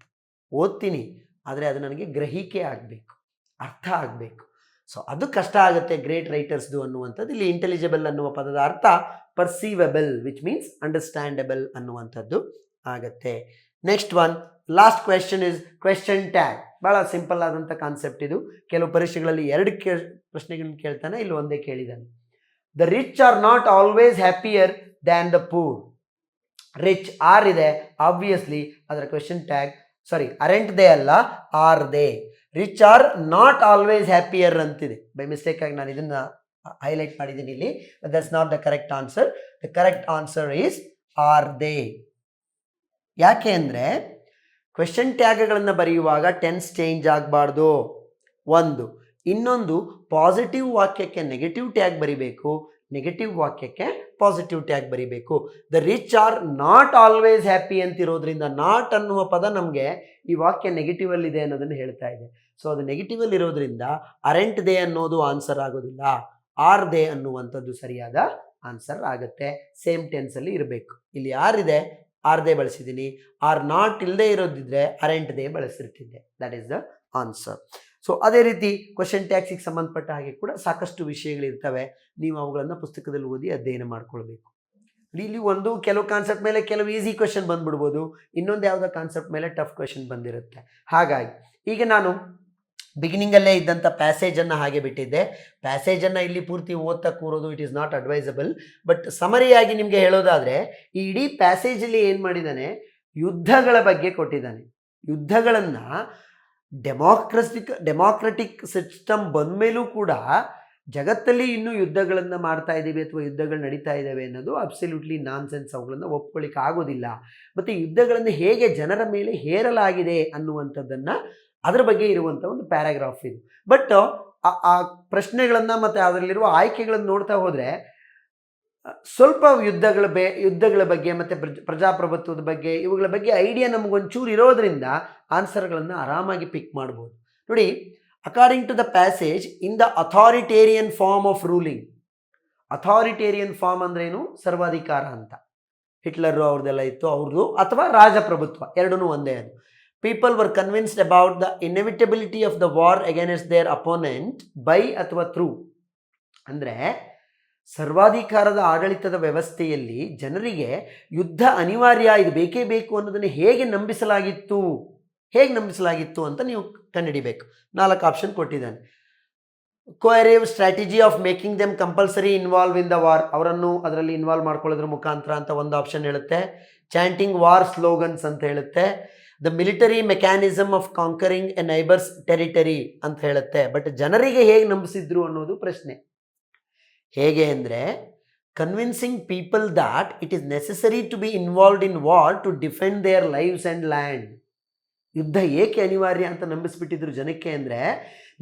ಓದ್ತೀನಿ, ಆದರೆ ಅದು ನನಗೆ ಗ್ರಹಿಕೆ ಆಗಬೇಕು, ಅರ್ಥ ಆಗಬೇಕು. ಸೊ ಅದು ಕಷ್ಟ ಆಗುತ್ತೆ ಗ್ರೇಟ್ ರೈಟರ್ಸ್ದು ಅನ್ನುವಂಥದ್ದು. ಇಲ್ಲಿ ಇಂಟೆಲಿಜಿಬಲ್ ಅನ್ನುವ ಪದದ ಅರ್ಥ ಪರ್ಸೀವೆಬಲ್, ವಿಚ್ ಮೀನ್ಸ್ ಅಂಡರ್ಸ್ಟ್ಯಾಂಡಬಲ್ ಅನ್ನುವಂಥದ್ದು ಆಗುತ್ತೆ. Next one, last question is question tag. ಭಾಳ ಸಿಂಪಲ್ ಆದಂಥ ಕಾನ್ಸೆಪ್ಟ್ ಇದು. ಕೆಲವು ಪರೀಕ್ಷೆಗಳಲ್ಲಿ 2 ಪ್ರಶ್ನೆಗಳನ್ನು ಕೇಳ್ತಾನೆ, ಇಲ್ಲಿ ಒಂದೇ ಕೇಳಿದ್ದಾನೆ. The rich are not always happier than the poor. Rich are ಇದೆ, ಆಬ್ವಿಯಸ್ಲಿ ಅದರ ಕ್ವೆಶನ್ ಟ್ಯಾಗ್ ಅರೆಂಟ್ ದೇ ಅಲ್ಲ, are they. Rich are not always happier ಅಂತಿದೆ. ಬೈ ಮಿಸ್ಟೇಕ್ ಆಗಿ ನಾನು ಇದನ್ನು ಹೈಲೈಟ್ ಮಾಡಿದ್ದೀನಿ ಇಲ್ಲಿ. That's not the correct answer. The correct answer is are they. ಯಾಕೆ ಅಂದರೆ ಕ್ವೆಶನ್ ಟ್ಯಾಗ್ಗಳನ್ನು ಬರೆಯುವಾಗ ಟೆನ್ಸ್ ಚೇಂಜ್ ಆಗಬಾರ್ದು ಒಂದು. ಇನ್ನೊಂದು, ಪಾಸಿಟಿವ್ ವಾಕ್ಯಕ್ಕೆ ನೆಗೆಟಿವ್ ಟ್ಯಾಗ್ ಬರಿಬೇಕು, ನೆಗೆಟಿವ್ ವಾಕ್ಯಕ್ಕೆ ಪಾಸಿಟಿವ್ ಟ್ಯಾಗ್ ಬರಿಬೇಕು. The rich are not always happy ಅಂತಿರೋದ್ರಿಂದ ನಾಟ್ ಅನ್ನುವ ಪದ ನಮಗೆ ಈ ವಾಕ್ಯ ನೆಗೆಟಿವಲ್ಲಿದೆ ಅನ್ನೋದನ್ನು ಹೇಳ್ತಾ ಇದೆ. ಸೊ ಅದು ನೆಗೆಟಿವಲ್ಲಿ ಇರೋದ್ರಿಂದ ಅರೆಂಟ್ ದೇ ಅನ್ನೋದು ಆನ್ಸರ್ ಆಗೋದಿಲ್ಲ, ಆರ್ ದೇ ಅನ್ನುವಂಥದ್ದು ಸರಿಯಾದ ಆನ್ಸರ್ ಆಗುತ್ತೆ. ಸೇಮ್ ಟೆನ್ಸಲ್ಲಿ ಇರಬೇಕು. ಇಲ್ಲಿ ಆರ್ ಇದೆ, ಆರ್ ದೇ ಬಳಸಿದ್ದೀನಿ. ಆರ್ ನಾಟ್ ಇಲ್ಲದೆ ಇರೋದಿದ್ರೆ ಅರೆಂಟ್ ದೇ ಬಳಸಿರ್ತಿದ್ದೆ. That is the answer. So ಅದೇ ರೀತಿ ಕ್ವೆಶನ್ ಟ್ಯಾಗ್ಸಿಗೆ ಸಂಬಂಧಪಟ್ಟ ಹಾಗೆ ಕೂಡ ಸಾಕಷ್ಟು ವಿಷಯಗಳಿರ್ತವೆ. ನೀವು ಅವುಗಳನ್ನು ಪುಸ್ತಕದಲ್ಲಿ ಓದಿ ಅಧ್ಯಯನ ಮಾಡ್ಕೊಳ್ಬೇಕು. ಇಲ್ಲಿ ಒಂದು ಕೆಲವು ಕಾನ್ಸೆಪ್ಟ್ ಮೇಲೆ ಕೆಲವು ಈಸಿ ಕ್ವೆಶನ್ ಬಂದ್ಬಿಡ್ಬೋದು, ಇನ್ನೊಂದು ಯಾವುದೋ ಕಾನ್ಸೆಪ್ಟ್ ಮೇಲೆ ಟಫ್ ಕ್ವೆಶನ್ ಬಂದಿರುತ್ತೆ. ಹಾಗಾಗಿ ಈಗ ನಾನು ಬಿಗಿನಿಂಗಲ್ಲೇ ಇದ್ದಂಥ ಪ್ಯಾಸೇಜನ್ನು ಹಾಗೆ ಬಿಟ್ಟಿದ್ದೆ. ಪ್ಯಾಸೇಜನ್ನು ಇಲ್ಲಿ ಪೂರ್ತಿ ಓದ್ತಾ ಕೂರೋದು it is not advisable. But ಸಮರಿಯಾಗಿ ನಿಮಗೆ ಹೇಳೋದಾದರೆ ಈ ಇಡೀ ಪ್ಯಾಸೇಜಲ್ಲಿ ಏನು ಮಾಡಿದ್ದಾನೆ, ಯುದ್ಧಗಳ ಬಗ್ಗೆ ಕೊಟ್ಟಿದ್ದಾನೆ. ಯುದ್ಧಗಳನ್ನು ಡೆಮಾಕ್ರೆಟಿಕ್ ಸಿಸ್ಟಮ್ ಬಂದ ಮೇಲೂ ಕೂಡ ಜಗತ್ತಲ್ಲಿ ಇನ್ನೂ ಯುದ್ಧಗಳನ್ನು ಮಾಡ್ತಾ ಇದ್ದೀವಿ ಅಥವಾ ಯುದ್ಧಗಳು ನಡೀತಾ ಇದ್ದಾವೆ ಅನ್ನೋದು ಅಬ್ಸಲ್ಯೂಟ್ಲಿ ನಾನ್ಸೆನ್ಸ್. ಅವುಗಳನ್ನು ಒಪ್ಕೊಳ್ಳಿಕ್ಕೆ ಆಗೋದಿಲ್ಲ. ಮತ್ತು ಯುದ್ಧಗಳನ್ನು ಹೇಗೆ ಜನರ ಮೇಲೆ ಹೇರಲಾಗಿದೆ ಅನ್ನುವಂಥದ್ದನ್ನು ಅದರ ಬಗ್ಗೆ ಇರುವಂಥ ಒಂದು ಪ್ಯಾರಾಗ್ರಾಫ್ ಇದು. ಬಟ್ ಆ ಪ್ರಶ್ನೆಗಳನ್ನು ಮತ್ತು ಅದರಲ್ಲಿರುವ ಆಯ್ಕೆಗಳನ್ನು ನೋಡ್ತಾ ಹೋದರೆ ಸ್ವಲ್ಪ ಯುದ್ಧಗಳ ಬಗ್ಗೆ ಮತ್ತು ಪ್ರಜಾಪ್ರಭುತ್ವದ ಬಗ್ಗೆ ಇವುಗಳ ಬಗ್ಗೆ ಐಡಿಯಾ ನಮಗೊಂಚೂರು ಇರೋದ್ರಿಂದ ಆನ್ಸರ್ಗಳನ್ನು ಆರಾಮಾಗಿ ಪಿಕ್ ಮಾಡ್ಬೋದು. ನೋಡಿ, according to the passage, in the authoritarian form of ruling. Authoritarian form ಅಂದ್ರೇನು? ಸರ್ವಾಧಿಕಾರ ಅಂತ. ಹಿಟ್ಲರು ಅವ್ರದ್ದೆಲ್ಲ ಇತ್ತು ಅವ್ರದ್ದು, ಅಥವಾ ರಾಜಪ್ರಭುತ್ವ, ಎರಡೂ ಒಂದೇ. ಅದು people were convinced about the inevitability of the war against their opponent by ಅಥವಾ ಥ್ರೂ. ಅಂದರೆ ಸರ್ವಾಧಿಕಾರದ ಆಡಳಿತದ ವ್ಯವಸ್ಥೆಯಲ್ಲಿ ಜನರಿಗೆ ಯುದ್ಧ ಅನಿವಾರ್ಯ, ಇದು ಬೇಕೇ ಬೇಕು ಅನ್ನೋದನ್ನು ಹೇಗೆ ನಂಬಿಸಲಾಗಿತ್ತು ಅಂತ ನೀವು ಕಂಡುಹಿಡಿಬೇಕು. 4 ಆಪ್ಷನ್ ಕೊಟ್ಟಿದ್ದಾನೆ. Coercive strategy of making them compulsory involve in the war, ಅವರನ್ನು ಅದರಲ್ಲಿ ಇನ್ವಾಲ್ವ್ ಮಾಡ್ಕೊಳ್ಳೋದ್ರ ಮುಖಾಂತರ ಅಂತ ಒಂದು ಆಪ್ಷನ್ ಹೇಳುತ್ತೆ. ಚಾಂಟಿಂಗ್ ವಾರ್ ಸ್ಲೋಗನ್ಸ್ ಅಂತ ಹೇಳುತ್ತೆ. The military mechanism of conquering A neighbours territory ಅಂತ ಹೇಳುತ್ತೆ. ಬಟ್ ಜನರಿಗೆ ಹೇಗೆ ನಂಬಿಸಿದ್ರು ಅನ್ನೋದು ಪ್ರಶ್ನೆ. ಹೇಗೆ ಅಂದರೆ convincing people that it is necessary to be involved in war to defend their lives and land. ಯುದ್ಧ ಏಕೆ ಅನಿವಾರ್ಯ ಅಂತ ನಂಬಿಸ್ಬಿಟ್ಟಿದ್ರು ಜನಕ್ಕೆ ಅಂದರೆ,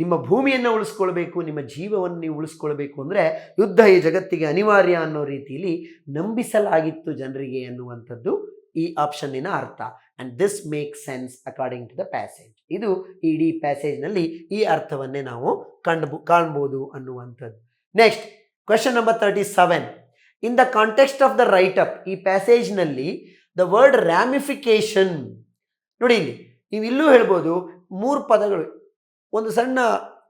ನಿಮ್ಮ ಭೂಮಿಯನ್ನು ಉಳಿಸ್ಕೊಳ್ಬೇಕು, ನಿಮ್ಮ ಜೀವವನ್ನು ನೀವು ಉಳಿಸ್ಕೊಳ್ಬೇಕು ಅಂದರೆ ಯುದ್ಧ ಈ ಜಗತ್ತಿಗೆ ಅನಿವಾರ್ಯ ಅನ್ನೋ ರೀತಿಯಲ್ಲಿ ನಂಬಿಸಲಾಗಿತ್ತು ಜನರಿಗೆ ಅನ್ನುವಂಥದ್ದು ಈ ಆಪ್ಷನ್ನಿನ ಅರ್ಥ. And this make sense according to the passage. ಇದು ಇಡೀ ಪ್ಯಾಸೇಜ್ನಲ್ಲಿ ಈ ಅರ್ಥವನ್ನೇ ನಾವು ಕಾಣ್ಬೋದು ಅನ್ನುವಂಥದ್ದು. Next question number 37. In the context of the write up, ಈ ಪ್ಯಾಸೇಜ್ನಲ್ಲಿ ದ ವರ್ಡ್ ರ್ಯಾಮಿಫಿಕೇಶನ್. ನೋಡಿ, ಇಲ್ಲಿ ನೀವು ಇಲ್ಲೂ ಹೇಳ್ಬೋದು 3 ಪದಗಳು. ಒಂದು ಸಣ್ಣ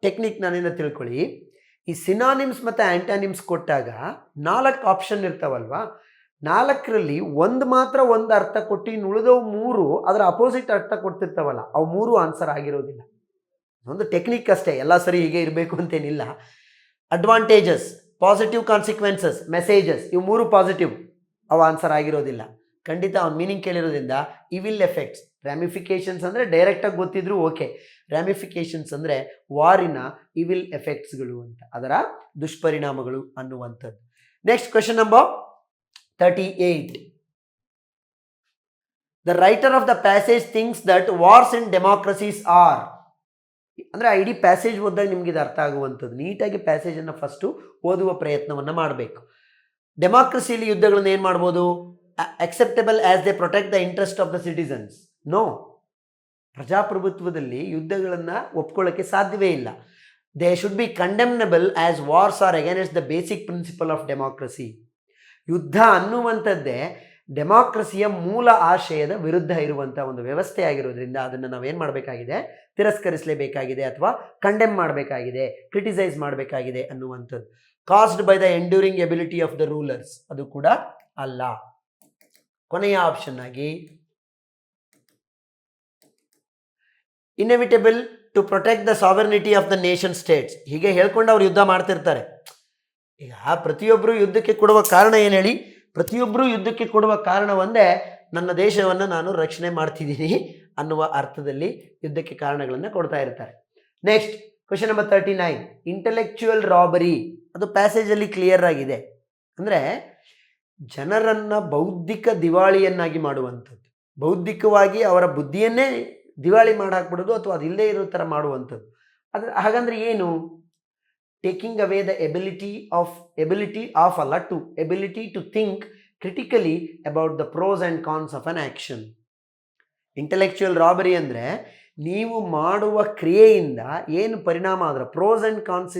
ಟೆಕ್ನಿಕ್ ನಾನೇನ ತಿಳ್ಕೊಳ್ಳಿ. ಈ ಸಿನಾನಿಮ್ಸ್ ಮತ್ತು ಆ್ಯಂಟಾನಿಮ್ಸ್ ಕೊಟ್ಟಾಗ 4 ಆಪ್ಷನ್ ಇರ್ತಾವಲ್ವಾ, 4ರಲ್ಲಿ ಒಂದು ಮಾತ್ರ ಒಂದು ಅರ್ಥ ಕೊಟ್ಟು ಇನ್ನು ಉಳಿದವು 3 ಅದರ ಅಪೋಸಿಟ್ ಅರ್ಥ ಕೊಡ್ತಿರ್ತಾವಲ್ಲ, ಅವು 3 ಆನ್ಸರ್ ಆಗಿರೋದಿಲ್ಲ. ಒಂದು ಟೆಕ್ನಿಕ್ ಅಷ್ಟೇ, ಎಲ್ಲ ಸರಿ ಹೀಗೆ ಇರಬೇಕು ಅಂತೇನಿಲ್ಲ. ಅಡ್ವಾಂಟೇಜಸ್, ಪಾಸಿಟಿವ್ ಕಾನ್ಸಿಕ್ವೆನ್ಸಸ್, ಮೆಸೇಜಸ್, ಇವು 3 ಪಾಸಿಟಿವ್, ಅವು ಆನ್ಸರ್ ಆಗಿರೋದಿಲ್ಲ. ಖಂಡಿತ ಅವ್ನ ಮೀನಿಂಗ್ ಕೇಳಿರೋದ್ರಿಂದ ಇವಿಲ್ ಎಫೆಕ್ಟ್ಸ್. ರ್ಯಾಮಿಫಿಕೇಶನ್ಸ್ ಅಂದರೆ ಡೈರೆಕ್ಟಾಗಿ ಗೊತ್ತಿದ್ರು ಓಕೆ, ರ್ಯಾಮಿಫಿಕೇಶನ್ಸ್ ಅಂದರೆ ವಾರಿನ ಇವಿಲ್ ಎಫೆಕ್ಟ್ಸ್ಗಳು ಅಂತ, ಅದರ ದುಷ್ಪರಿಣಾಮಗಳು ಅನ್ನುವಂಥದ್ದು. Next question number 38. The writer of the passage thinks that wars in democracies are. ಅಂದರೆ ಆ ಇಡೀ ಪ್ಯಾಸೇಜ್ ಓದಿದಾಗ ನಿಮ್ಗೆ ಇದು ಅರ್ಥ ಆಗುವಂಥದ್ದು. ನೀಟಾಗಿ ಪ್ಯಾಸೇಜನ್ನು ಫಸ್ಟು ಓದುವ ಪ್ರಯತ್ನವನ್ನು ಮಾಡಬೇಕು. ಡೆಮಾಕ್ರಸಿಯಲ್ಲಿ ಯುದ್ಧಗಳನ್ನು ಏನು ಮಾಡ್ಬೋದು? acceptable as they protect the interest of the citizens. No, ಪ್ರಜಾಪ್ರಭುತ್ವದಲ್ಲಿ ಯುದ್ಧಗಳನ್ನು ಒಪ್ಕೊಳ್ಳೋಕ್ಕೆ ಸಾಧ್ಯವೇ ಇಲ್ಲ. They should be condemnable as wars are against the basic principle of democracy. ಯುದ್ಧ ಅನ್ನುವಂಥದ್ದೇ ಡೆಮಾಕ್ರಸಿಯ ಮೂಲ ಆಶಯದ ವಿರುದ್ಧ ಇರುವಂಥ ಒಂದು ವ್ಯವಸ್ಥೆ ಆಗಿರೋದ್ರಿಂದ ಅದನ್ನು ನಾವೇನು ಮಾಡಬೇಕಾಗಿದೆ? ತಿರಸ್ಕರಿಸಲೇಬೇಕಾಗಿದೆ ಅಥವಾ ಕಂಡೆಮ್ ಮಾಡಬೇಕಾಗಿದೆ, ಕ್ರಿಟಿಸೈಸ್ ಮಾಡಬೇಕಾಗಿದೆ ಅನ್ನುವಂಥದ್ದು. Caused by the enduring ability of the rulers, ಅದು ಕೂಡ ಅಲ್ಲ. ಕೊನೆಯ ಆಪ್ಷನ್ ಆಗಿ inevitable to protect the sovereignty of the nation states. ಹೀಗೆ ಹೇಳ್ಕೊಂಡು ಅವ್ರು ಯುದ್ಧ ಮಾಡ್ತಿರ್ತಾರೆ. ಈಗ ಪ್ರತಿಯೊಬ್ಬರು ಯುದ್ಧಕ್ಕೆ ಕೊಡುವ ಕಾರಣ ಏನು ಹೇಳಿ? ಪ್ರತಿಯೊಬ್ಬರು ಯುದ್ಧಕ್ಕೆ ಕೊಡುವ ಕಾರಣ ಒಂದೇ, ನನ್ನ ದೇಶವನ್ನು ನಾನು ರಕ್ಷಣೆ ಮಾಡ್ತಿದ್ದೀನಿ ಅನ್ನುವ ಅರ್ಥದಲ್ಲಿ ಯುದ್ಧಕ್ಕೆ ಕಾರಣಗಳನ್ನು ಕೊಡ್ತಾ ಇರ್ತಾರೆ. Next question number 39. Intellectual robbery. ಅದು ಪ್ಯಾಸೇಜಲ್ಲಿ ಕ್ಲಿಯರ್ ಆಗಿದೆ. ಅಂದರೆ ಜನರನ್ನು ಬೌದ್ಧಿಕ ದಿವಾಳಿಯನ್ನಾಗಿ ಮಾಡುವಂಥದ್ದು, ಬೌದ್ಧಿಕವಾಗಿ ಅವರ ಬುದ್ಧಿಯನ್ನೇ ದಿವಾಳಿ ಮಾಡಾಕ್ಬಿಡೋದು ಅಥವಾ ಅದಿಲ್ಲೇ ಇರೋ ಥರ ಮಾಡುವಂಥದ್ದು. ಹಾಗಂದ್ರೆ ಏನು? Taking away the ability to think critically about the pros and cons of an action. Intellectual robbery ಅಂದರೆ ನೀವು ಮಾಡುವ ಕ್ರಿಯೆಯಿಂದ ಏನು ಪರಿಣಾಮ, ಅದರ ಪ್ರೋಸ್ ಆ್ಯಂಡ್ ಕಾನ್ಸ್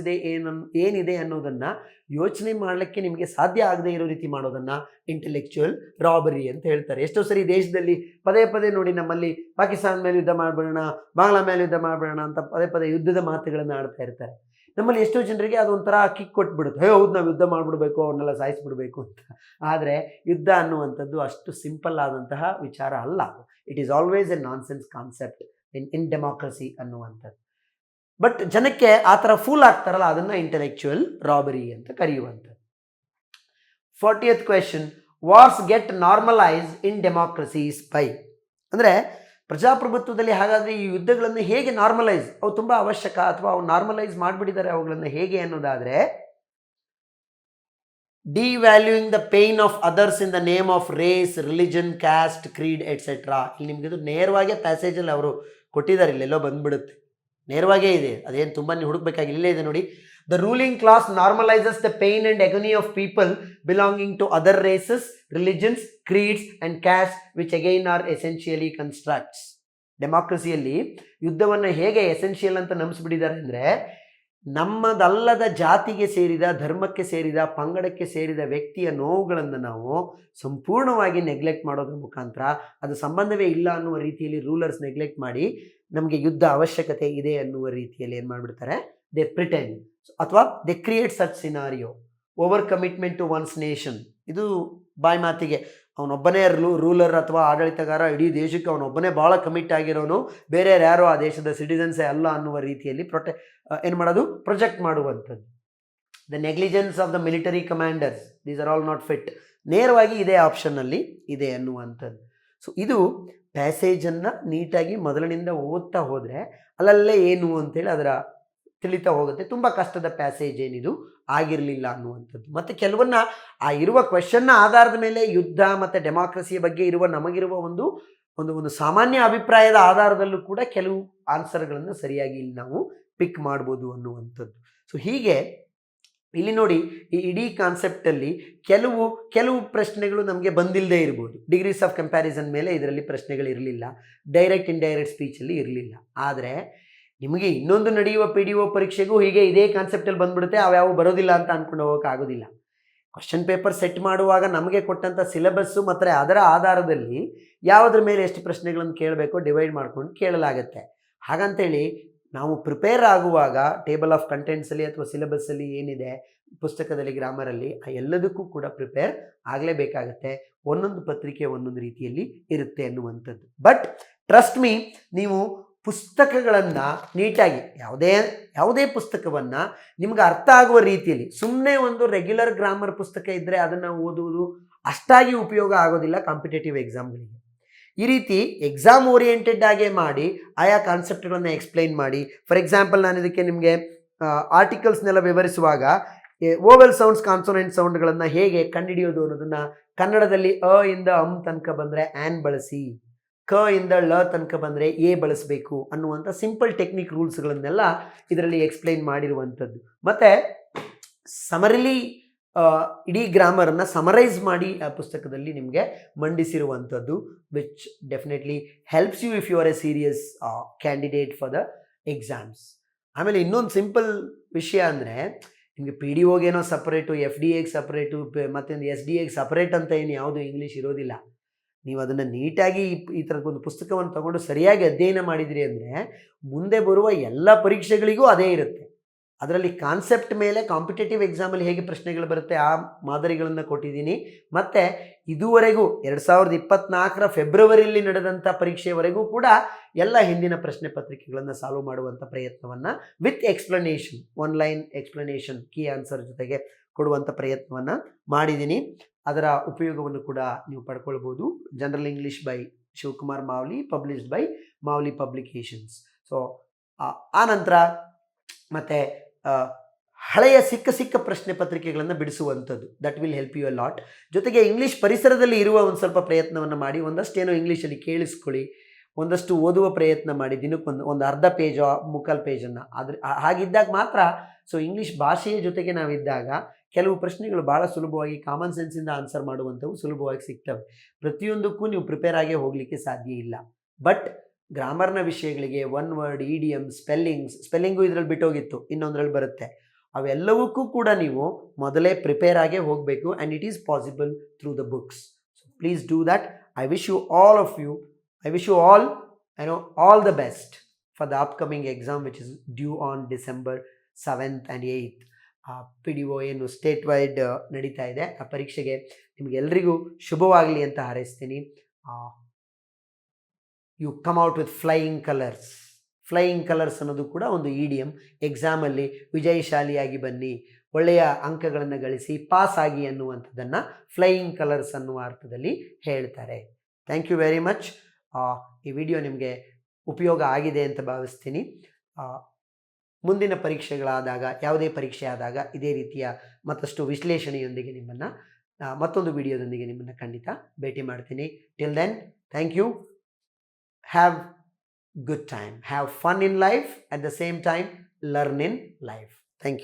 ಏನಿದೆ ಅನ್ನೋದನ್ನು ಯೋಚನೆ ಮಾಡಲಿಕ್ಕೆ ನಿಮಗೆ ಸಾಧ್ಯ ಆಗದೆ ಇರೋ ರೀತಿ ಮಾಡೋದನ್ನು ಇಂಟೆಲೆಕ್ಚುಯಲ್ ರಾಬರಿ ಅಂತ ಹೇಳ್ತಾರೆ. ಎಷ್ಟೋ ಸರಿ ದೇಶದಲ್ಲಿ ಪದೇ ಪದೇ ನೋಡಿ, ನಮ್ಮಲ್ಲಿ ಪಾಕಿಸ್ತಾನ ಮೇಲೆ ಯುದ್ಧ ಮಾಡಿಬಿಡೋಣ, ಬಾಂಗ್ಲಾ ಮೇಲೆ ಯುದ್ಧ ಮಾಡಿಬಿಡೋಣ ಅಂತ ಪದೇ ಪದೇ ಯುದ್ಧದ ಮಾತುಗಳನ್ನು ಆಡ್ತಾ ಇರ್ತಾರೆ. ನಮ್ಮಲ್ಲಿ ಎಷ್ಟೋ ಜನರಿಗೆ ಅದೊಂಥರ ಕಿಕ್ ಕೊಟ್ಬಿಡುತ್ತೆ, ಹೌದು ನಾವು ಯುದ್ಧ ಮಾಡಿಬಿಡ್ಬೇಕು, ಅವ್ರನ್ನೆಲ್ಲ ಸಾಯಿಸ್ಬಿಡ್ಬೇಕು ಅಂತ. ಆದರೆ ಯುದ್ಧ ಅನ್ನುವಂಥದ್ದು ಅಷ್ಟು ಸಿಂಪಲ್ ಆದಂತಹ ವಿಚಾರ ಅಲ್ಲ. It is always A non sense concept in democracy ಅನ್ನುವಂಥದ್ದು. ಬಟ್ ಜನಕ್ಕೆ ಆ ಥರ ಫೂಲ್ ಆಗ್ತಾರಲ್ಲ, ಅದನ್ನು ಇಂಟೆಲೆಕ್ಚುಯಲ್ ರಾಬರಿ ಅಂತ ಕರೆಯುವಂಥದ್ದು. 40th question, wars get normalise in democracies by. ಅಂದರೆ ಪ್ರಜಾಪ್ರಭುತ್ವದಲ್ಲಿ ಹಾಗಾದರೆ ಈ ಯುದ್ಧಗಳನ್ನು ಹೇಗೆ ನಾರ್ಮಲೈಸ್, ಅವು ತುಂಬ ಅವಶ್ಯಕ ಅಥವಾ ಅವು ನಾರ್ಮಲೈಸ್ ಮಾಡಿಬಿಟ್ಟಿದ್ದಾರೆ ಅವುಗಳನ್ನು ಹೇಗೆ ಅನ್ನೋದಾದರೆ, devaluing the pain of others in the name of race, religion, caste, creed etcetera. ಇಲ್ಲಿ ನಿಮಗಿದು ನೇರವಾಗಿ ಪ್ಯಾಸೇಜಲ್ಲಿ ಅವರು ಕೊಟ್ಟಿದ್ದಾರೆ, ಇಲ್ಲೆಲ್ಲೋ ಬಂದ್ಬಿಡುತ್ತೆ, ನೇರವಾಗೇ ಇದೆ, ಅದೇನು ತುಂಬ ನೀವು ಹುಡುಕ್ಬೇಕಾಗಿ ಇಲ್ಲೇ ಇದೆ ನೋಡಿ. The ruling class normalizes the pain and agony of people belonging to other races, religions, creeds and castes which again are essentially constructs. ಡೆಮಾಕ್ರಸಿಯಲ್ಲಿ ಯುದ್ಧವನ್ನು ಹೇಗೆ ಎಸೆನ್ಷಿಯಲ್ ಅಂತ ನಂಬಿಸ್ಬಿಟ್ಟಿದ್ದಾರೆ ಅಂದರೆ, ನಮ್ಮದಲ್ಲದ ಜಾತಿಗೆ ಸೇರಿದ, ಧರ್ಮಕ್ಕೆ ಸೇರಿದ, ಪಂಗಡಕ್ಕೆ ಸೇರಿದ ವ್ಯಕ್ತಿಯ ನೋವುಗಳನ್ನು ನಾವು ಸಂಪೂರ್ಣವಾಗಿ ನೆಗ್ಲೆಕ್ಟ್ ಮಾಡೋದ್ರ ಮುಖಾಂತರ, ಅದು ಸಂಬಂಧವೇ ಇಲ್ಲ ಅನ್ನುವ ರೀತಿಯಲ್ಲಿ ರೂಲರ್ಸ್ ನೆಗ್ಲೆಕ್ಟ್ ಮಾಡಿ ನಮಗೆ ಯುದ್ಧ ಅವಶ್ಯಕತೆ ಇದೆ ಅನ್ನುವ ರೀತಿಯಲ್ಲಿ ಏನು ಮಾಡಿಬಿಡ್ತಾರೆ, ದೇ ಪ್ರಿಟೆಂಡ್ ಅಥವಾ they create such scenario. Over commitment to one's nation, ಇದು ಬಾಯಿ ಮಾತಿಗೆ ಅವನೊಬ್ಬನೇ ರೂಲರ್ ಅಥವಾ ಆಡಳಿತಗಾರ, ಇಡೀ ದೇಶಕ್ಕೆ ಅವನೊಬ್ಬನೇ ಭಾಳ ಕಮಿಟ್ ಆಗಿರೋನು, ಬೇರೆ ಯಾರೋ ಆ ದೇಶದ ಸಿಟಿಸನ್ಸೇ ಅಲ್ಲ ಅನ್ನುವ ರೀತಿಯಲ್ಲಿ ಏನು ಮಾಡೋದು, ಪ್ರೊಜೆಕ್ಟ್ ಮಾಡುವಂಥದ್ದು. The negligence of the military commanders, these are all not fit, ನೇರವಾಗಿ ಇದೇ ಆಪ್ಷನ್ನಲ್ಲಿ ಇದೆ ಅನ್ನುವಂಥದ್ದು. ಸೊ ಇದು ಪ್ಯಾಸೇಜನ್ನು ನೀಟಾಗಿ ಮೊದಲಿನಿಂದ ಓದ್ತಾ ಹೋದರೆ ಅಲ್ಲಲ್ಲೇ ಏನು ಅಂತೇಳಿ ಅದರ ತಿಳಿತಾ ಹೋಗುತ್ತೆ. ತುಂಬ ಕಷ್ಟದ ಪ್ಯಾಸೇಜ್ ಏನಿದು ಆಗಿರಲಿಲ್ಲ ಅನ್ನುವಂಥದ್ದು. ಮತ್ತು ಕೆಲವನ್ನ ಆ ಇರುವ ಕ್ವೆಶನ್ನ ಆಧಾರದ ಮೇಲೆ ಯುದ್ಧ ಮತ್ತು ಡೆಮಾಕ್ರಸಿಯ ಬಗ್ಗೆ ಇರುವ ನಮಗಿರುವ ಒಂದು ಒಂದು ಒಂದು ಸಾಮಾನ್ಯ ಅಭಿಪ್ರಾಯದ ಆಧಾರದಲ್ಲೂ ಕೂಡ ಕೆಲವು ಆನ್ಸರ್ಗಳನ್ನು ಸರಿಯಾಗಿ ಇಲ್ಲಿ ನಾವು ಪಿಕ್ ಮಾಡ್ಬೋದು ಅನ್ನುವಂಥದ್ದು. ಸೊ ಹೀಗೆ ಇಲ್ಲಿ ನೋಡಿ, ಈ ಇಡೀ ಕಾನ್ಸೆಪ್ಟಲ್ಲಿ ಕೆಲವು ಪ್ರಶ್ನೆಗಳು ನಮಗೆ ಬಂದಿಲ್ಲದೆ ಇರ್ಬೋದು. ಡಿಗ್ರೀಸ್ ಆಫ್ ಕಂಪ್ಯಾರಿಸನ್ ಮೇಲೆ ಇದರಲ್ಲಿ ಪ್ರಶ್ನೆಗಳಿರಲಿಲ್ಲ, ಡೈರೆಕ್ಟ್ ಇಂಡೈರೆಕ್ಟ್ ಸ್ಪೀಚಲ್ಲಿ ಇರಲಿಲ್ಲ. ಆದರೆ ನಿಮಗೆ ಇನ್ನೊಂದು ನಡೆಯುವ PDO ಪರೀಕ್ಷೆಗೂ ಹೀಗೆ ಇದೇ ಕಾನ್ಸೆಪ್ಟಲ್ಲಿ ಬಂದ್ಬಿಡುತ್ತೆ, ಅವ್ಯಾವು ಬರೋದಿಲ್ಲ ಅಂತ ಅಂದ್ಕೊಂಡು ಹೋಗೋಕೆ ಆಗೋದಿಲ್ಲ. ಕ್ವಶನ್ ಪೇಪರ್ ಸೆಟ್ ಮಾಡುವಾಗ ನಮಗೆ ಕೊಟ್ಟಂಥ ಸಿಲೆಬಸ್ಸು ಮತ್ತು ಅದರ ಆಧಾರದಲ್ಲಿ ಯಾವುದ್ರ ಮೇಲೆ ಎಷ್ಟು ಪ್ರಶ್ನೆಗಳನ್ನು ಕೇಳಬೇಕೋ ಡಿವೈಡ್ ಮಾಡ್ಕೊಂಡು ಕೇಳಲಾಗುತ್ತೆ. ಹಾಗಂತೇಳಿ ನಾವು ಪ್ರಿಪೇರ್ ಆಗುವಾಗ ಟೇಬಲ್ ಆಫ್ ಕಂಟೆಂಟ್ಸಲ್ಲಿ ಅಥವಾ ಸಿಲೆಬಸ್ಸಲ್ಲಿ ಏನಿದೆ ಪುಸ್ತಕದಲ್ಲಿ, ಗ್ರಾಮರಲ್ಲಿ, ಆ ಎಲ್ಲದಕ್ಕೂ ಕೂಡ ಪ್ರಿಪೇರ್ ಆಗಲೇಬೇಕಾಗತ್ತೆ. ಒಂದೊಂದು ಪತ್ರಿಕೆ ಒಂದೊಂದು ರೀತಿಯಲ್ಲಿ ಇರುತ್ತೆ ಅನ್ನುವಂಥದ್ದು. ಬಟ್ ಟ್ರಸ್ಟ್ ಮೀ, ನೀವು ಪುಸ್ತಕಗಳನ್ನು ನೀಟಾಗಿ ಯಾವುದೇ ಪುಸ್ತಕವನ್ನು ನಿಮ್ಗೆ ಅರ್ಥ ಆಗುವ ರೀತಿಯಲ್ಲಿ, ಸುಮ್ಮನೆ ಒಂದು ರೆಗ್ಯುಲರ್ ಗ್ರಾಮರ್ ಪುಸ್ತಕ ಇದ್ದರೆ ಅದನ್ನು ಓದುವುದು ಅಷ್ಟಾಗಿ ಉಪಯೋಗ ಆಗೋದಿಲ್ಲ ಕಾಂಪಿಟೇಟಿವ್ ಎಕ್ಸಾಮ್ಗಳಿಗೆ. ಈ ರೀತಿ ಎಕ್ಸಾಮ್ ಓರಿಯೆಂಟೆಡ್ ಆಗೇ ಮಾಡಿ ಆಯಾ ಕಾನ್ಸೆಪ್ಟ್ಗಳನ್ನು ಎಕ್ಸ್ಪ್ಲೈನ್ ಮಾಡಿ. ಫಾರ್ ಎಕ್ಸಾಂಪಲ್, ನಾನು ಇದಕ್ಕೆ ನಿಮಗೆ ಆರ್ಟಿಕಲ್ಸ್ನೆಲ್ಲ ವಿವರಿಸುವಾಗ ಓವೆಲ್ ಸೌಂಡ್ಸ್, ಕಾನ್ಸೋನೆಂಟ್ ಸೌಂಡ್ಗಳನ್ನು ಹೇಗೆ ಕಂಡುಹಿಡಿಯೋದು ಅನ್ನೋದನ್ನು ಕನ್ನಡದಲ್ಲಿ ಅ ಇಂದ ತನಕ ಬಂದರೆ ಆ್ಯನ್ ಬಳಸಿ, ಕ ಇಂದ ಳ ತನಕ ಬಂದರೆ ಎ ಬಳಸಬೇಕು ಅನ್ನುವಂಥ ಸಿಂಪಲ್ ಟೆಕ್ನಿಕ್ ರೂಲ್ಸ್ಗಳನ್ನೆಲ್ಲ ಇದರಲ್ಲಿ ಎಕ್ಸ್ಪ್ಲೈನ್ ಮಾಡಿರುವಂಥದ್ದು. ಮತ್ತು ಸಮರಿಲಿ ಇಡೀ ಗ್ರಾಮರನ್ನು ಸಮರೈಸ್ ಮಾಡಿ ಆ ಪುಸ್ತಕದಲ್ಲಿ ನಿಮಗೆ ಮಂಡಿಸಿರುವಂಥದ್ದು, which definitely helps you if you are a serious candidate for the exams. ಆಮೇಲೆ ಇನ್ನೊಂದು ಸಿಂಪಲ್ ವಿಷಯ ಅಂದರೆ, ನಿಮಗೆ PDOಗೇನೋ ಸಪ್ರೇಟು, FDAಗೆ ಸಪ್ರೇಟು, ಮತ್ತು SDAಗೆ ಸಪ್ರೇಟ್ ಅಂತ ಏನು ಯಾವುದು ಇಂಗ್ಲೀಷ್ ಇರೋದಿಲ್ಲ. ನೀವು ಅದನ್ನು ನೀಟಾಗಿ ಈ ಥರದ್ದೊಂದು ಪುಸ್ತಕವನ್ನು ತಗೊಂಡು ಸರಿಯಾಗಿ ಅಧ್ಯಯನ ಮಾಡಿದಿರಿ ಅಂದರೆ ಮುಂದೆ ಬರುವ ಎಲ್ಲ ಪರೀಕ್ಷೆಗಳಿಗೂ ಅದೇ ಇರುತ್ತೆ. ಅದರಲ್ಲಿ ಕಾನ್ಸೆಪ್ಟ್ ಮೇಲೆ ಕಾಂಪಿಟೇಟಿವ್ ಎಕ್ಸಾಮಲ್ಲಿ ಹೇಗೆ ಪ್ರಶ್ನೆಗಳು ಬರುತ್ತೆ ಆ ಮಾದರಿಗಳನ್ನು ಕೊಟ್ಟಿದ್ದೀನಿ. ಮತ್ತು ಇದುವರೆಗೂ 2024 ಫೆಬ್ರವರಿಯಲ್ಲಿ ನಡೆದಂಥ ಪರೀಕ್ಷೆಯವರೆಗೂ ಕೂಡ ಎಲ್ಲ ಹಿಂದಿನ ಪ್ರಶ್ನೆ ಪತ್ರಿಕೆಗಳನ್ನು ಸಾಲ್ವ್ ಮಾಡುವಂಥ ಪ್ರಯತ್ನವನ್ನು with explanation, online explanation, key answer ಜೊತೆಗೆ ಕೊಡುವಂಥ ಪ್ರಯತ್ನವನ್ನು ಮಾಡಿದ್ದೀನಿ. ಅದರ ಉಪಯೋಗವನ್ನು ಕೂಡ ನೀವು ಪಡ್ಕೊಳ್ಬೋದು. General English by Shivakumar Mavli, published by Mavli publications. So ಆ ನಂತರ ಮತ್ತು ಹಳೆಯ ಸಿಕ್ಕ ಪ್ರಶ್ನೆ ಪತ್ರಿಕೆಗಳನ್ನು ಬಿಡಿಸುವಂಥದ್ದು, that will help you a lot. ಜೊತೆಗೆ ಇಂಗ್ಲೀಷ್ ಪರಿಸರದಲ್ಲಿ ಇರುವ ಒಂದು ಸ್ವಲ್ಪ ಪ್ರಯತ್ನವನ್ನು ಮಾಡಿ, ಒಂದಷ್ಟೇನೋ ಇಂಗ್ಲೀಷಲ್ಲಿ ಕೇಳಿಸ್ಕೊಳ್ಳಿ, ಒಂದಷ್ಟು ಓದುವ ಪ್ರಯತ್ನ ಮಾಡಿ, ದಿನಕ್ಕೊಂದು ಒಂದು ಅರ್ಧ ಪೇಜೋ ಮುಕ್ಕಾಲು ಪೇಜನ್ನು. ಆದರೆ ಹಾಗಿದ್ದಾಗ ಮಾತ್ರ, ಸೊ ಇಂಗ್ಲೀಷ್ ಭಾಷೆಯ ಜೊತೆಗೆ ನಾವಿದ್ದಾಗ ಕೆಲವು ಪ್ರಶ್ನೆಗಳು ಭಾಳ ಸುಲಭವಾಗಿ ಕಾಮನ್ ಸೆನ್ಸಿಂದ ಆನ್ಸರ್ ಮಾಡುವಂಥವು ಸುಲಭವಾಗಿ ಸಿಗ್ತವೆ. ಪ್ರತಿಯೊಂದಕ್ಕೂ ನೀವು ಪ್ರಿಪೇರ್ ಆಗೇ ಹೋಗಲಿಕ್ಕೆ ಸಾಧ್ಯ ಇಲ್ಲ. ಬಟ್ ಗ್ರಾಮರ್ನ ವಿಷಯಗಳಿಗೆ ಒನ್ ವರ್ಡ್, ಇಡಿಯಮ್, ಸ್ಪೆಲ್ಲಿಂಗು ಇದರಲ್ಲಿ ಬಿಟ್ಟೋಗಿತ್ತು, ಇನ್ನೊಂದರಲ್ಲಿ ಬರುತ್ತೆ. ಅವೆಲ್ಲವಕ್ಕೂ ಕೂಡ ನೀವು ಮೊದಲೇ ಪ್ರಿಪೇರ್ ಆಗೇ ಹೋಗಬೇಕು. And it is possible through the books. So please do that. I wish you all the best for the upcoming exam which is due on December 7th and 8th PDO ಏನು statewide ನಡೀತಾ ಇದೆ. ಆ ಪರೀಕ್ಷೆಗೆ ನಿಮಗೆಲ್ಲರಿಗೂ ಶುಭವಾಗಲಿ ಅಂತ ಹಾರೈಸ್ತೀನಿ. You come out with flying colours. Flying colours ಅನ್ನೋದು ಕೂಡ ಒಂದು ಇಡಿಯಮ್. ಎಕ್ಸಾಮಲ್ಲಿ ವಿಜಯಶಾಲಿಯಾಗಿ ಬನ್ನಿ, ಒಳ್ಳೆಯ ಅಂಕಗಳನ್ನು ಗಳಿಸಿ ಪಾಸ್ ಆಗಿ ಅನ್ನುವಂಥದ್ದನ್ನು ಫ್ಲೈಯಿಂಗ್ ಕಲರ್ಸ್ ಅನ್ನುವ ಅರ್ಥದಲ್ಲಿ ಹೇಳ್ತಾರೆ. Thank you very much. ಈ ವಿಡಿಯೋ ನಿಮಗೆ ಉಪಯೋಗ ಆಗಿದೆ ಅಂತ ಭಾವಿಸ್ತೀನಿ. ಮುಂದಿನ ಪರೀಕ್ಷೆಗಳಾದಾಗ, ಯಾವುದೇ ಪರೀಕ್ಷೆ ಆದಾಗ ಇದೇ ರೀತಿಯ ಮತ್ತಷ್ಟು ವಿಶ್ಲೇಷಣೆಯೊಂದಿಗೆ ನಿಮ್ಮನ್ನು ಮತ್ತೊಂದು ವಿಡಿಯೋದೊಂದಿಗೆ ನಿಮ್ಮನ್ನು ಖಂಡಿತ ಭೇಟಿ ಮಾಡ್ತೀನಿ. Till then, thank you. Have good time. Have fun in life. At the same time, learn in life. Thank you.